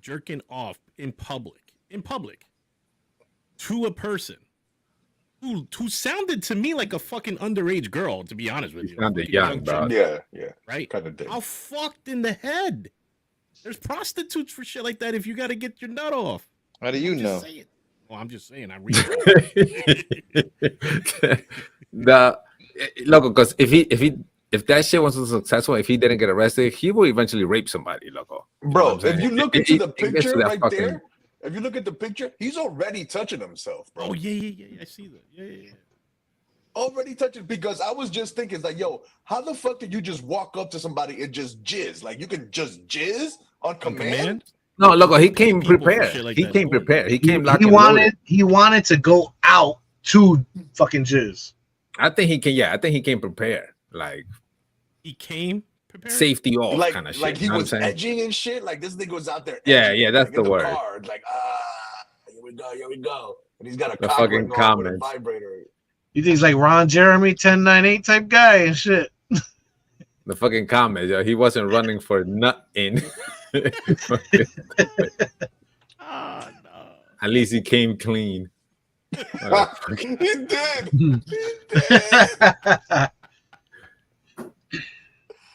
jerking off in public to a person who sounded to me like a fucking underage girl, to be honest with you? Sounded young, bro. Yeah, right? Kind of did. How fucked in the head? There's prostitutes for shit like that if you got to get your nut off. How do you know? Well, I'm just saying. I read it. Loco, because if that shit wasn't successful, if he didn't get arrested, he will eventually rape somebody, loco. Bro, if you look into the gets picture to that right fucking- there, if you look at the picture, he's already touching himself, bro. Oh yeah. I see that. Yeah. Already touching, because I was just thinking, like, yo, how the fuck did you just walk up to somebody and just jizz? Like, you can just jizz on command? No, loco, he came People for prepared. shit like He that. came prepared. He came He locked and loaded. wanted to go out to fucking jizz. I think he can. Yeah, I think he came prepared. Like he came prepared. Safety off Like, kind of shit. like he you know was what I'm saying? edging and shit. Like, this nigga was out there. Yeah, edging, yeah, that's like, in the word. Car, like, here we go. And he's got a The cock fucking ring on with a comments. vibrator. You think he's like Ron Jeremy 1098 type guy and shit. The fucking comments, yo. He wasn't running for nothing. Oh, no. At least he came clean. He did.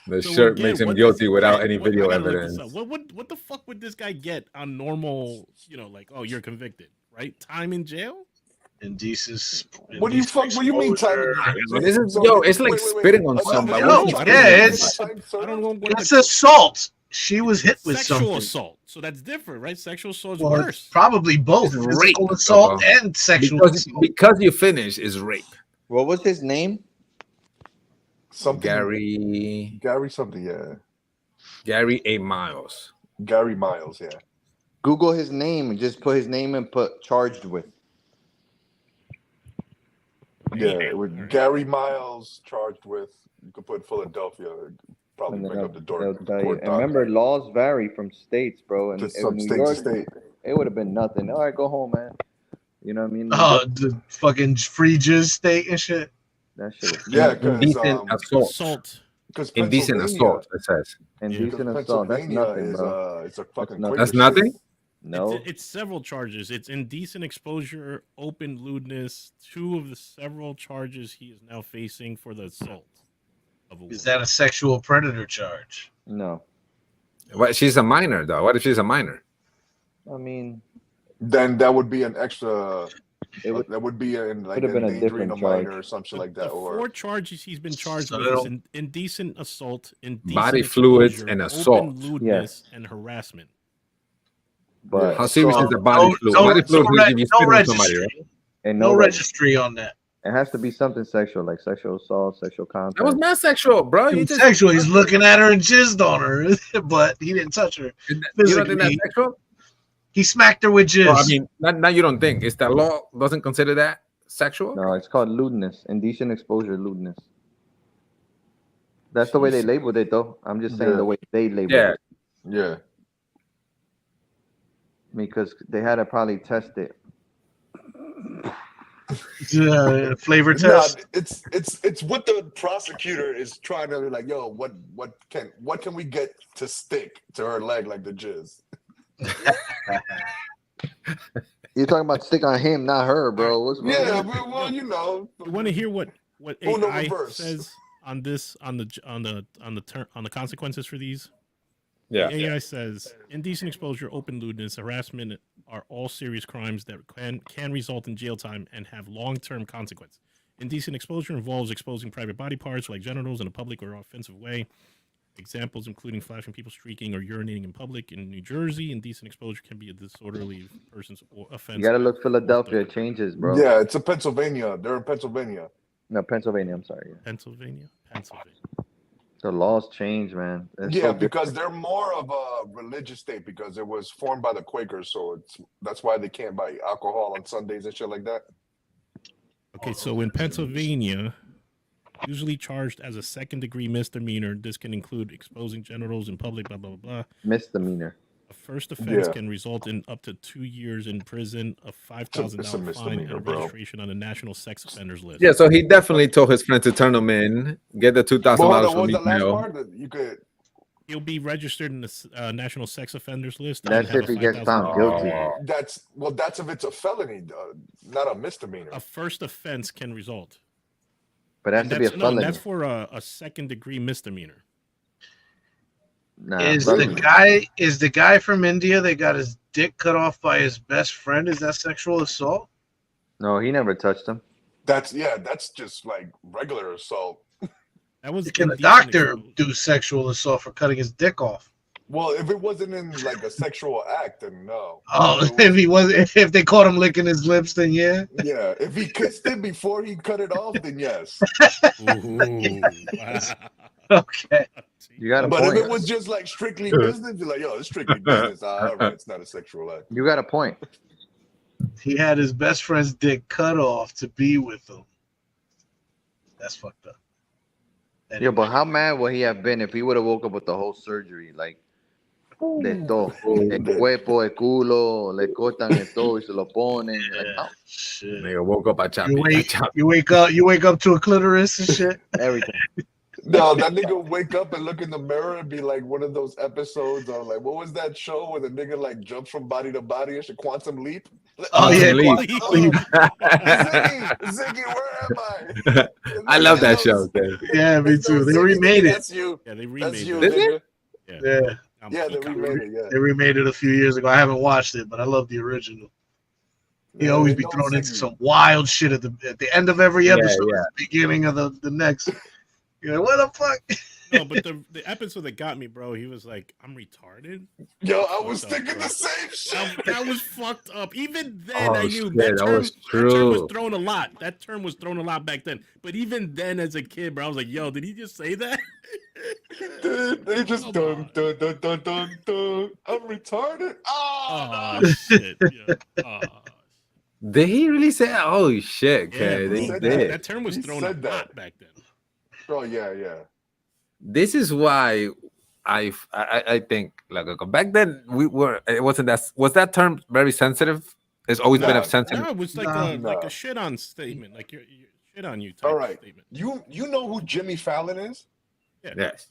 The So shirt again, makes him what guilty does- without what- any what- I video gotta look this evidence. up. What the fuck would this guy get on normal? Like, oh, you're convicted, right? Time in jail. Indecent. What do you mean time? This is, yo, it's like spitting on somebody. No, What yeah, is it's I don't know what it's assault. She was hit with sexual something. assault. So that's different, right? Sexual assault is Well, worse. it's probably both It's physical rape, assault bro. and sexual assault. because you finish is rape. What was his name? Something. Gary something, yeah. Gary A. Miles. Gary Miles, yeah. Google his name and just put his name and put charged with. Yeah, with Gary Miles charged with, you could put Philadelphia, probably And bring then up the they'll door. tell you. And remember, laws vary from states, bro. And Just in some New state York, to state. it would have been nothing. All right, go home, man. You know what I mean? Oh, the fucking free jizz state and shit. That shit was Yeah, because Indecent assault. Assault. Indecent assault, it says. indecent assault. That's Pennsylvania nothing, is bro. it's a fucking nothing. That's Quaker nothing? state. No. It's several charges. It's indecent exposure, open lewdness. 2 of the several charges he is now facing for the assault of a woman. Is that a sexual predator charge? No. What? She's a minor, though. What if she's a minor? I mean, Then that would be an extra. it would. That would be in like Could have been a endangering different a minor charge. or something like The that. Or 4 charges he's been charged So with they is don't- indecent assault, indecent Body fluids, exposure, and open assault. lewdness, and harassment. But How serious So, is the body no- fluid? no- Body fluid no is re- if you no spit on registry. somebody, right? and No no registry on that. It has to be something sexual, like sexual assault, sexual contact. That was not sexual, bro. You just Sexual. He's looking at her and jizzed on her, but he didn't touch her. you don't think that's physically. sexual? He smacked her with jizz. Well, I mean, not you don't think. Is the law doesn't consider that sexual? No, it's called lewdness, indecent exposure, lewdness. That's the way they labeled it, though. I'm just saying Yeah. the way they labeled Yeah. it, yeah, because they had to probably test it. Flavor nah, test. it's what the prosecutor is trying to be like. Yo, what can we get to stick to her leg like the jizz? You're talking about stick on him, not her, bro. What's wrong? Yeah, well, you know. You want to hear what Uno AI reverse. says on this on the consequences for these? Yeah. AI says indecent exposure, open lewdness, harassment are all serious crimes that can result in jail time and have long-term consequences. Indecent exposure involves exposing private body parts like genitals in a public or offensive way. Examples including flashing people, streaking, or urinating in public. In New Jersey, indecent exposure can be a disorderly person's offense. You gotta look Philadelphia. It changes, bro. Yeah, it's a Pennsylvania. They're in Pennsylvania. No, Pennsylvania. I'm sorry. Yeah. Pennsylvania. The laws change, man. It's Yeah, so because different. they're more of a religious state because it was formed by the Quakers, so that's why they can't buy alcohol on Sundays and shit like that. Okay, so in Pennsylvania, usually charged as a second-degree misdemeanor, this can include exposing genitals in public, blah, blah, blah, blah. Misdemeanor. A first offense can result in up to 2 years in prison, a $5,000 fine, and registration on the national sex offenders list. Yeah, so he definitely told his friend to turn him in, get the $2,000 from the last Meek part that you could. He'll be registered in the national sex offenders list. That's if he gets found guilty. That's if it's a felony, not a misdemeanor. A first offense can result. But that should be a felony. No, that's for a second-degree misdemeanor. Nah, is the guy from India that got his dick cut off by his best friend? Is that sexual assault? No, he never touched him. That's just like regular assault. That was. Can a doctor do sexual assault for cutting his dick off? Well, if it wasn't in like a sexual act, then no. Oh, if they caught him licking his lips, then yeah. Yeah, if he kissed it before he cut it off, then yes. Ooh, wow. Okay. You got a but point. if it was just like strictly business, you're like, yo, it's strictly business. All right, it's not a sexual act. You got a point. He had his best friend's dick cut off to be with him. That's fucked up. Anyway. Yeah, but how mad would he have been if he would have woke up with the whole surgery? Like, de todo. El cuerpo, el culo, le cortan el todo y se lo ponen. Like, oh. Shit. Nigga woke up, I chopped you wake up to a clitoris and shit. Everything. No, that nigga wake up and look in the mirror and be like one of those episodes of like, what was that show where the nigga like jumps from body to body? It's a quantum leap. Oh yeah, Ziggy, where am I? I love that show. Yeah, me too. They remade it. That's you. Yeah, they remade it. Nigga. Yeah. Yeah, they remade it. Yeah, they remade it a few years ago. I haven't watched it, but I love the original. He always be thrown into some wild shit at the end of every episode, at the beginning of the next. You're like, what the fuck? No, but the episode that got me, bro, he was like, I'm retarded. Yo, I was thinking the same shit. That was fucked up. Even then, I knew that term was thrown a lot. That term was thrown a lot back then. But even then, as a kid, bro, I was like, yo, did he just say that? Dude, they just dun. I'm retarded. Oh shit. Yeah. Oh. Did he really say? Oh shit, okay, Yeah, they did. That term was thrown a lot back then. Oh yeah. This is why I think like back then it wasn't that was that term very sensitive. It's always been a sensitive. No, it was like a shit on statement, like your shit on you type All right. statement. You know who Jimmy Fallon is? Yeah. Yes.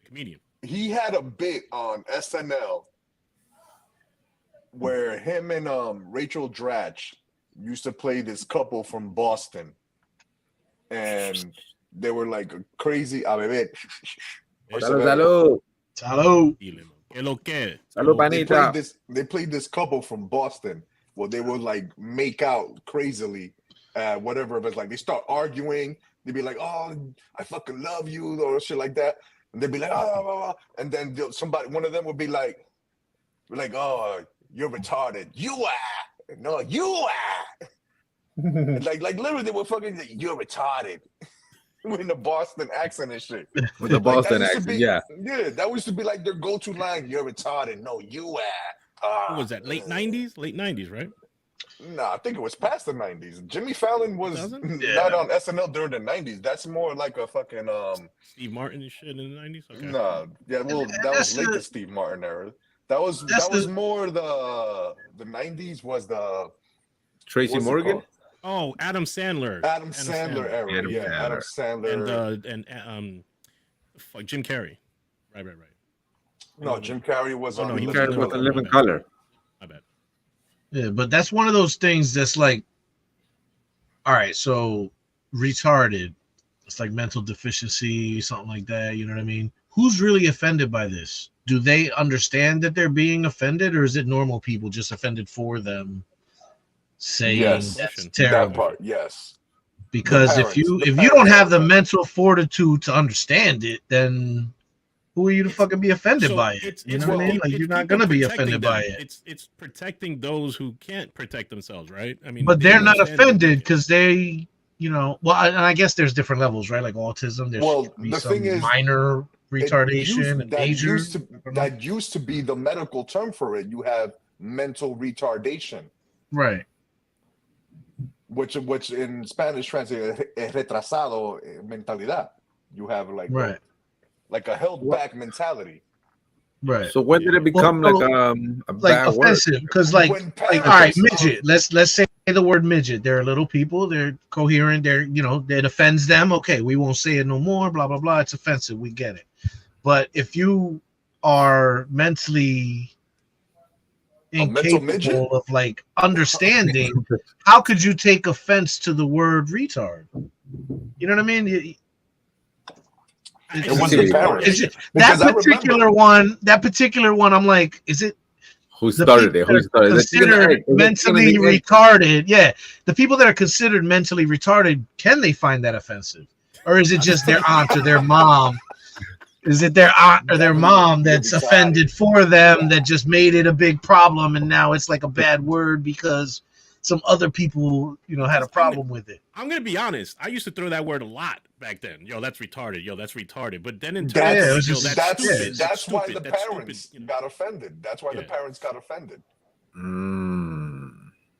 Comedian. He had a bit on SNL where him and Rachel Dratch used to play this couple from Boston, and they were like a crazy Salud. Salud, panita. They played this couple from Boston. Well, they would like make out crazily, whatever. But like they start arguing, they'd be like, "Oh, I fucking love you," or shit like that. And they'd be like, "Oh," and then one of them would be like, "Oh, you're retarded. You are. No, you are." like literally, they were fucking. You're retarded. With the Boston accent and shit. With the Boston accent, yeah. Yeah, that used to be like their go-to line. You're retarded. No, you are. What was that? Late 90s? Late 90s, right? No, I think it was past the 90s. Jimmy Fallon was not on SNL during the 90s. That's more like a fucking Steve Martin and shit in the 90s. Okay. No, yeah, well, that was late to Steve Martin era. That was more the 90s was the Tracy Morgan. Oh, Adam Sandler. Adam Sandler era. Adam Sandler. And Jim Carrey. Right. No, Jim Carrey was on Jim Carrey was in Living Color. My bad. Yeah, but that's one of those things that's like, all right, so retarded. It's like mental deficiency, something like that. You know what I mean? Who's really offended by this? Do they understand that they're being offended, or is it normal people just offended for them? Saying that's terrible. That part, yes. Because if you don't have the mental fortitude to understand it, then who are you to fucking be offended by it? You know what I mean? Like you're not gonna be offended by it. It's protecting those who can't protect themselves, right? I mean, but they're not offended because they, and I guess there's different levels, right? Like autism. There's the thing is, minor retardation and major. That used to be the medical term for it. You have mental retardation, right? Which in Spanish translated retrasado mentalidad. You have like a held back mentality. Right. So when did it become like a bad offensive? Because all right, midget. Let's say the word midget. They're little people. They're coherent. It offends them. Okay, we won't say it no more. Blah blah blah. It's offensive. We get it. But if you are mentally incapable of like understanding, how could you take offense to the word retard? You know what I mean? That particular one, I'm like, is it who started it? Who started considered mentally retarded? Yeah, the people that are considered mentally retarded, can they find that offensive, or is it just their aunt or their mom? Is it their aunt or their mom that's offended for them that just made it a big problem, and now it's like a bad word because some other people, had a problem with it? I'm gonna be honest. I used to throw that word a lot back then. Yo, that's retarded. Yo, that's retarded. But then in turn, that's why the parents got offended. That's why the parents got offended.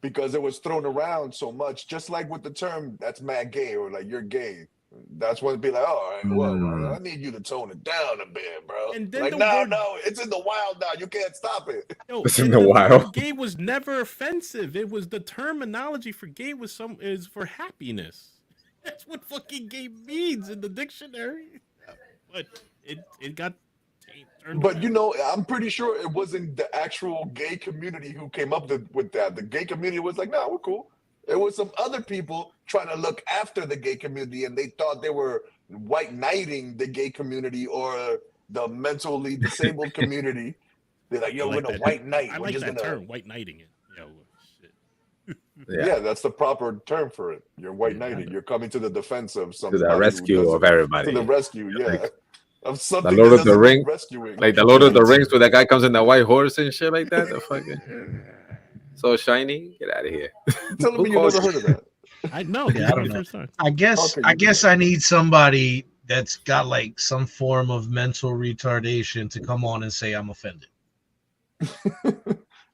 Because it was thrown around so much, just like with the term "that's mad gay" or like "you're gay." That's when it'd be like, all right, well, I need you to tone it down a bit, bro. And then like, no, it's in the wild now. You can't stop it. Yo, it's in the wild. Gay was never offensive. It was the terminology for gay is for happiness. That's what fucking gay means in the dictionary. But it got turned around. I'm pretty sure it wasn't the actual gay community who came up with that. The gay community was like, no, we're cool. It was some other people trying to look after the gay community, and they thought they were white knighting the gay community or the mentally disabled community. They're like, yo, we're gonna white knight. I like that term, white knighting it. Yo, shit. Yeah, that's the proper term for it. You're white knighting. You're coming to the defense of something. To the rescue of everybody. To the rescue, yeah. Like, of something the Lord of the Rings, rescuing. like the Lord of the Rings, where that guy comes in the white horse and shit like that. The fucking so shiny. Get out of here. Tell me you never heard of that. I know. Yeah, I don't know. I guess I need somebody that's got like some form of mental retardation to come on and say I'm offended.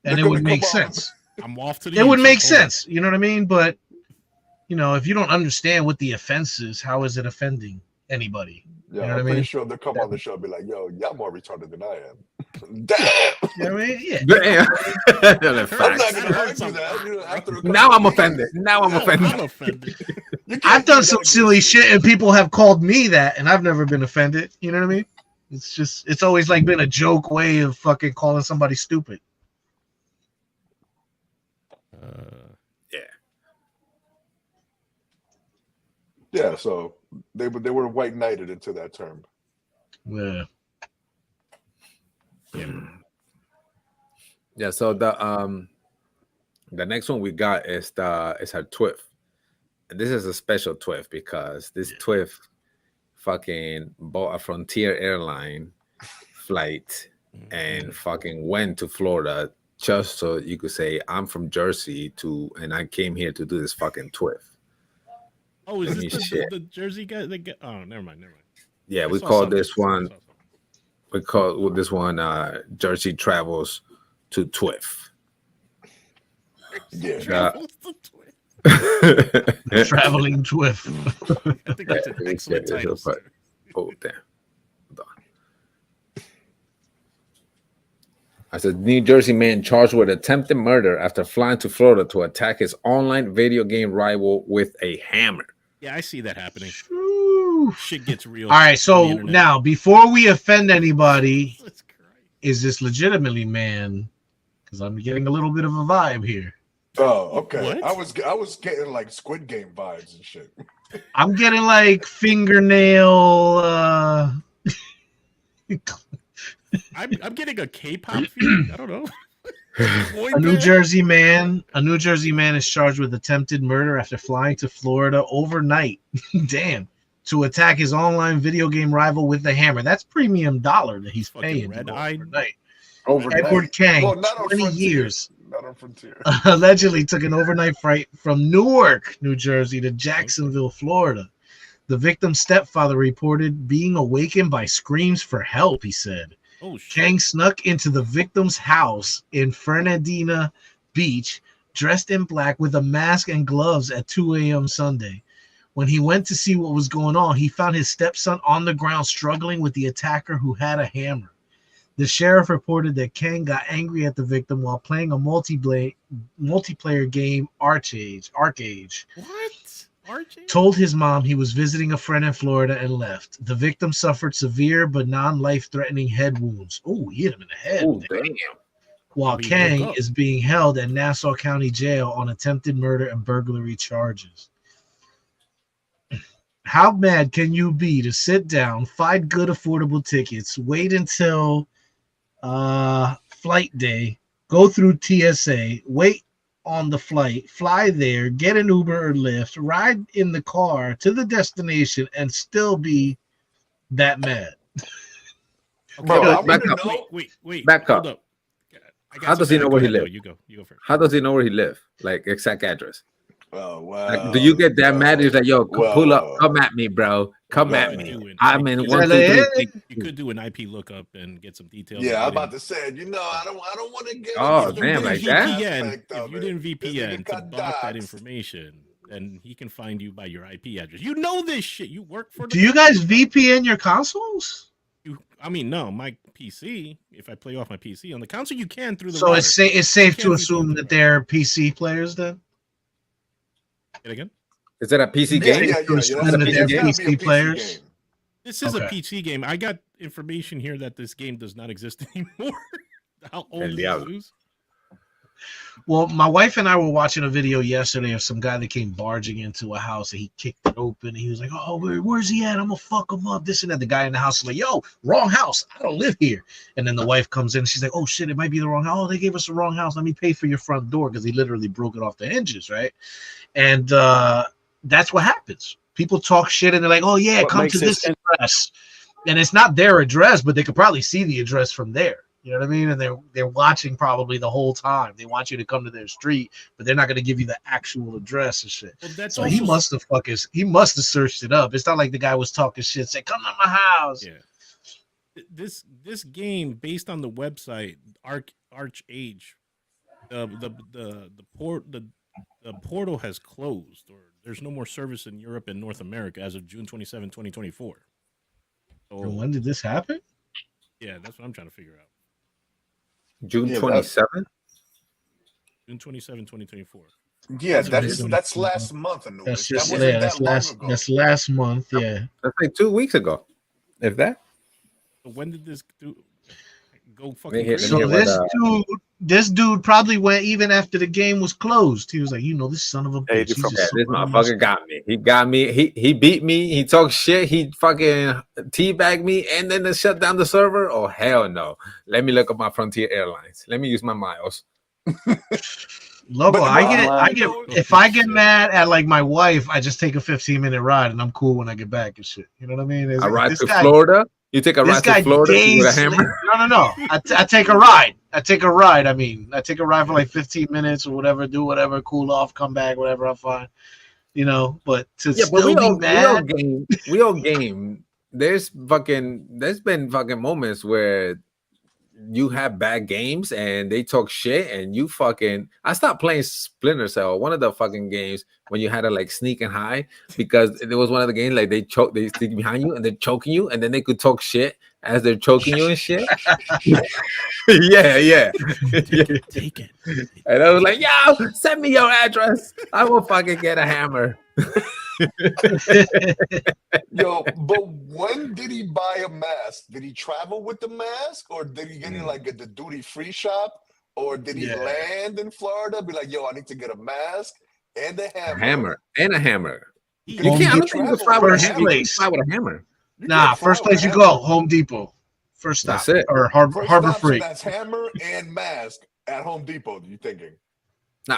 And it would make sense. I'm off to the It would make sense. You know what I mean? But if you don't understand what the offense is, how is it offending anybody? Yeah, you know I'm pretty sure they'll come on the show and be like, yo, y'all more retarded than I am. Damn. You know what I mean? Yeah. Damn. I'm not gonna argue that. Now I'm offended. I'm offended. I've done some silly shit and people have called me that and I've never been offended. You know what I mean? It's always like been a joke way of fucking calling somebody stupid. Yeah, so they were white knighted into that term. Yeah. Yeah. So the next one we got is our TWIF. And this is a special TWIF because this TWIF fucking bought a Frontier airline flight and fucking went to Florida just so you could say I'm from Jersey and I came here to do this fucking TWIF. Oh, is this the Jersey guy? Oh, never mind. Yeah, we call this one. We call this one Jersey Travels to TWIF. Yeah. Traveling TWIF. I think that's an excellent title. Oh, damn. Hold on. I said, New Jersey man charged with attempted murder after flying to Florida to attack his online video game rival with a hammer. Yeah, I see that happening. Shit gets real. All right, so now before we offend anybody, is this legitimately man? Because I'm getting a little bit of a vibe here. Oh, okay. What? I was getting like Squid Game vibes and shit. I'm getting like fingernail. I'm getting a K-pop feeling. I don't know. A New Jersey man is charged with attempted murder after flying to Florida overnight. Damn. To attack his online video game rival with a hammer. That's premium dollar that he's paying. Overnight. Edward Kang, 20 years. Not on Frontier. Allegedly took an overnight flight from Newark, New Jersey to Jacksonville, Florida. The victim's stepfather reported being awakened by screams for help, he said. Oh, shit. Kang snuck into the victim's house in Fernandina Beach, dressed in black with a mask and gloves at 2 a.m. Sunday. When he went to see what was going on, he found his stepson on the ground struggling with the attacker who had a hammer. The sheriff reported that Ken got angry at the victim while playing a multiplayer game, Arcade. What? Archie? Told his mom he was visiting a friend in Florida and left. The victim suffered severe but non-life-threatening head wounds. Oh, he hit him in the head. Oh, damn. While Kang is being held at Nassau County Jail on attempted murder and burglary charges. How mad can you be to sit down, find good affordable tickets, wait until flight day, go through TSA, wait on the flight, fly there, get an Uber or Lyft, ride in the car to the destination, and still be that mad? Okay, Bro, back up. Wait. Back hold up. How does he know where he lives? You go first. How does he know where he lives? Like exact address. Oh wow! Like, do you get that mad? He's like, yo, pull up, come at me, bro. Come at me. I'm in 1, 2, 3. You could do an IP lookup and get some details. Yeah, I'm about to say, I don't want to get. Oh damn, like that. If you didn't VPN to block that information, then he can find you by your IP address. You know this shit. You work for. Do you guys VPN your consoles? No, my PC. If I play off my PC on the console, you can through the. So router. it's safe to assume that they're PC players then. It again? Is that a PC game? Yeah. PC players. This is a PC game. I got information here that this game does not exist anymore. How old is this? Well, my wife and I were watching a video yesterday of some guy that came barging into a house and he kicked it open. And he was like, "Oh, where's he at? I'm gonna fuck him up." This and that. The guy in the house was like, "Yo, wrong house. I don't live here." And then the wife comes in. And she's like, "Oh shit, it might be the wrong house. Oh, they gave us the wrong house. Let me pay for your front door," because he literally broke it off the hinges, right? And that's what happens. People talk shit and they're like, "Oh yeah, come to this address," and it's not their address, but they could probably see the address from there. You know what I mean? And they're watching probably the whole time. They want you to come to their street, but they're not going to give you the actual address and shit. Well, so he must have searched it up. It's not like the guy was talking shit, say, "Come to my house." Yeah. This game, based on the website Arch-Age, the portal has closed, or there's no more service in Europe and North America as of June 27, 2024. So, when did this happen? Yeah, that's what I'm trying to figure out. June 27th? June 27, 2024. Yeah, that's last month. That's just that's last month. Yeah, that's like 2 weeks ago. If that. So when did this go fucking? So this dude probably went even after the game was closed. He was like, this son of a bitch. This motherfucker got me. He got me. He beat me. He talked shit. He fucking teabagged me, and then they shut down the server. Oh hell no! Let me look up my Frontier Airlines. Let me use my miles. Loco, I get if I get mad at like my wife, I just take a 15-minute ride, and I'm cool when I get back and shit. You know what I mean? I ride to Florida. You take a ride to Florida with a hammer? No. I take a ride. I take a ride for like 15 minutes or whatever, do whatever, cool off, come back, whatever, I'm fine. But still be mad. We all game. There's been fucking moments where you have bad games and they talk shit and you fucking. I stopped playing Splinter Cell, one of the fucking games when you had to like sneak and hide, because it was one of the games like they stick behind you and they're choking you and then they could talk shit as they're choking you and shit. yeah. Take it. And I was like, "Yo, send me your address. I will fucking get a hammer." Yo, but when did he buy a mask? Did he travel with the mask, or did he get it like at the duty-free shop, or did he land in Florida? Be like, "Yo, I need to get a mask and a hammer." A hammer. You can't fly with a hammer. Nah, first place you go, Home Depot. First stop. That's it. Or Harbor Freight. So that's hammer and mask at Home Depot. You thinking? Now,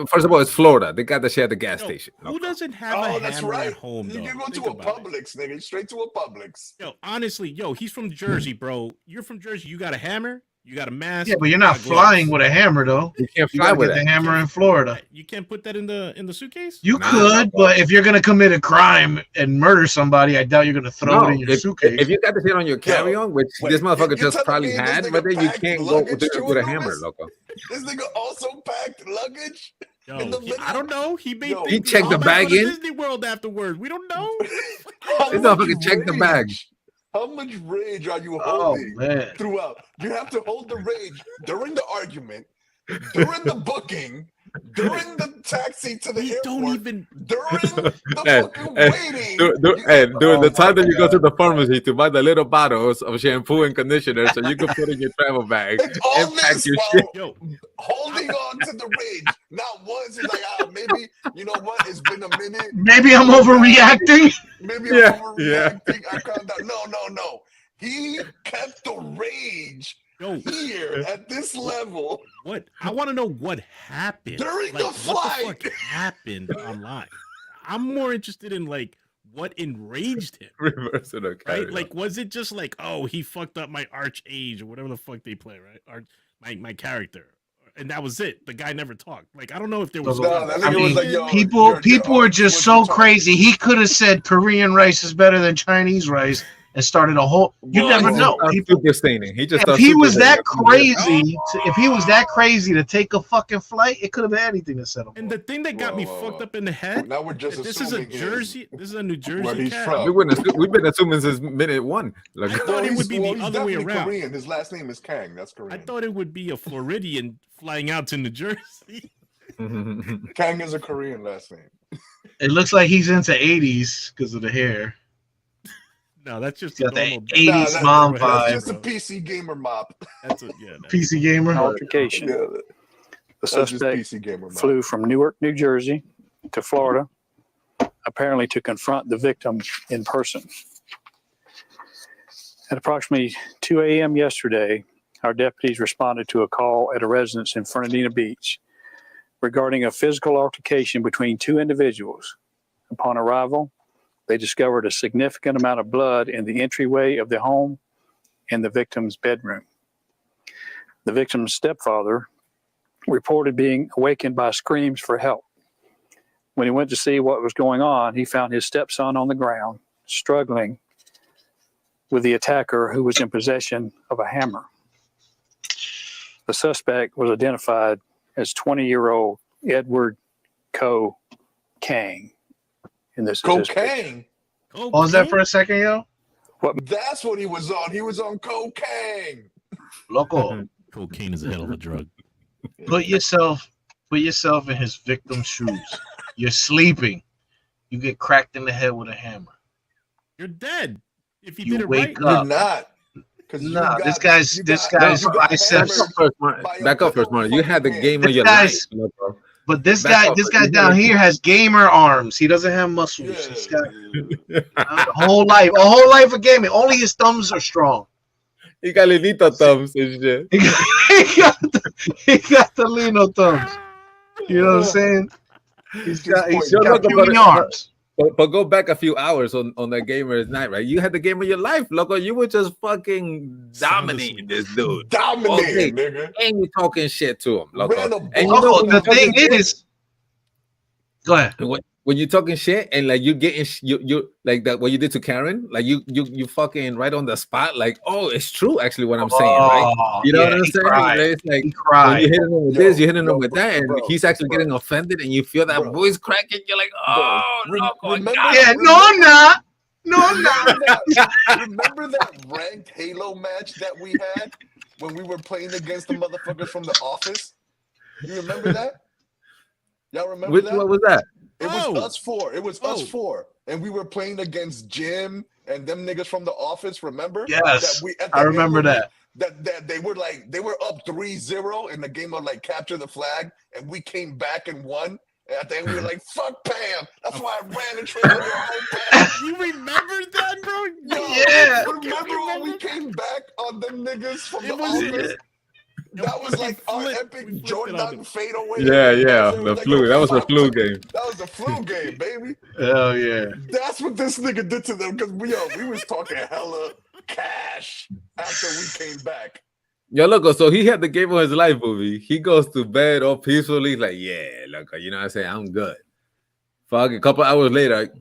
first of all, it's Florida. They got the shit at the gas station. Who doesn't have a hammer at home? You go to a Publix, nigga. Straight to a Publix. Yo, honestly, he's from Jersey, bro. You're from Jersey. You got a hammer. You got a mask. Yeah, but you're not flying with a hammer, though. You can't fly with the hammer in Florida. You can't put that in the suitcase. You could, but if you're gonna commit a crime and murder somebody, I doubt you're gonna throw it in your suitcase. If you got the shit on your carry-on, which this motherfucker just probably had, but then you can't go with a hammer, loco. This nigga also packed luggage. Yo, I don't know. He checked the bag in Disney World afterwards. We don't know. This motherfucker checked the bag. How much rage are you holding throughout? You have to hold the rage during the argument, during the booking, during the taxi to the airport, don't even during the fucking waiting. During the time that you go to the pharmacy to buy the little bottles of shampoo and conditioner so you can put in your travel bag. It's all and pack this your while shit. holding on to the rage. Not once it's like, maybe, you know what? It's been a minute. Maybe I'm overreacting. Maybe I'm overreacting. I calmed down. No. He kept the rage here at this level. What? I want to know what happened during the flight. What the fuck happened online? I'm more interested in like what enraged him. Reverse it, okay. Right? Like, was it just like, oh, he fucked up my arch-age or whatever the fuck they play, right? My character. And that was it. The guy never talked. Like, I don't know if there was. People are just so crazy. He could have said Korean rice is better than Chinese rice and started a whole. You never know. He just if he was that crazy, if he was that crazy to take a fucking flight, it could have been anything to set him. And the thing that got me fucked up in the head. Now we're just this is a Jersey. This is a New Jersey. Where he's cat. from. We've been assuming since minute one. Like, I thought it would be the other way around. Korean. His last name is Kang. That's Korean. I thought it would be a Floridian flying out to New Jersey. Kang is a Korean last name. It looks like he's into 80s because of the hair. No, that's just the 80s mom vibe. That's just a PC gamer mop. That's a PC gamer altercation. The suspect flew from Newark, New Jersey, to Florida, apparently to confront the victim in person. At approximately 2 a.m. yesterday, our deputies responded to a call at a residence in Fernandina Beach regarding a physical altercation between two individuals. Upon arrival, they discovered a significant amount of blood in the entryway of the home and the victim's bedroom. The victim's stepfather reported being awakened by screams for help. When he went to see what was going on, he found his stepson on the ground, struggling with the attacker who was in possession of a hammer. The suspect was identified as 20-year-old Edward Kang. And this is cocaine. Pause that for a second, yo. That's what he was on. He was on cocaine. Loco. Cocaine is a hell of a drug. Put yourself in his victim's shoes. You're sleeping. You get cracked in the head with a hammer. You're dead. If you did it wake right. up. You're not. Nah, this guy's biceps. Back up first, Marty. You had the game of your life. But this guy down here has gamer arms. He doesn't have muscles. This guy, a whole life of gaming. Only his thumbs are strong. He got Lino thumbs and shit. he got the Lino thumbs. You know what I'm saying? He's got puny arms. But go back a few hours on that gamer's night, right? You had the game of your life, loco. You were just fucking dominating this dude. Dominating, nigga. And you talking shit to him, loco. And you know, the thing is, go ahead. When you're talking shit and like you're getting you like that what you did to Karen, like you fucking right on the spot, like, oh, it's true actually what I'm saying, right? You know what I'm saying? Right? It's like when you're hitting him with this, you're hitting him with that, and he's actually getting offended, and you feel that voice cracking. You're like, oh, loco, I'm not. Remember that ranked Halo match that we had when we were playing against the motherfuckers from The Office? You remember that? Y'all remember that? What was that? It was us four. It was us four. And we were playing against Jim and them niggas from The Office, remember? Yes. I remember that. That they were up 3-0 in the game of like capture the flag, and we came back and won. And at the end we were like, fuck Pam. That's why I ran and traded her whole Pam. You remember that, bro? Yeah. Remember when we came back on them niggas from The Office? That was like our epic Jordan fadeaway. Yeah. The flu. That was the flu game. That was the flu game, baby. Hell yeah. That's what this nigga did to them because we was talking hella cash after we came back. Yo, loco, so he had the game of his life movie. He goes to bed all peacefully, like, yeah, loco, you know what I'm saying? I'm good. Fuck, a couple hours later,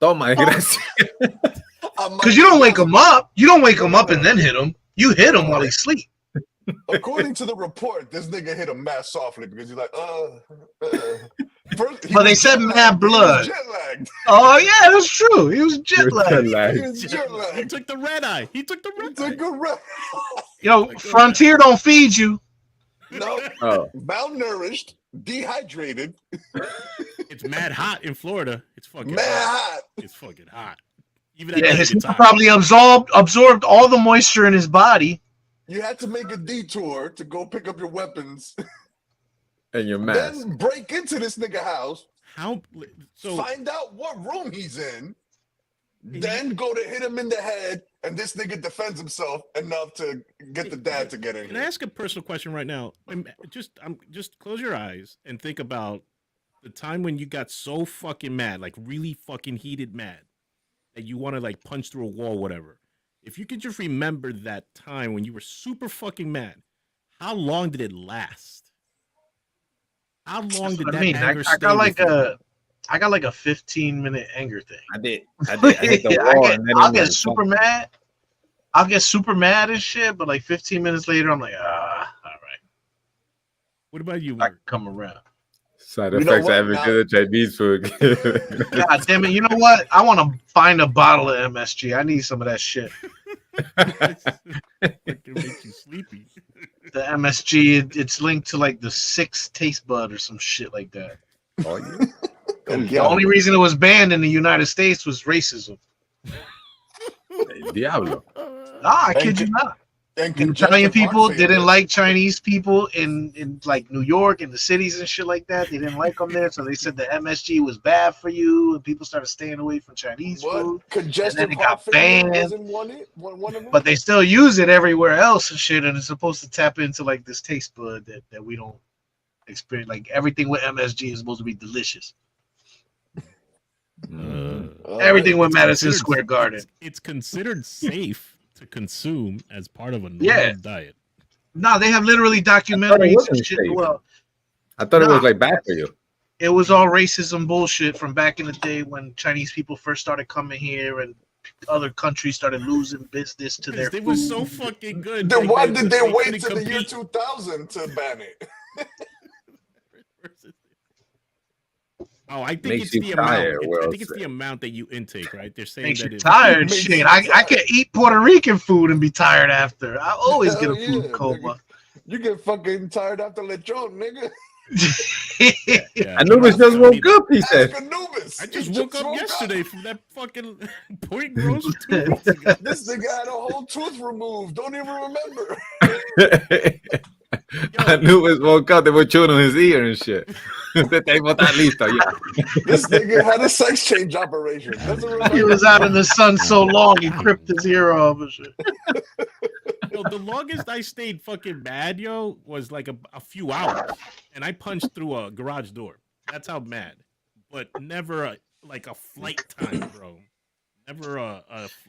toma, gracias. Because you don't wake him up. You don't wake him up and then hit him. You hit him while he's asleep. According to the report, this nigga hit him mad softly because he's like, First, but they said mad blood. lagged. Oh yeah, that's true. He was jet lagged. He took the red eye. He took the red eye. Yo, Frontier don't feed you. No, malnourished, dehydrated. It's mad hot in Florida. It's fucking mad hot. It's fucking hot. Even yeah, his probably absorbed all the moisture in his body. You had to make a detour to go pick up your weapons and your mask. Then break into this nigga house. So find out what room he's in. Then go to hit him in the head, and this nigga defends himself enough to get the dad to get in. Can I ask a personal question right now? Just close your eyes and think about the time when you got so fucking mad, like really fucking heated mad, that you want to like punch through a wall, whatever. If you could just remember that time when you were super fucking mad, how long did it last? How long did that anger stay? I got like a 15-minute anger thing. I did. I hit the wall. I'll get super mad. I'll get super mad and shit, but like 15 minutes later, I'm like, all right. What about you? I can come around. Side effects of having good Chinese food. God damn it! You know what? I want to find a bottle of MSG. I need some of that shit. It makes you sleepy. The MSG, it's linked to like the 6th taste bud or some shit like that. Oh yeah. The only reason it was banned in the United States was racism. Diablo. I kid you not. Italian people didn't like Chinese people in like New York and the cities and shit like that. They didn't like them there, so they said the MSG was bad for you, and people started staying away from Chinese food. And then it got banned. But they still use it everywhere else and shit, and it's supposed to tap into like this taste bud that we don't experience. Like everything with MSG is supposed to be delicious. Everything with Madison Square Garden. It's considered safe to consume as part of a normal diet. No, they have literally documentaries and shit. Well, I thought it was like bad for you. It was all racism bullshit from back in the day when Chinese people first started coming here and other countries started losing business to their food. It was so fucking good. Then why did they wait till the year 2000 to ban it? Oh, I think it's the amount. I think it's the amount that you intake, right? They're saying makes that you tired. Shit, I can eat Puerto Rican food and be tired after. I always get a food coma. You get fucking tired after lechon, nigga. Anubis just woke up. He said. I just woke up yesterday from that fucking point roast 2 weeks ago. This nigga had a whole tooth removed. Don't even remember. Anubis woke up. They were chewing on his ear and shit. This nigga had a sex change operation. He was out in the sun so long he cripped his ear off and shit. Yo, the longest I stayed fucking mad, yo, was like a few hours, and I punched through a garage door. That's how mad. But never like a flight time, bro. Never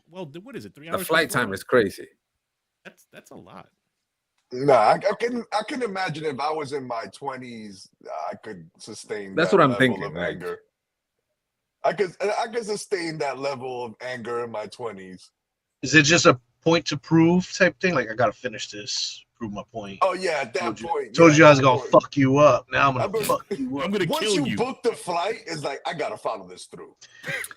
well, what is it? 3 hours. The flight time is crazy. That's a lot. Nah, I can imagine if I was in my 20s, I could sustain. That's what I'm thinking. Like, anger. I could sustain that level of anger in my 20s. Is it just a point to prove type thing? Like I gotta finish this, prove my point. Oh yeah, at that point. Told you I was gonna fuck you up. Now I'm gonna fuck you up. I'm gonna kill you. Once you book the flight, it's like I gotta follow this through.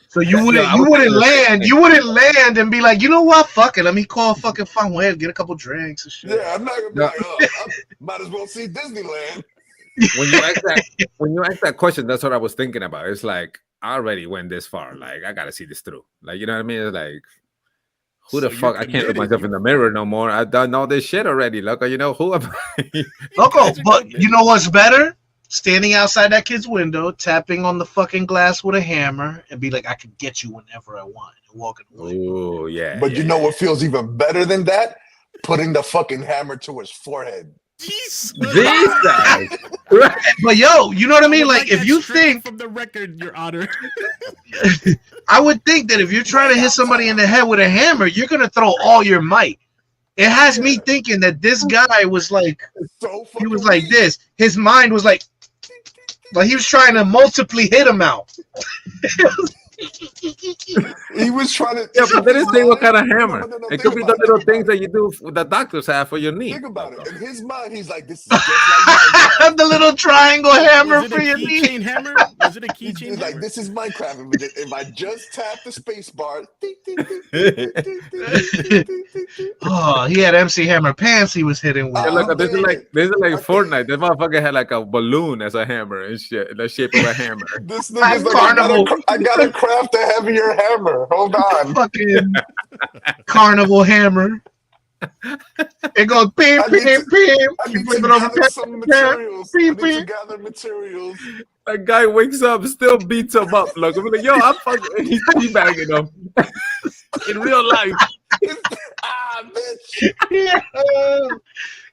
So you wouldn't land and be like, you know what? Fuck it. Let me call fucking Funweb, get a couple drinks and shit. Yeah, I'm not gonna be like, I might as well see Disneyland. When you ask that question, that's what I was thinking about. It's like I already went this far. Like I gotta see this through. Like you know what I mean? It's like who the fuck? I can't look myself in the mirror no more. I've done all this shit already, Loco. You know who am I? Loco, but you know what's better? Standing outside that kid's window, tapping on the fucking glass with a hammer, and be like, I can get you whenever I want, and walking away. Oh yeah. But you know what feels even better than that? Putting the fucking hammer to his forehead. Jesus. But yo, you know what I mean? Like if you think from the record, Your Honor, I would think that if you're trying to hit somebody in the head with a hammer, you're gonna throw all your might. It has me thinking that this guy was like, he was like this. His mind was like he was trying to multiply hit him out. He was trying to. Yeah, but they didn't say what kind of hammer. It could be the little things that you do the doctors have for your knee. Think about it. In his mind, he's like, "This is just like the little triangle hammer for your knee." Hammer? Is it a key He's changer? like, this is Minecraft. If I just tap the space bar. Oh, he had MC Hammer pants he was hitting with. Yeah, look, this is like Fortnite. That motherfucker had like a balloon as a hammer and shit, the shape of a hammer. This nigga's like, I gotta craft a heavier hammer. Hold on. Fucking carnival hammer. It goes beep, beep, beep. I need to gather some materials. I need to gather materials. That guy wakes up, still beats him up. Look, I'm like, yo, I'm fucking. He's teabagging him in real life. Bitch.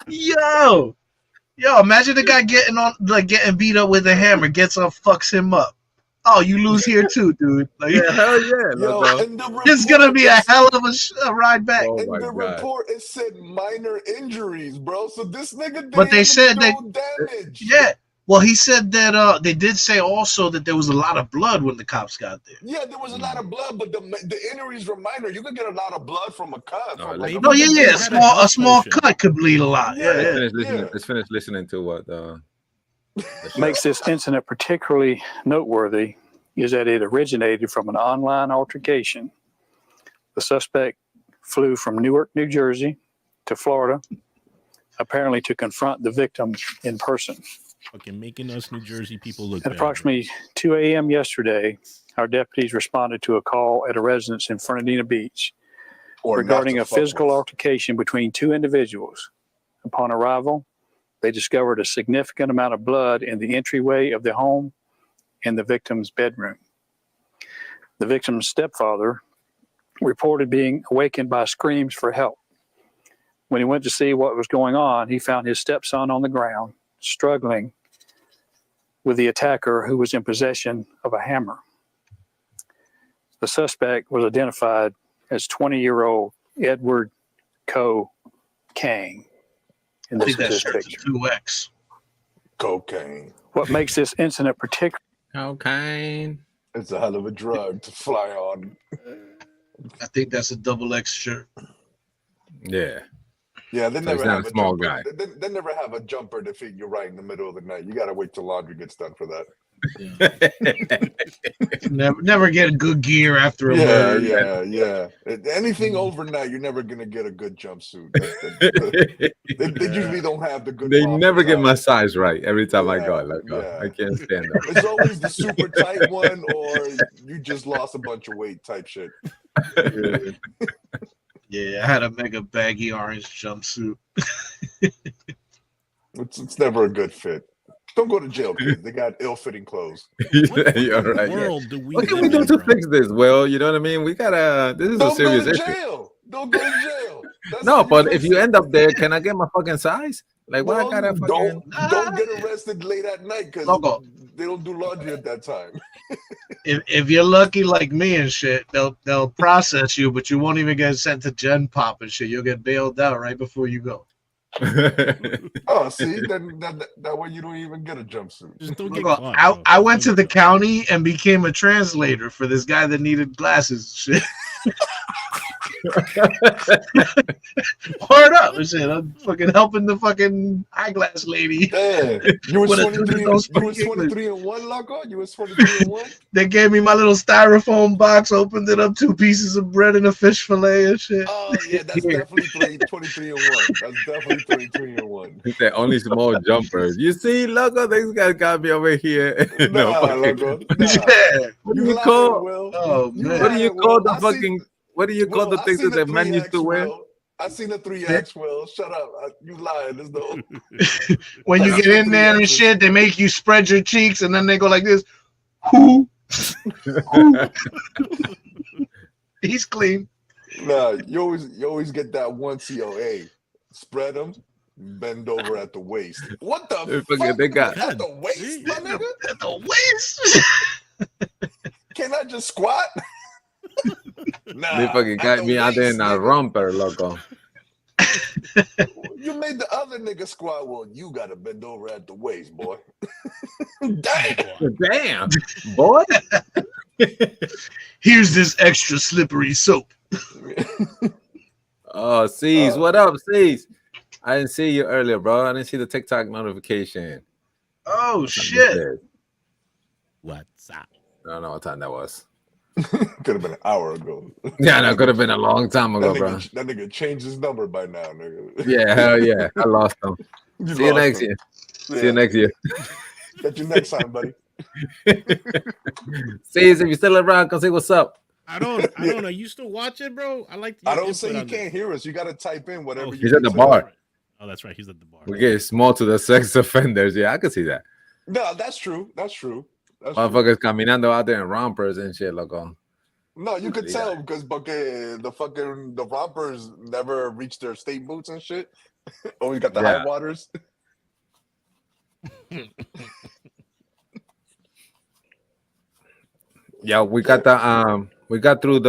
Yo, imagine the guy getting beat up with a hammer, gets up, fucks him up. Oh, you lose here too, dude. Like, yeah, hell yeah. It's gonna be a hell of a ride back. Oh in my the God. report, it said minor injuries, bro. So this nigga didn't But they said do damage. Yeah. Well, he said that they did say also that there was a lot of blood when the cops got there. Yeah, there was a lot of blood, but the injuries were minor. You could get a lot of blood from a cut. A small cut could bleed a lot. Let's finish listening to what makes this incident particularly noteworthy is that it originated from an online altercation. The suspect flew from Newark, New Jersey to Florida, apparently to confront the victim in person. Fucking making us New Jersey people look At bad. approximately 2 a.m. yesterday, our deputies responded to a call at a residence in Fernandina Beach regarding a physical altercation between two individuals. Upon arrival, they discovered a significant amount of blood in the entryway of the home and the victim's bedroom. The victim's stepfather reported being awakened by screams for help. When he went to see what was going on, he found his stepson on the ground, struggling with the attacker who was in possession of a hammer. The suspect was identified as 20-year-old Edward Coe Kang. And this is his picture. 2X. Cocaine. What makes this incident particular? Cocaine. It's a hell of a drug to fly on. I think that's a XX shirt. Yeah. Yeah, they So never he's not have a a small jumper. guy. They never have a jumper to fit you right in the middle of the night. You gotta wait till laundry gets done for that. Never get good gear after a murder. Yeah. Anything overnight, you're never gonna get a good jumpsuit. They usually don't have the good. They never get my size right every time I go. Like, I can't stand that. It's always the super tight one, or you just lost a bunch of weight type shit. Yeah, I had a mega baggy orange jumpsuit. It's never a good fit. Don't go to jail, kids. They got ill-fitting clothes. You're right. What can we do to fix this? Well, you know what I mean? We gotta. This is a serious issue. Don't go to jail. No, but if you end up there, can I get my fucking size? Like, what I gotta fucking... Don't get arrested late at night because they don't do laundry at that time. If you're lucky like me and shit, they'll process you, but you won't even get sent to Gen Pop and shit. You'll get bailed out right before you go. Oh, see, then that way you don't even get a jumpsuit. Just don't get caught, I went to the county and became a translator for this guy that needed glasses. Shit. Word up, shit. I'm fucking helping the fucking eyeglass lady. Yeah. You was 23 and 1, Loco? You was 23 and 1? They gave me my little styrofoam box, opened it up, 2 pieces of bread and a fish fillet and shit. Oh, yeah, that's definitely 23 and 1. That's definitely 23 and 1. He said only small jumpers. You see, Loco, these guys got me over here. Loco. What do you call? Oh, man. What do you call the fucking? What do you call the things that men used to wear? I seen a 3X, Will. Shut up. You lying. There's no. When you get in there and shit, they make you spread your cheeks and then they go like this. Who? He's clean. Nah, you always get that one COA. Spread them, bend over at the waist. What the fuck? They got at the waist, my nigga? At the waist? Can I just squat? Nah, they fucking got me out there in a romper, Loco. You made the other nigga squat. Well, you gotta bend over at the waist, boy. Damn, boy. Here's this extra slippery soap. Oh, C's, what up, C's? I didn't see you earlier, bro. I didn't see the TikTok notification. Oh shit! What's up? I don't know what time that was. Could have been an hour ago. Yeah, that could have been a long time ago, bro. That nigga changed his number by now, nigga. Yeah, hell yeah. I lost him. See you next year. See you next year. Catch you next time, buddy. See if you're still around, come see what's up. I don't know. You still watch it, bro? I don't say he can't hear us. You got to type in whatever you He's at the bar. Oh, that's right. He's at the bar. We get small to the sex offenders. Yeah, I can see that. No, that's true. That's true. Motherfuckers caminando out there in rompers and shit, loco. No, you could tell because the rompers never reached their state boots and shit. Always got the high waters. Yeah, we got through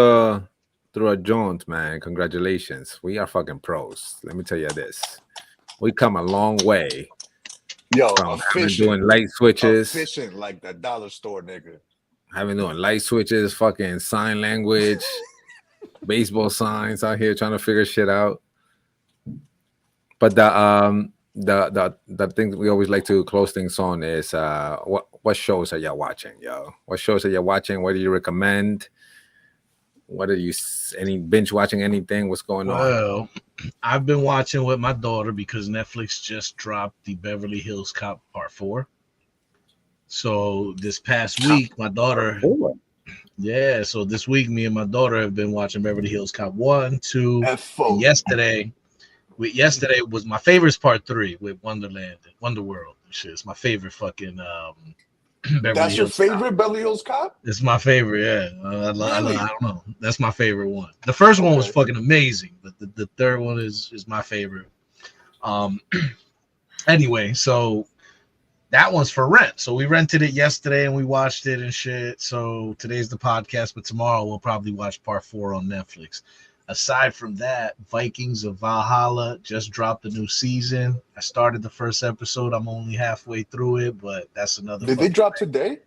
a Jones, man. Congratulations. We are fucking pros. Let me tell you this. We come a long way. Yo, doing light switches. Efficient like the dollar store nigga. I've been doing light switches, fucking sign language, baseball signs out here trying to figure shit out. But the thing we always like to close things on is what shows are y'all watching, yo? What shows are y'all watching? What do you recommend? What are you binge watching anything? What's going on? Well, I've been watching with my daughter because Netflix just dropped the Beverly Hills Cop Part 4. So this past week, my daughter, so this week, me and my daughter have been watching Beverly Hills Cop 1, 2. Yesterday was my favorite part 3 with Wonderworld. Shit, it's my favorite fucking That's your favorite Beverly Hills Cop? It's my favorite, yeah. I don't know. That's my favorite one. The first one was fucking amazing, but the third one is my favorite. Anyway, so that one's for rent. So we rented it yesterday and we watched it and shit. So today's the podcast, but tomorrow we'll probably watch part 4 on Netflix. Aside from that, Vikings of Valhalla just dropped a new season. I started the first episode. I'm only halfway through it, but that's another. Did they drop today?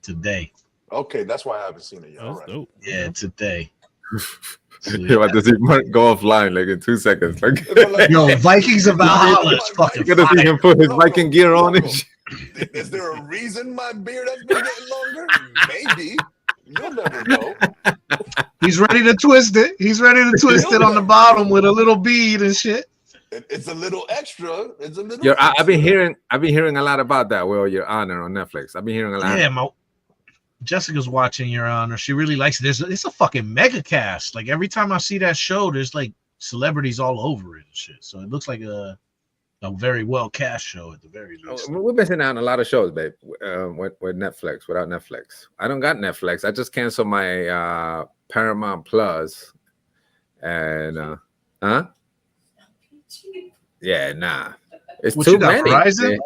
Today. Okay, that's why I haven't seen it yet. All right. Yeah, today. You're about to see Mark go offline like in 2 seconds. Like, yo, Vikings of Valhalla is fucking. You're gonna see him put his Viking gear on and shit. Is there a reason my beard has been getting longer? Maybe. You'll never know. He's ready to twist it. He's ready to twist it on the bottom with a little bead and shit. It's a little extra. It's a little. I've been hearing a lot about that. Well, Your Honor on Netflix. I've been hearing a lot. Yeah, Jessica's watching Your Honor. She really likes it. It's a fucking mega cast. Like every time I see that show, there's like celebrities all over it and shit. So it looks like a very well cast show at the very least. We've been sitting out a lot of shows, babe. With Netflix, without Netflix. I don't got Netflix. I just canceled my Paramount Plus, and yeah, nah, it's too many. Verizon?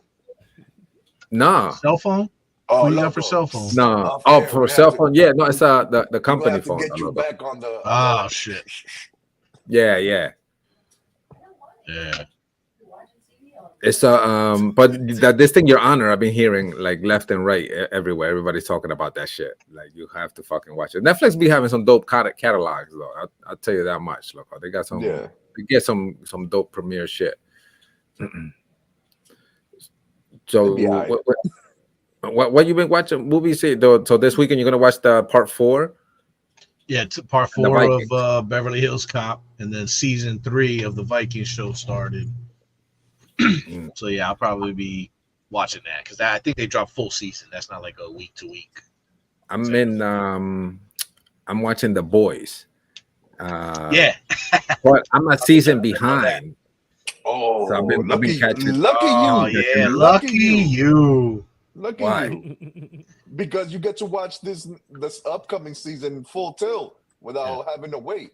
No, cell phone. Oh, you got for cell phone? No, for cell phone. Yeah, no, it's the company phone. Get you back on the. Oh shit. Yeah. It's but this thing, Your Honor, I've been hearing like left and right everywhere. Everybody's talking about that shit. Like you have to fucking watch it. Netflix be having some dope catalogs though. I'll tell you that much. Look, they got some. Yeah. They get some dope premiere shit. So what you been watching movies? So this weekend you're gonna watch the part 4. Yeah, it's part 4 of Beverly Hills Cop, and then season 3 of the Vikings show started. So yeah, I'll probably be watching that because I think they drop full season. That's not like a week to week. I'm watching The Boys. Yeah, but I'm a season behind. Oh, so I've been catching. Lucky you. Lucky you. Because you get to watch this upcoming season full tilt without having to wait.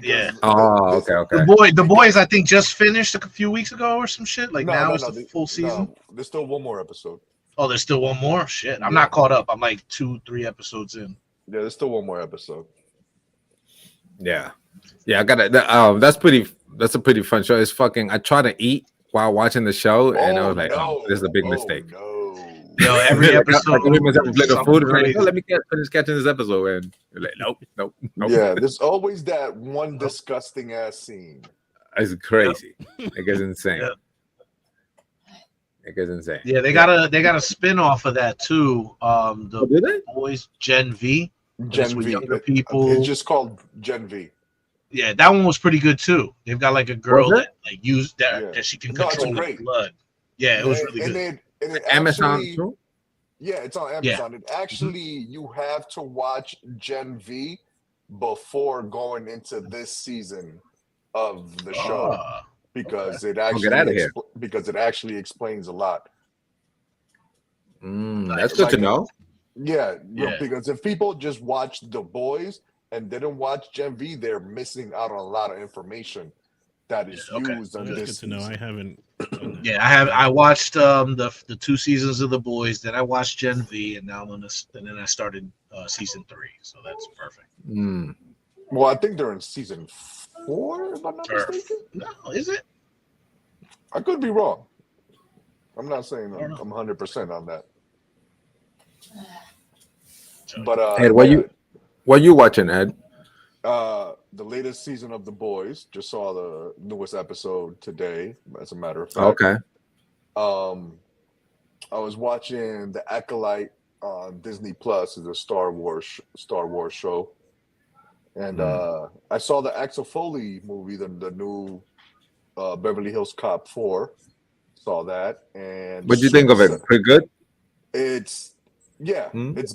Yeah. Okay. The boys, I think, just finished a few weeks ago or some shit. Like now it's the full season. No, there's still one more episode. Oh, there's still one more. Shit, I'm not caught up. I'm like 2-3 episodes in. Yeah, there's still one more episode. Yeah. I got it. That's a pretty fun show. It's fucking. I try to eat while watching the show, and I was like, this is a big mistake. No. Yo, every episode. Let me finish catching this episode, and you're like, nope. Yeah, there's always that one disgusting ass scene. It's crazy. It gets insane. Like it's insane. Yeah, they got a spin off of that too. The do they? Boys Gen V. Gen with V. younger people. It's just called Gen V. Yeah, that one was pretty good too. They've got like a girl that like used that she can control the blood. Yeah, it was really good. And it Amazon actually, too? Yeah, it's on Amazon. It actually you have to watch Gen V before going into this season of the show because it actually because it actually explains a lot. That's good to know. Yeah, because if people just watch The Boys and didn't watch Gen V, they're missing out on a lot of information that is used on this. Good to know. I haven't. Yeah, I watched the 2 seasons of The Boys. Then I watched Gen V, and now and then I started season 3. So that's perfect. Well, I think they're in season 4, if I'm not mistaken. No, is it? I could be wrong. I'm not saying I'm 100% on that. But Ed, what you watching, Ed? The latest season of The Boys. Just saw the newest episode today, as a matter of fact. Okay. I was watching The Acolyte on Disney Plus. It's a Star Wars show. And I saw the Axel Foley movie, the new Beverly Hills Cop 4. Saw that. And What do you think of it? Pretty good? It's it's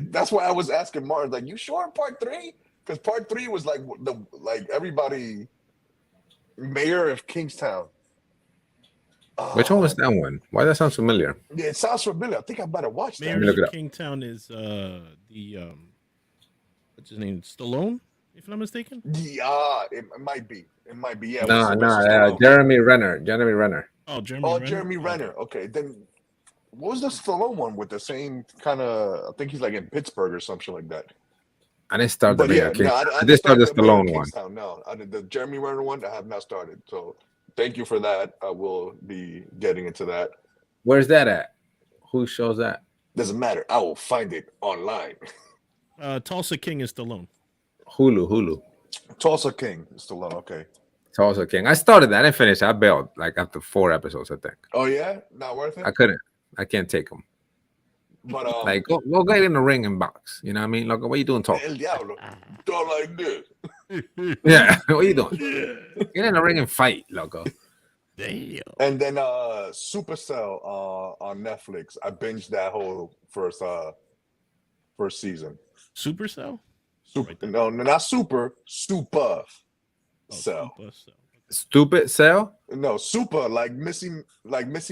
that's why I was asking Martin, like, you sure part 3? Because part 3 was like everybody, Mayor of Kingstown. Which one was that one? Why that sounds familiar? Yeah, it sounds familiar. I think I better watch that. Mayor of Kingstown is the what's his name? Stallone, if I'm not mistaken. Yeah, it might be. It might be. Yeah. No. Jeremy Renner. Oh, Jeremy Renner. Okay, then what was the Stallone one with the same kind of? I think he's like in Pittsburgh or something like that. I didn't start the Mayor Kingstown. I did start the Stallone one. No, I did the Jeremy Renner one. I have not started. So thank you for that. I will be getting into that. Where's that at? Who shows that? Doesn't matter. I will find it online. Tulsa King is Stallone. Hulu. Tulsa King is Stallone. Okay. Tulsa King. I started that. I didn't finish. I bailed like after 4 episodes, I think. Oh yeah, not worth it. I couldn't. I can't take them. But like go get in the ring and box. You know what I mean? Like, what are you doing talking? El Diablo. Don't like this. Yeah. What are you doing? Get in the ring and fight, loco. Damn. And then Supercell on Netflix. I binged that whole first season. Supercell? No, not super. Super Cell. Stupid Cell? No, super like Missy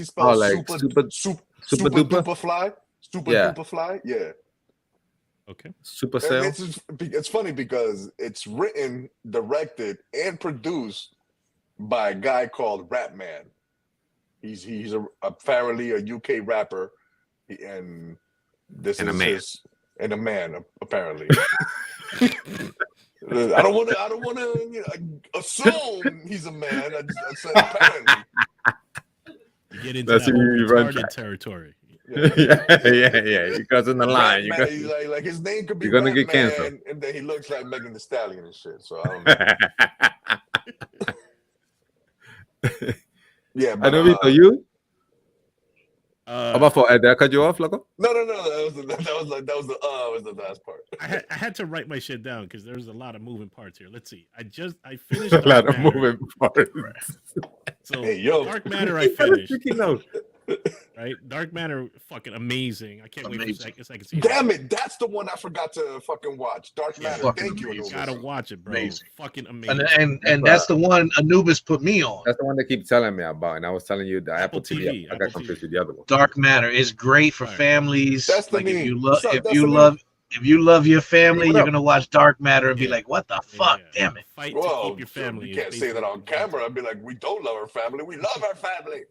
spells super duper fly. Super duper fly. Yeah. Okay. Super Cell. It's funny because it's written, directed, and produced by a guy called Rapman. He's apparently a UK rapper, and this is a man apparently. I don't want to assume he's a man. I said apparently. You get into that retarded territory. Yeah. You guys in the line. He's like his name could be. You're gonna get canceled, and then he looks like Megan Thee Stallion and shit. So I don't know. Yeah, but, I know Vito, you. About for did I cut you off, loco? No. That was the last part. I had to write my shit down because there's a lot of moving parts here. Let's see. I finished a lot of moving parts. So Dark Matter, I finished. Right, Dark Matter, fucking amazing. I can't wait for a second season. Damn it, that's the one I forgot to fucking watch. Dark Matter. Thank you. You gotta watch it, bro. Amazing. Fucking amazing. And that's the one Anubis put me on. That's the one they keep telling me about, and I was telling you the Apple TV. I got confused with the other one. Dark Matter is great for families. That's the name. If you love your family, you're gonna watch Dark Matter and be like, "What the fuck? Damn it!" Fight to keep your family. You can't say that on camera. I'd be like, "We don't love our family. We love our family."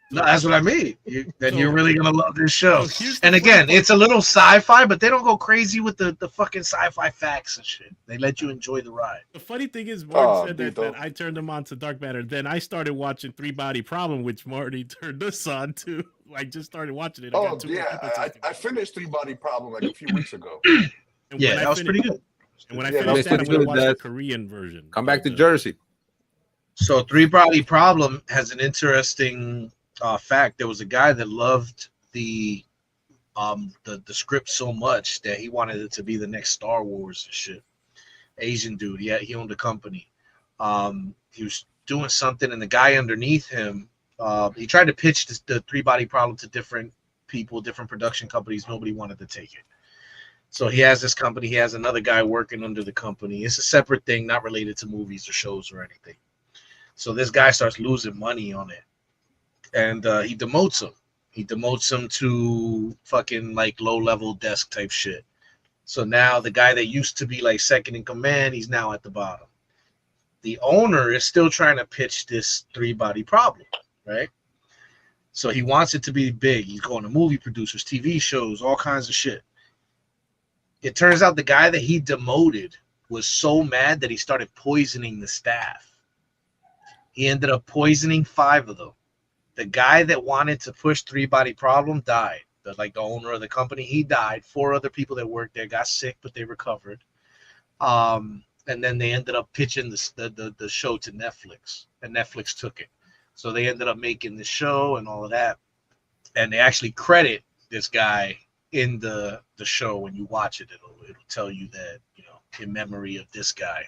No, that's what I mean. You're really gonna love this show. And again, it's a little sci-fi, but they don't go crazy with the fucking sci-fi facts and shit. They let you enjoy the ride. The funny thing is, Martin said that I turned them on to Dark Matter. Then I started watching 3 Body Problem, which Marty turned us on to. I just started watching it. I finished 3 Body Problem like a few weeks ago. That was pretty good. And when I finished that, I'm gonna watch the Korean version. Come back to Jersey. So 3 Body Problem has an interesting fact, there was a guy that loved the script so much that he wanted it to be the next Star Wars and shit. Asian dude, yeah, he owned a company. He was doing something, and the guy underneath him, he tried to pitch the three body problem to different people, different production companies. Nobody wanted to take it. So he has this company. He has another guy working under the company. It's a separate thing, not related to movies or shows or anything. So this guy starts losing money on it, and he demotes him. He demotes him to fucking like low level desk type shit. So now the guy that used to be like second in command, he's now at the bottom. The owner is still trying to pitch this three body problem, right? So he wants it to be big. He's going to movie producers, TV shows, all kinds of shit. It turns out the guy that he demoted was so mad that he started poisoning the staff. He ended up poisoning 5 of them. The guy that wanted to push three body problem died. The owner of the company, he died. 4 other people that worked there got sick, but they recovered. And then they ended up pitching the show to Netflix, and Netflix took it. So they ended up making the show and all of that. And they actually credit this guy in the show. When you watch it, it'll tell you that, in memory of this guy,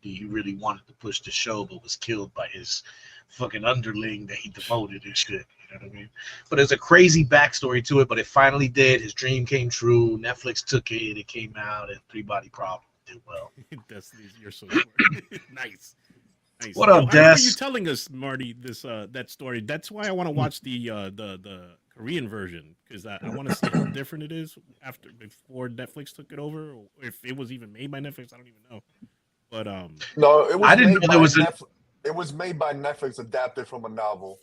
he really wanted to push the show, but was killed by his fucking underling that he demoted and shit. You know what I mean? But there's a crazy backstory to it, but it finally did. His dream came true. Netflix took it. It came out, and Three Body Problem did well. You're so smart. Nice. What up, Des? I remember you telling us, Marty, this that story. That's why I want to watch the Korean version, because I want to see how different it is before Netflix took it over, or if it was even made by Netflix. I don't even know. But no, it was. I didn't know there was It was made by Netflix, adapted from a novel.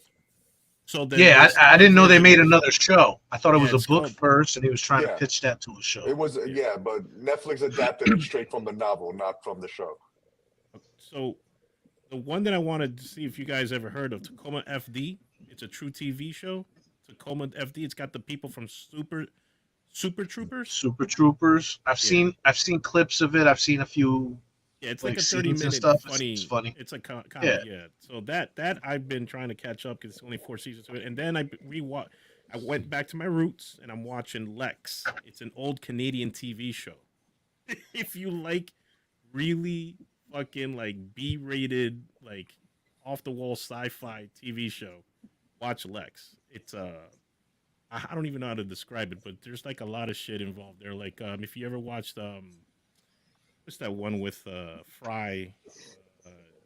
So then I didn't know they made another show. I thought it was a book first, and he was trying to Yeah. pitch that to a show. It was but Netflix adapted it straight from the novel, not from the show. So the one that I wanted to see if you guys ever heard of, Tacoma FD. It's a true TV show. Tacoma FD. It's got the people from Super Troopers. Super Troopers. I've seen clips of it. I've seen a few. Yeah, it's like a scenes 30-minute stuff. funny. It's funny. It's a comedy. Yeah. So that I've been trying to catch up because it's only 4 seasons of it, and then I went back to my roots and I'm watching Lex. It's an old Canadian TV show. If you like really fucking like B-rated, like off the wall sci-fi TV show, watch Lex. It's I don't even know how to describe it, but there's like a lot of shit involved there. Like if you ever watched what's that one with Fry?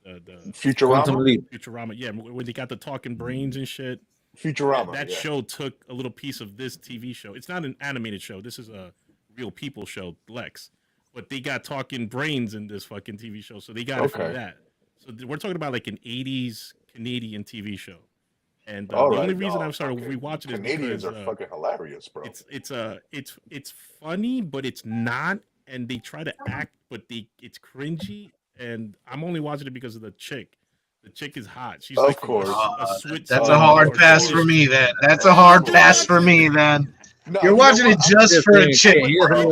The Futurama. Yeah, when they got the talking brains and shit. Futurama. That show took a little piece of this TV show. It's not an animated show. This is a real people show, Lex. But they got talking brains in this fucking TV show, so they got it from that. So we're talking about like an 80s Canadian TV show. And the only reason I started rewatching it is Canadians are fucking hilarious, bro. It's funny, but it's not. And they try to act, but it's cringy. And I'm only watching it because of the chick. The chick is hot. She's of course. That's a hard pass for me, then. That's a hard pass for me, then. No, you're watching it just for a chick. You're not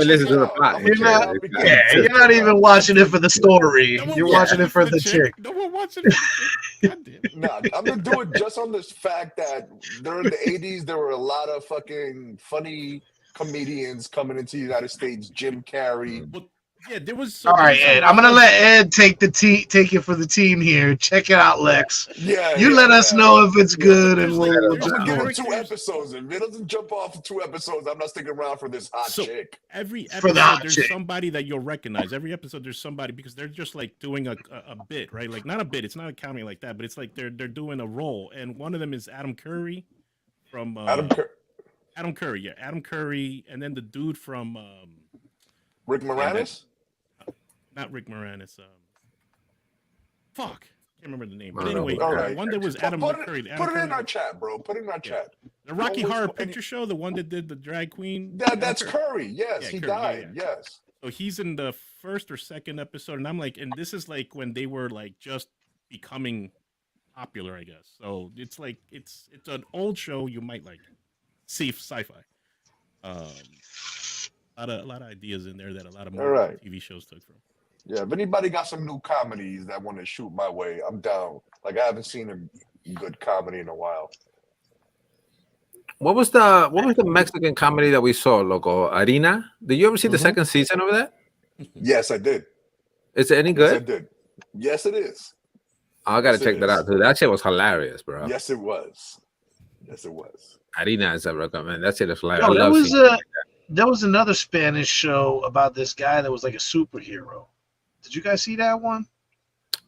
even watching it for the story. You're watching it for the chick. No one watching it. No, I'm gonna do it just on this fact that during the 80s there were a lot of fucking funny comedians coming into the United States. Jim Carrey. Yeah, there was. All right, Ed. I'm gonna let Ed take it for the team here. Check it out, Lex. You let us know if it's good, and we'll give it 2 episodes. If it doesn't jump off in 2 episodes, I'm not sticking around for this hot chick. Every episode, there's somebody that you'll recognize. Every episode, there's somebody because they're just like doing a bit, right? Like not a bit. It's not a comedy like that, but it's like they're doing a role. And one of them is Adam Curry from Adam Curry, yeah, Adam Curry, and then the dude from Rick Moranis. Not Rick Moranis. Fuck, can't remember the name. But anyway, one that was Adam Curry. Put it in our chat, bro. Put it in our chat. The Rocky Horror Picture Show, the one that did the drag queen. That's Curry. Yes, he died. Yeah. Yes. So he's in the first or second episode, and I'm like, and this is like when they were like just becoming popular, I guess. So it's like it's an old show you might like. See sci-fi. A lot of ideas in there that a lot of TV shows took from. Yeah, if anybody got some new comedies that want to shoot my way, I'm down. Like I haven't seen a good comedy in a while. What was the Mexican comedy that we saw, Loco? Harina? Did you ever see the second season of that? Yes, I did. Is it any Yes, I good? did. Yes, it is. I gotta Yes, it check that is. out too. That shit was hilarious, bro. Yes, it was. Yes, it was. Harina is a recommend. That shit is hilarious. No, I love seeing it. there was another Spanish show about this guy that was like a superhero. Did you guys see that one?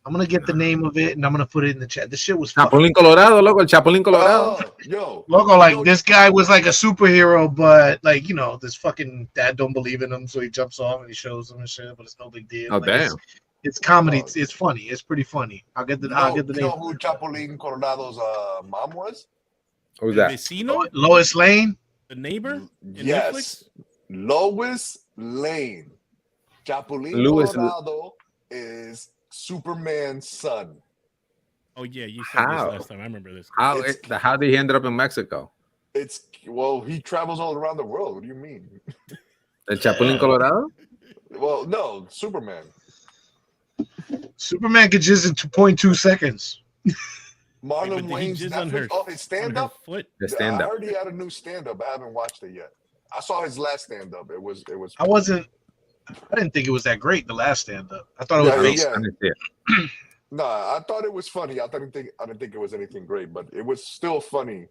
I'm gonna get the name of it and I'm gonna put it in the chat. This shit was Chapulín Colorado, loco, el Chapulín Colorado. Oh, yo. Loco, like this guy was like a superhero, but like this fucking dad don't believe in him, so he jumps off and he shows him and shit. But it's no big deal. Oh, like, damn. It's comedy. It's funny. It's pretty funny. I'll get the You name. know who Chapulín Colorado's mom was? Who's that? Vecino? Lois Lane. The neighbor? In Yes. Netflix? Lois Lane. Chapulín Louis- Colorado is Superman's son. Oh yeah, you said How? this last time. I remember this. How did he end up in Mexico? He travels all around the world. What do you mean? El Chapulín Colorado? Well, no, Superman. Superman could jizz in 2.2 seconds. Marlon Wayne's Netflix. His stand-up. Foot. The stand-up. I heard he had a new stand-up. I haven't watched it yet. I saw his last stand-up. It was. I didn't think it was that great. The last stand-up. I thought it was basic. Nah, I thought it was funny. I didn't think it was anything great, but it was still funny.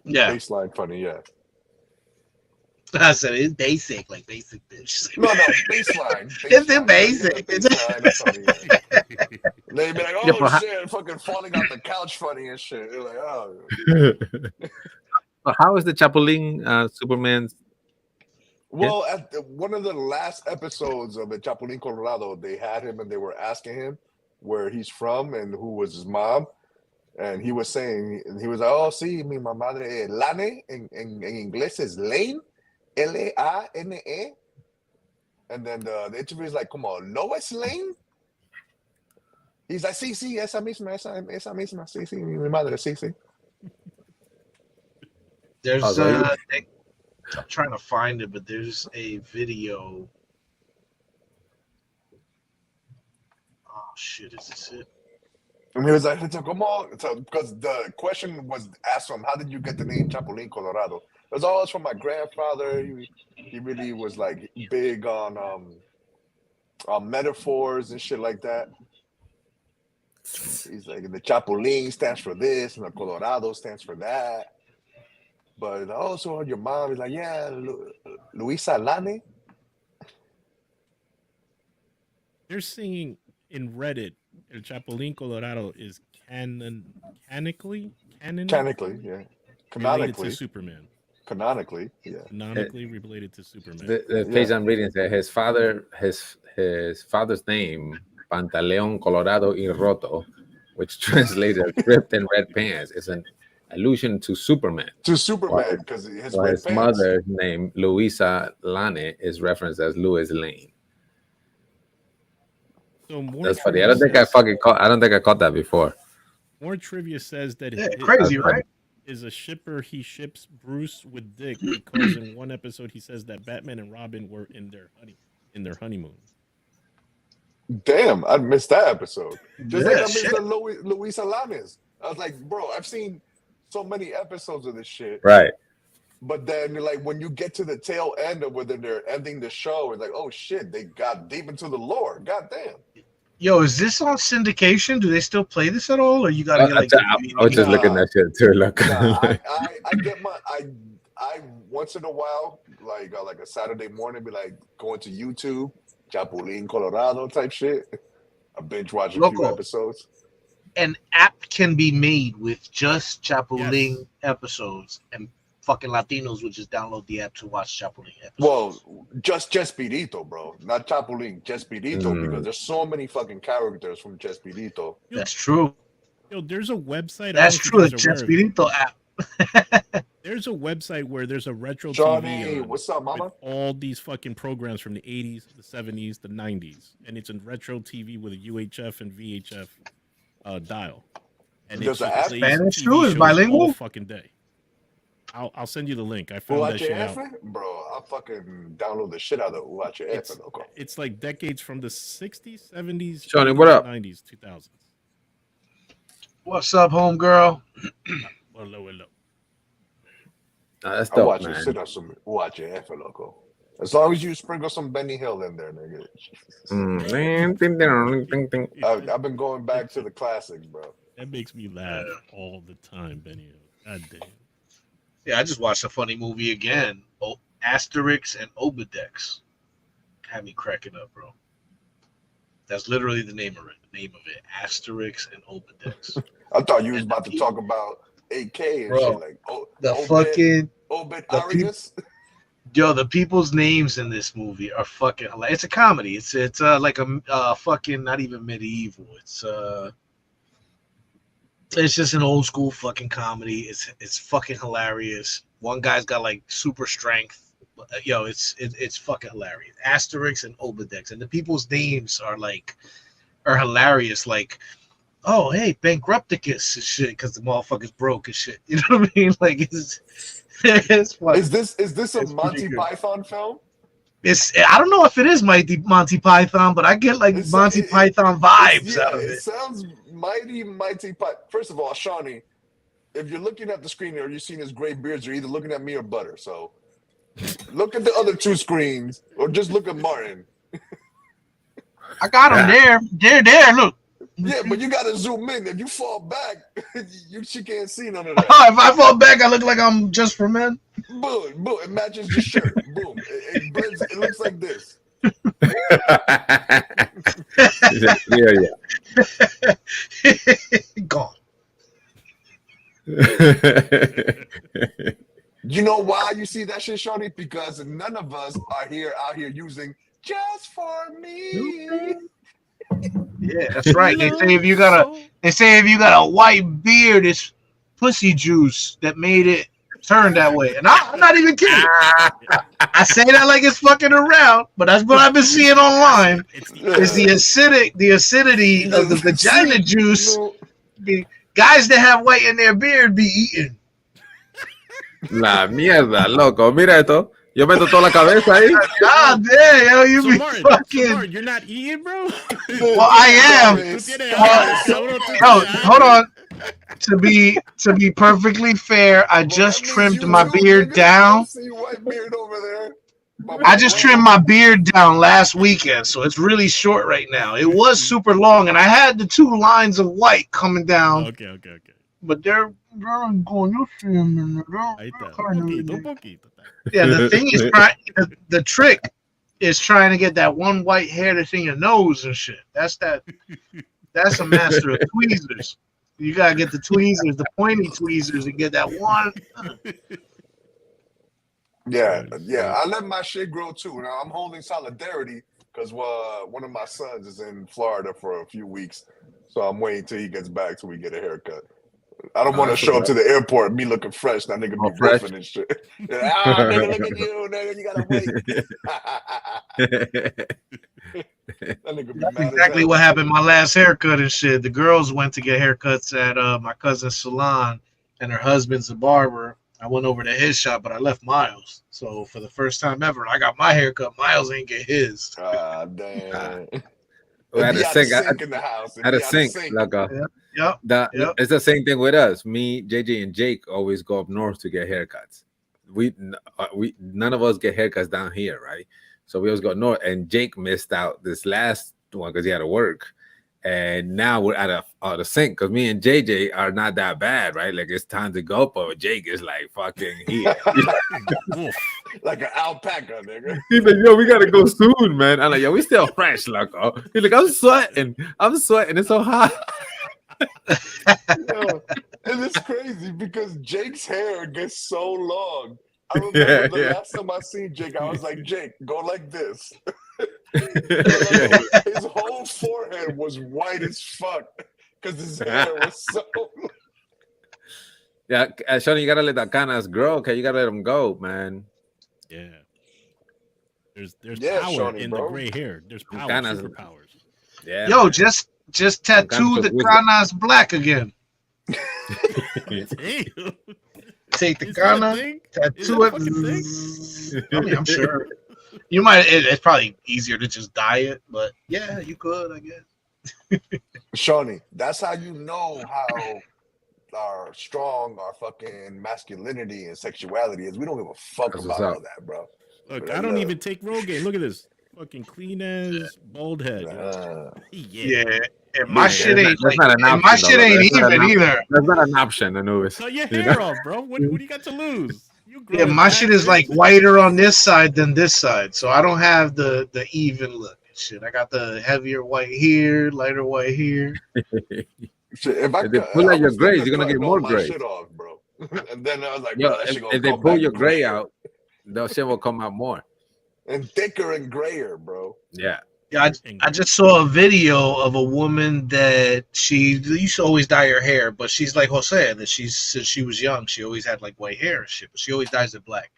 Yeah. Baseline funny. Yeah. I said it's basic, like basic bitch. No, baseline. It's in basic. They'd be like, oh shit, fucking falling off the couch funny and shit. They're like, oh. So how is the Chapulín Superman's? Well, at one of the last episodes of the Chapulín Colorado, they had him and they were asking him where he's from and who was his mom. And he was saying, he was like, oh, sí, mi madre, Lane, en inglés es Lane, Lane. And then the interview is like, como, Lois Lane? He's like, sí, esa misma, sí, mi madre, sí. There's I'm trying to find it, but there's a video. Oh shit, is this it? And he was like, because the question was asked him, how did you get the name Chapulín Colorado? It was all from my grandfather. He really was like big on metaphors and shit like that. He's like, the Chapulín stands for this, and the Colorado stands for that. But also your mom is like, yeah, Luisa Lane. They're singing in Reddit, El Chapulín Colorado is canonically, yeah. Canonically. To Superman. Canonically, yeah. Canonically related to Superman. The page I'm reading says his father's name, Pantaleón Colorado y Roto, which translated ripped and red pants, is an allusion to Superman. Because his mother's name, Luisa Lane, is referenced as Lois Lane. So that's funny. I don't think I caught that before. More trivia says that crazy, right? Is a shipper. He ships Bruce with Dick because in one episode he says that Batman and Robin were in their honeymoon. Damn, I missed that episode. Just like I missed the Luisa Lanes. I was like, bro, I've seen so many episodes of this shit. Right. But then, like, when you get to the tail end of whether they're ending the show, it's like, oh shit, they got deep into the lore. God damn. Yo, is this on syndication? Do they still play this at all, or you gotta get like? I was just looking at that shit too. Look, I get I once in a while, like a Saturday morning, be like going to YouTube, Chapulín Colorado type shit. I binge watch a few episodes. An app can be made with just Chapulín episodes, and fucking Latinos would just download the app to watch Chapulín episodes. Well, just Chespirito, bro. Not Chapulín, Chespirito, because there's so many fucking characters from Chespirito. That's true. Yo, there's a website. That's true. The Chespirito app. There's a website where there's a retro Johnny, TV. What's up, mama? With all these fucking programs from the 80s, the 70s, the 90s, and it's in retro TV with a UHF and VHF dial. And does it's the app Spanish too? Is bilingual? all fucking day. I'll send you the link. I found that shit out. Bro, I'll fucking download the shit out of UHF. It's like decades from the 60s, 70s, Johnny, what up? 90s, 2000s. What's up, homegirl? Hello. That's I dope, watch it. man. Sit on some. Watch it, F loco. As long as you sprinkle some Benny Hill in there, nigga. I've been going back to the classics, bro. That makes me laugh all the time, Benny. God damn. Yeah, I just watched a funny movie again. Asterix and Obelix. Had me cracking up, bro. That's literally the name of it. Asterix and Obelix. I thought you was about to talk about AK and bro, shit like Obed Arius. Yo, the people's names in this movie are fucking hilarious. It's a comedy. It's like a fucking not even medieval. It's just an old school fucking comedy. It's fucking hilarious. One guy's got like super strength. Yo, it's fucking hilarious. Asterix and Obelix, and the people's names are hilarious. Like, oh hey, Bankrupticus and shit, because the motherfucker's broke and shit. You know what I mean? Like it's funny. Is this a Monty Python film? I don't know if it is Monty Python, but I get like Monty Python vibes out of it. It sounds mighty Python. First of all, Shawnee, if you're looking at the screen or you're seeing his gray beards, you're either looking at me or Butter. So look at the other two screens, or just look at Martin. I got him there. They're there. Look. Yeah, but you gotta zoom in. If you fall back, she can't see none of that. If I fall back, I look like I'm just for men. Boom, boom. It matches your shirt. Boom. It blends. It looks like this. Yeah. Gone. You know why you see that shit, Shorty? Because none of us are out here using just for me. Yeah, that's right. They say if you got a white beard, it's pussy juice that made it turn that way. And I'm not even kidding. I say that like it's fucking around, but that's what I've been seeing online. It's the acidity of the vagina juice. The guys that have white in their beard be eating. La mierda, loco. Mira esto. Yo meto toda la cabeza ahí. God damn, yo, you be fucking. Martin, you're not eating, bro? Well, I am. Yo, hold on. To be perfectly fair, I just trimmed my beard down. I just trimmed my beard down last weekend, so it's really short right now. It was super long, and I had the 2 lines of white coming down. Okay. But they're going. Yeah, the thing is, the trick is trying to get that one white hair that's in your nose and shit. That's a master of tweezers. You gotta get the tweezers, the pointy tweezers, and get that one. Yeah. I let my shit grow too. Now I'm holding solidarity because one of my sons is in Florida for a few weeks, so I'm waiting till he gets back till we get a haircut. I don't want to show up to the airport me looking fresh. That nigga be riffing and shit. Nigga, look at you, nigga. You gotta wait. That's exactly what happened my last haircut and shit. The girls went to get haircuts at my cousin's salon, and her husband's a barber. I went over to his shop, but I left Miles. So for the first time ever, I got my haircut. Miles ain't get his. Damn. We had a sink in the house. Had a sink. Yep. It's the same thing with us. Me, JJ, and Jake always go up north to get haircuts. We none of us get haircuts down here, right? So we always go north. And Jake missed out this last one because he had to work. And now we're at a sink because me and JJ are not that bad, right? Like it's time to go, but Jake is like fucking here. Like an alpaca, nigga. He's like, yo, we gotta go soon, man. I'm like, yo, we still fresh, loco. He's like, I'm sweating. It's so hot. Yo, and it's crazy because Jake's hair gets so long. I remember the last time I seen Jake, I was like, Jake, go like this. His whole forehead was white as fuck because his hair was so. Yeah, Shawnee, you gotta let the canas grow. Okay, you gotta let them go, man. Yeah. There's power Shawnee, in bro. the gray hair. There's power, Canas. superpowers. Yeah. Yo, just tattoo the canas black again. Take the kana, tattoo it. I mean, I'm sure. You might. It's probably easier to just dye it, but yeah, you could, I guess. Shawnee, that's how you know how strong our fucking masculinity and sexuality is. We don't give a fuck about all that, bro. Look, I don't even take Rogaine. Look at this. Fucking clean as bald head. Yeah. And my shit ain't that's like, not an option, my shit though. ain't That's not even an option. either. That's not an option, Anubis. Cut your hair off, bro. What do you got to lose? You Yeah, my shit is like whiter on this side than this side, so I don't have the even look and shit. I got the heavier white here, lighter white here. Shit, if they pull out your grays, you're gonna get more my grays. shit off, bro. And then I was like, Yo, bro, that shit gonna if they come pull back your gray grayer. out, the shit will come out more. And thicker and grayer, bro. Yeah. Yeah, I just saw a video of a woman that she used to always dye her hair, but she's like Jose, that since she was young, she always had like white hair and shit, but she always dyes it black.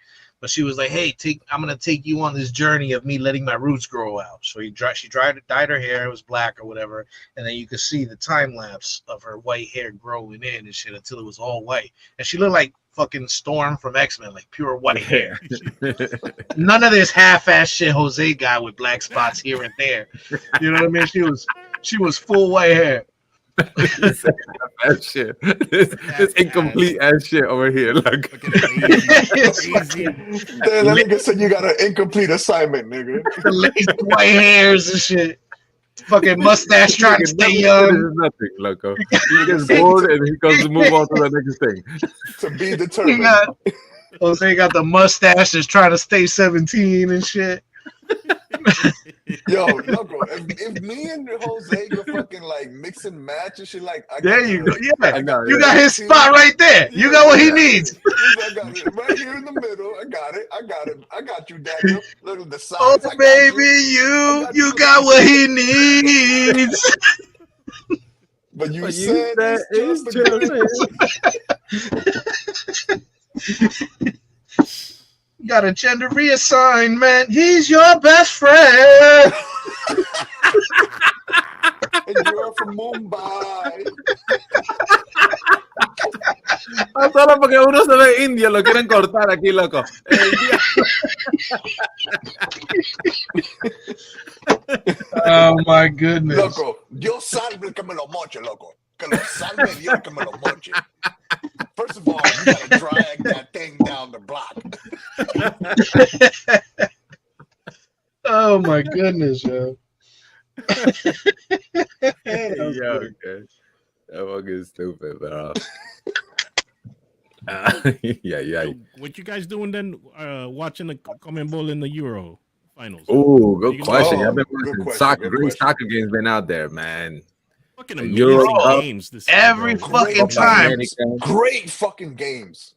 But she was like, "Hey, I'm gonna take you on this journey of me letting my roots grow out." So she dyed her hair, it was black or whatever, and then you could see the time lapse of her white hair growing in and shit until it was all white, and she looked like fucking Storm from X-Men, like pure white hair. None of this half-ass shit Jose got with black spots here and there. You know what I mean? She was full white hair. That shit. This incomplete ass shit over here. Look. Damn, that nigga said you got an incomplete assignment, nigga. The lazy white hairs and shit. Fucking mustache trying to stay young. This is nothing, loco. He gets bored and he goes to move on to the next thing. To be determined. Jose got the mustache that's trying to stay 17 and shit. Yo, loco, if me and Jose go fucking like mix and match and shit, like there you go. Yeah, you got his spot right there. You got what he needs. I got it right here in the middle. I got it. I got you, Daniel. Look at the sides. Oh, baby, you got what he needs. But you said it's just got a gender reassignment. He's your best friend. And you're from Mumbai. Solo porque uno se ve indio, lo quieren cortar aquí, loco. Oh my goodness. Loco, Dios salve que me lo moche, loco. Que lo salve Dios que me lo moche. First of all, you gotta drag that thing down the block. Oh my goodness, yo. Yo, okay. That fucking stupid, bro. Yeah. So what you guys doing then? Watching the Conmebol in the Euro finals? Oh, good question. I've been watching soccer. Great soccer games been out there, man. Fucking amazing games. Every fucking time. Great fucking games.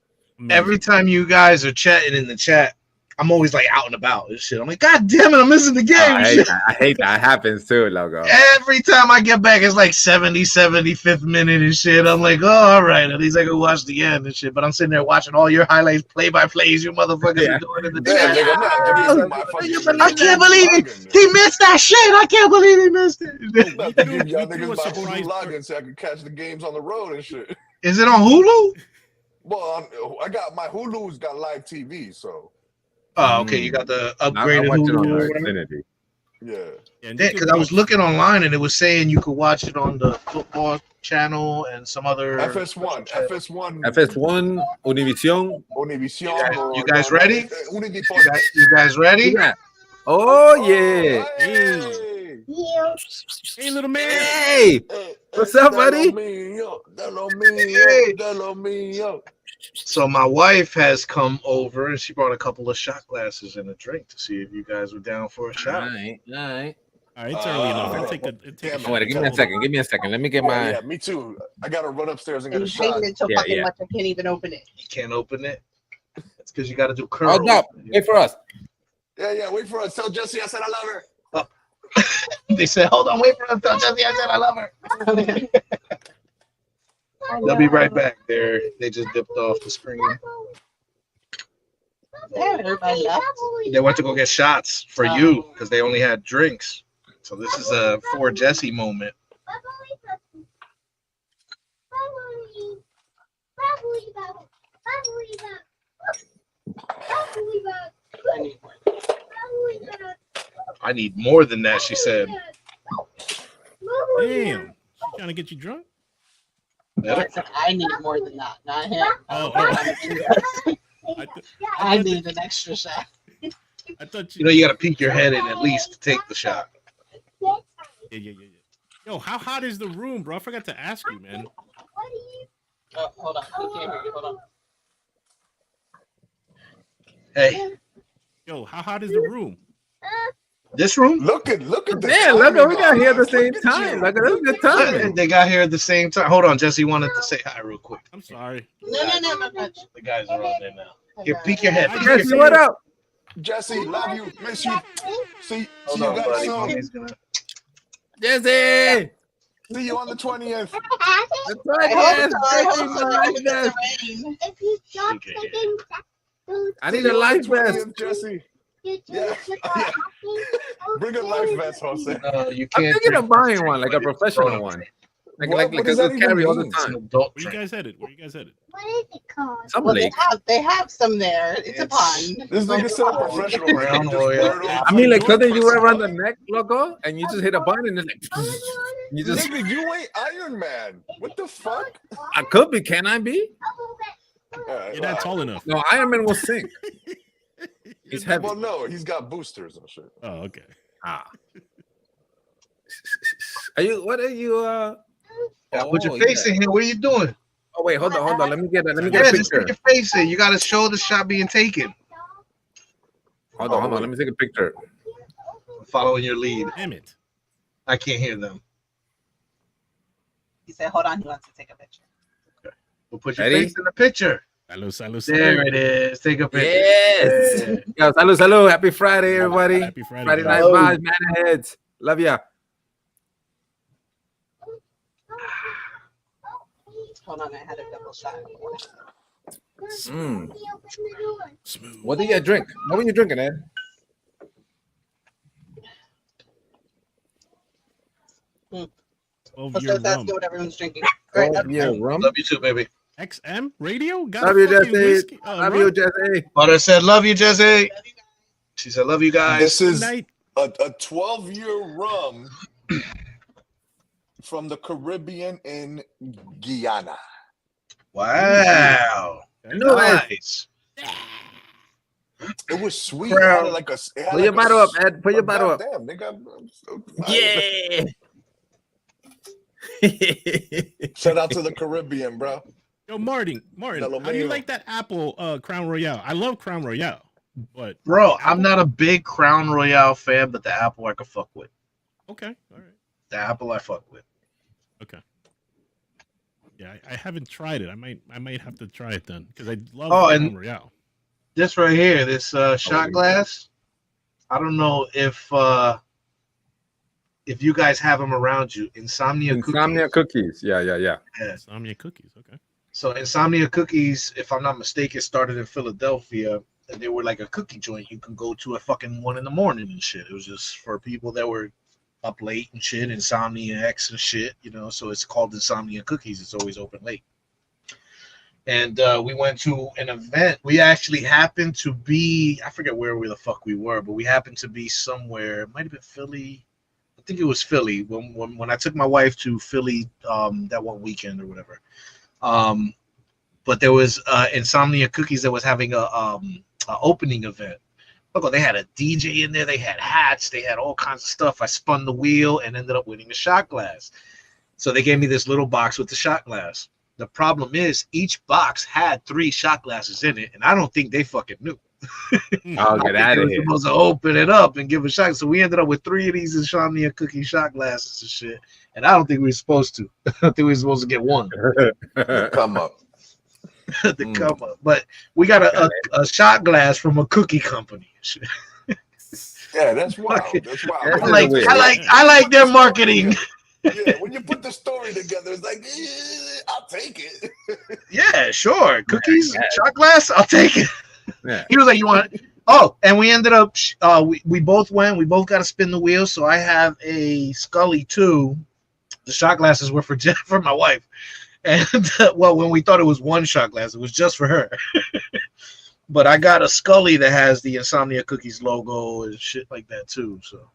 Every time you guys are chatting in the chat, I'm always like out and about and shit. I'm like, God damn it, I'm missing the game. I hate that happens too, logo. Every time I get back, it's like 75th minute and shit. I'm like, oh, all right. At least I can watch the end and shit. But I'm sitting there watching all your highlights, play-by-plays, you motherfuckers are doing in the chat. I can't believe he missed that shit. I can't believe he missed it. Y'all niggas my Hulu login so I can catch the games on the road and shit. Is it on Hulu? Well, I got my Hulu's got live TV, so. Oh, okay. You got the upgraded Hulu. Yeah. Because I was looking online and it was saying you could watch it on the football channel and some other FS1, Univision. You guys ready? You guys ready? Yeah. Oh yeah. Hey, little man. Hey. What's up, buddy? So my wife has come over and she brought a couple of shot glasses and a drink to see if you guys were down for a shot. All right. It's early enough. I'll take Wait, give me a second. Let me get my. Yeah, me too. I gotta run upstairs and get a He's shot. hating it so fucking much I can't even open it. You can't open it. It's because you got to do curls. Hold up. Wait for us. Yeah. Wait for us. Tell Jesse I said I love her. They said, hold on, wait for us. Tell Jesse I said I love her. They'll be right back. They just dipped off the screen. They went to go get shots for you because they only had drinks. So this is a for Jesse moment. I need more than that, she said. Damn. She trying to get you drunk? Listen, I need more than that, not him. I need an extra shot. I thought You know, you got to peek your head in at least to take the shot. Yeah. Yo, how hot is the room, bro? I forgot to ask you, man. Oh, hold on. I can't hear you. Hold on. Hey. Yo, how hot is the room? This room? Look at the Man, look at we got here at the same time. Look at the time. They got here at the same time. Hold on, Jesse wanted to say hi real quick. I'm sorry. No. The guys are on there now. Here, peek your head. Jesse, what up? Jesse, love you, miss you. See Hold you on, guys buddy. soon. Mommy's gonna- Jesse. See you on the 20th. The 20th. I need a life vest. Jesse. Yeah. Bring a life vest, Jose. No, you I'm can't. thinking of buying one, like a professional one. Like What I does that could even carry all the mean? time. Adult Where you guys headed? Where you guys headed? What is it called? Some Well, lake. they have some there. It's a pond. This nigga said professional Brown round. Royal. I mean, like something you wear around the neck, logo, and you just hit a button and it's like, you just. Nigga, you ain't Iron Man. What the fuck? I could be. Can I be? You're not tall enough. No, Iron Man will sink. He's heavy. Well, no, he's got boosters and shit. Oh, okay. Ah. Are you? What are you? Yeah, put your face in here. What are you doing? Oh wait, hold on. Let me get a Yeah, just picture. take your face in. You got to show the shot being taken. Hold on. Let me take a picture. I'm following your lead. Damn it. I can't hear them. He said, hold on, he wants to take a picture. We'll put your Ready? face in the picture. Salud. There it is. Take a picture. Yes. Yeah. Yo, salud. Happy Friday, everybody. Happy Friday. Friday bro. night vibes, ManorHeads. Love ya. Hold on, I had a double shot. Mm. Smooth. What did you drink? What were you drinking, Ed? So 12-year that's rum. what everyone's drinking. Rum. Love you too, baby. XM radio? Got Love a you, fucking Jesse. whiskey? Love rum? you, Jesse. Mother said, love you, Jesse. She said, love you guys. This is Night. a 12-year rum from the Caribbean in Guyana. Wow. Nice. It was sweet. Bro. It had like a, it had Put your like bottle up, Ed. Put your bottle up. Damn, nigga. I'm so Yeah. Shout out to the Caribbean, bro. Yo, Martin, how do you like that apple Crown Royale? I love Crown Royale, but Bro, I'm not a big Crown Royale fan, but the apple I could fuck with. okay, all right, The apple I fuck with. okay. Yeah, I haven't tried it. I might have to try it then because I love Oh, Crown and- Royale. This right here, this shot glass. I don't know if you guys have them around you. Insomnia cookies. Yeah. Insomnia cookies. Okay. So Insomnia Cookies, if I'm not mistaken, started in Philadelphia, and they were like a cookie joint you can go to at fucking 1 a.m. and shit. It was just for people that were up late and shit, Insomniacs and shit, you know. So it's called Insomnia Cookies. It's always open late. And we went to an event. We actually happened to be, I forget where the fuck we were, but we happened to be somewhere. It might have been Philly. I think it was Philly when I took my wife to Philly that one weekend or whatever. But there was Insomnia Cookies that was having a opening event. Look, they had a DJ in there. They had hats. They had all kinds of stuff. I spun the wheel and ended up winning a shot glass. So they gave me this little box with the shot glass. The problem is each box had 3 shot glasses in it, and I don't think they fucking knew. I'll get out of They were here. supposed to open it up and give a shot. So we ended up with 3 of these Insomnia Cookie shot glasses and shit. And I don't think we were supposed to. I think we were supposed to get one. Come up. The come up. But we got a shot glass from a cookie company. Yeah, that's wild. That's wild. I like their marketing. Yeah, when you put the story together, it's like, I'll take it. Yeah, sure. Cookies, shot glass, I'll take it. Yeah. He was like, you want it? Oh, and we ended up, we both went. We both got to spin the wheel. So I have a Scully too. The shot glasses were for my wife. And, well, when we thought it was one shot glass, it was just for her. But I got a Scully that has the Insomnia Cookies logo and shit like that too. So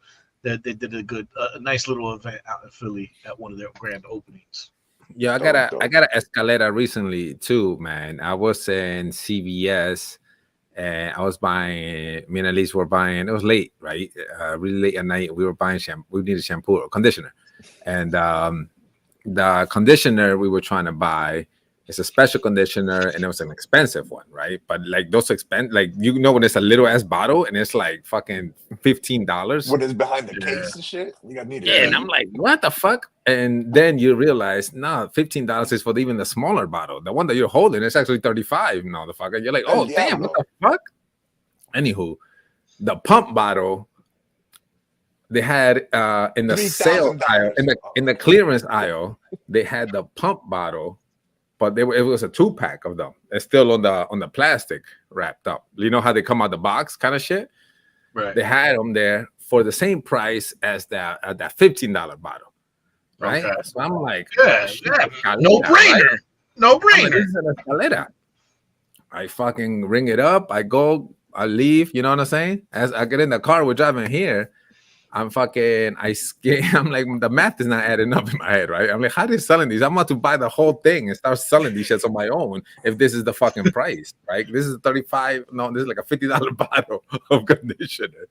they did a nice little event out in Philly at one of their grand openings. Yeah, I got an escalera recently too, man. I was in CVS and I was buying. Me and Elise were buying. It was late, right? Really late at night. We were buying shampoo. We needed shampoo or conditioner, and the conditioner we were trying to buy is a special conditioner, and it was an expensive one, right? But like those like when it's a little ass bottle and it's like fucking $15. When it's behind the case and shit, you got need it. Yeah, and I'm like, what the fuck? And then you realize, nah, $15 is for even the smaller bottle. The one that you're holding is actually $35, motherfucker. You're like, oh damn, what the fuck? Anywho, the pump bottle they had in the sale aisle, in the clearance aisle, they had the pump bottle. But it was a 2-pack of them. It's still on the plastic wrapped up. You know how they come out the box kind of shit? Right. They had them there for the same price as that $15 bottle. Right? Okay. So I'm like, yeah. No brainer. Right? No brainer. This is an escalera. I fucking ring it up. I go, I leave. You know what I'm saying? As I get in the car, we're driving here. I'm like, the math is not adding up in my head, right? I'm like, how are they selling these? I'm about to buy the whole thing and start selling these shits on my own if this is the fucking price, right? This is $35. No, this is like a $50 bottle of conditioner.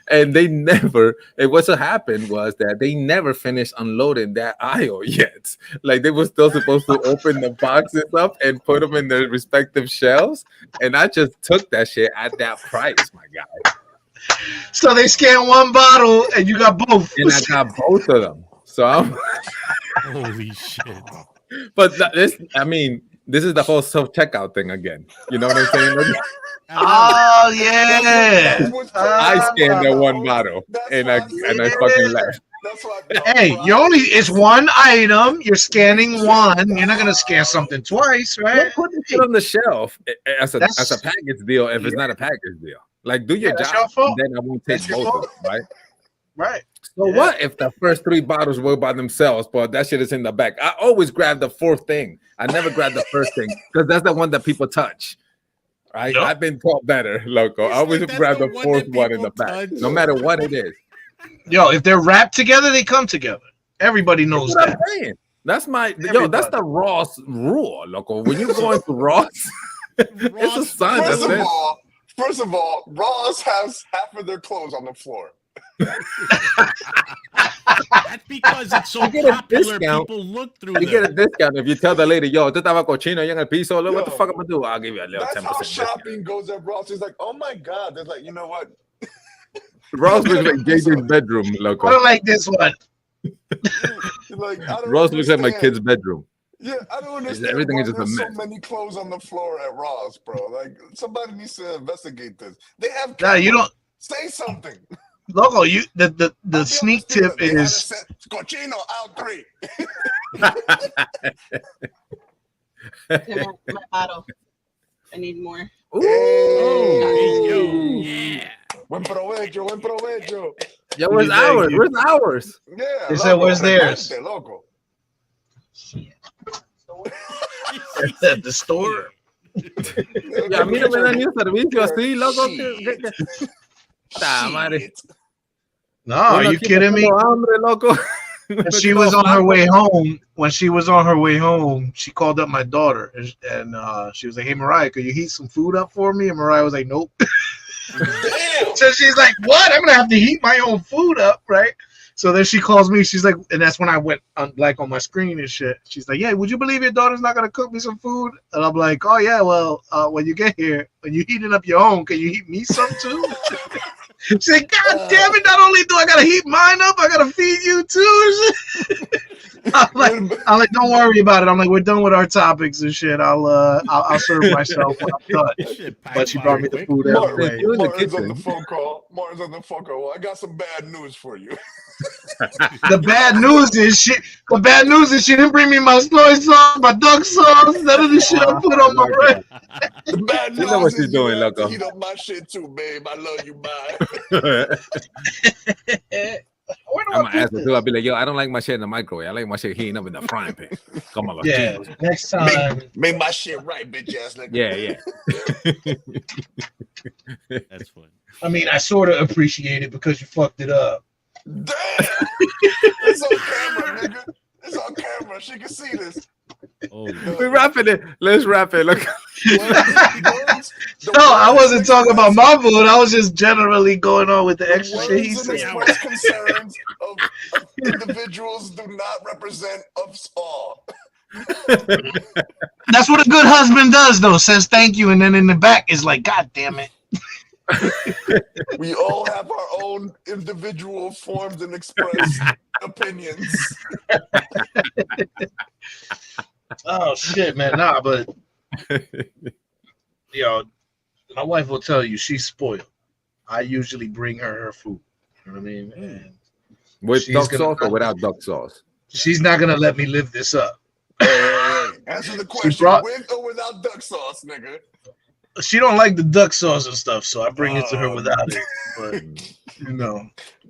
And they never, what's happened was that they never finished unloading that aisle yet. Like they were still supposed to open the boxes up and put them in their respective shelves. And I just took that shit at that price, my guy. So they scanned one bottle and you got both. And I got both of them. So I'm holy shit. But this is the whole self-checkout thing again. You know what I'm saying? Oh yeah. I scanned that one bottle and I fucking left. Hey, it's one item. You're scanning one. You're not gonna scan something twice, right? Put it on the shelf as a package deal if it's not a package deal. Like, do your job, then I won't take both of them, right? Right. So what if the first 3 bottles were by themselves, but that shit is in the back? I always grab the 4th thing. I never grab the first thing because that's the one that people touch. Right? Nope. I've been taught better, loco. I always grab the 4th one in the back, no matter what it is. Yo, if they're wrapped together, they come together. Everybody knows that. That's that's the Ross rule, loco. When you go into Ross, it's a sign. First of all, Ross has half of their clothes on the floor. That's because it's so popular. People look through. You get a discount if you tell the lady, "Yo, te estaba cochino en el piso." What the fuck am I do? I'll give you a little 10%. That's how shopping goes at Ross. It's like, oh my god. They're like, you know what? Ross looks like JJ's bedroom, loco. I don't like this one. Ross looks like my kid's bedroom. Yeah, I don't understand. Everything is just a mess. So many clothes on the floor at Ross, bro. Like somebody needs to investigate this. They have. Nah, you don't say something. Loco, the sneak tip is cochino out 3. My bottle. I need more. Ooh. Yeah. Buen provecho, buen provecho. Yo, where's ours? Where's ours? Yeah. They said, where's theirs? Loco. Shit. At the store. Ya, a mí no me dan ni un servicio así, loco. No, are you kidding me? When she was on her way home, she called up my daughter and she was like, "Hey, Mariah, could you heat some food up for me?" And Mariah was like, "Nope." So she's like, "What? I'm gonna have to heat my own food up, right?" So then she calls me. She's like, and that's when I went on my screen and shit. She's like, "Yeah, would you believe your daughter's not gonna cook me some food?" And I'm like, "Oh yeah, well, when you get here, when you heating up your own, can you heat me some too?" She's like, "God damn it! Not only do I gotta heat mine up, I gotta feed you too." I'm like, "Don't worry about it." I'm like, "We're done with our topics and shit. I'll serve myself when I'm done." But she brought me the food anyway. Martin's on the phone call. Well, I got some bad news for you. The bad news is she didn't bring me my soy sauce, my duck sauce, none of the shit I put on my bread. The bad news you know what she's doing, loco. Heat up my shit too, babe. I love you, bye. I'm gonna ask her too. I'll be like, "Yo, I don't like my shit in the microwave. I like my shit heating up in the frying pan." Come on, yeah. Next time, make my shit right, bitch ass nigga. Yeah. That's funny. I mean, I sort of appreciate it because you fucked it up. Damn! It's on camera, nigga. It's on camera. She can see this. Oh, We're wrapping it. Let's wrap it. Look. No, I wasn't talking about my food. I was just generally going on with the extra shit he said. Express concerns of individuals do not represent us all. That's what a good husband does, though. Says thank you, and then in the back is like, God damn it. We all have our own individual formed and expressed opinions. Oh shit, man. Nah, but my wife will tell you she's spoiled. I usually bring her food. You know what I mean? And with duck sauce or without duck sauce? She's not gonna let me live this up. Hey, answer the question: with or without duck sauce, nigga? She don't like the duck sauce and stuff, so I bring it to her without it. But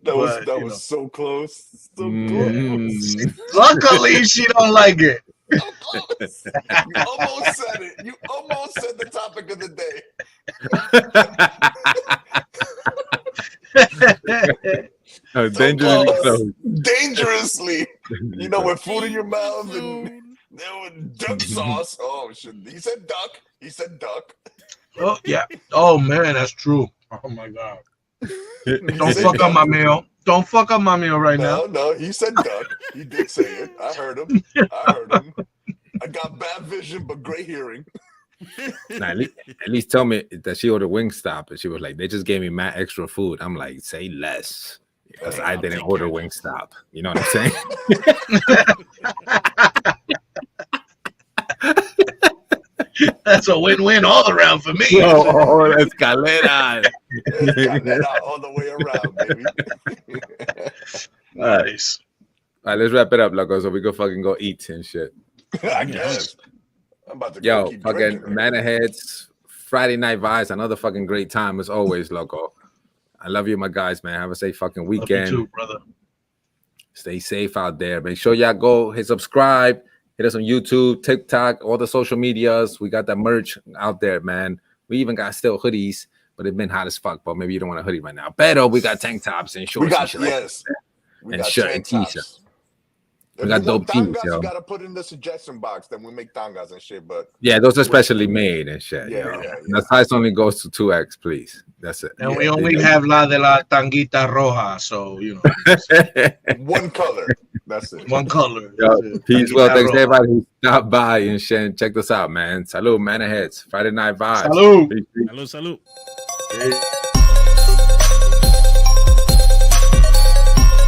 that was so close. So close. Luckily, she don't like it. So close. You almost said it. You almost said the topic of the day. Oh, dangerously close. Dangerously. You know, with food in your mouth and duck sauce. Oh shit! He said duck. He said duck. Oh yeah. Oh man, that's true. Oh my god. Don't fuck up my meal. Don't fuck up my meal right now. No, he said duck. He did say it. I heard him. I got bad vision, but great hearing. Nah, at least tell me that she ordered Wingstop, and she was like, "They just gave me mad extra food." I'm like, "Say less," because I didn't order Wingstop. You know what I'm saying? That's a win-win all around for me. Oh, escalera. Escalera all the way around, baby. Nice. All right, let's wrap it up, loco, so we go fucking go eat and shit. I guess. I'm about to Yo, keep fucking drinking. ManorHeads, Friday Night Vibes, another fucking great time as always, loco. I love you, my guys, man. Have a safe fucking weekend. Love you too, brother. Stay safe out there. Make sure y'all go hit subscribe. Hit us on YouTube, TikTok, all the social medias. We got that merch out there, man. We even got still hoodies, but it's been hot as fuck. But maybe you don't want a hoodie right now. But we got tank tops and shorts. We got and shit and got shirt and tank t-shirt. tops. We got dope tees, tangas, yo. you gotta put in the suggestion box. Then we make tangas and shit. But yeah, those are specially made and shit. Yeah, yo. yeah. The size only goes to 2X, please. That's it. And we only have la de la tanguita roja, so you know. One color. That's it. One color. Yo, peace. Well, thanks roja. to everybody who stopped by and shit and checked us out, man. Salud, ManorHeads. Friday Night Vibes. Salud. Peace, peace. Salud, salud. Yeah.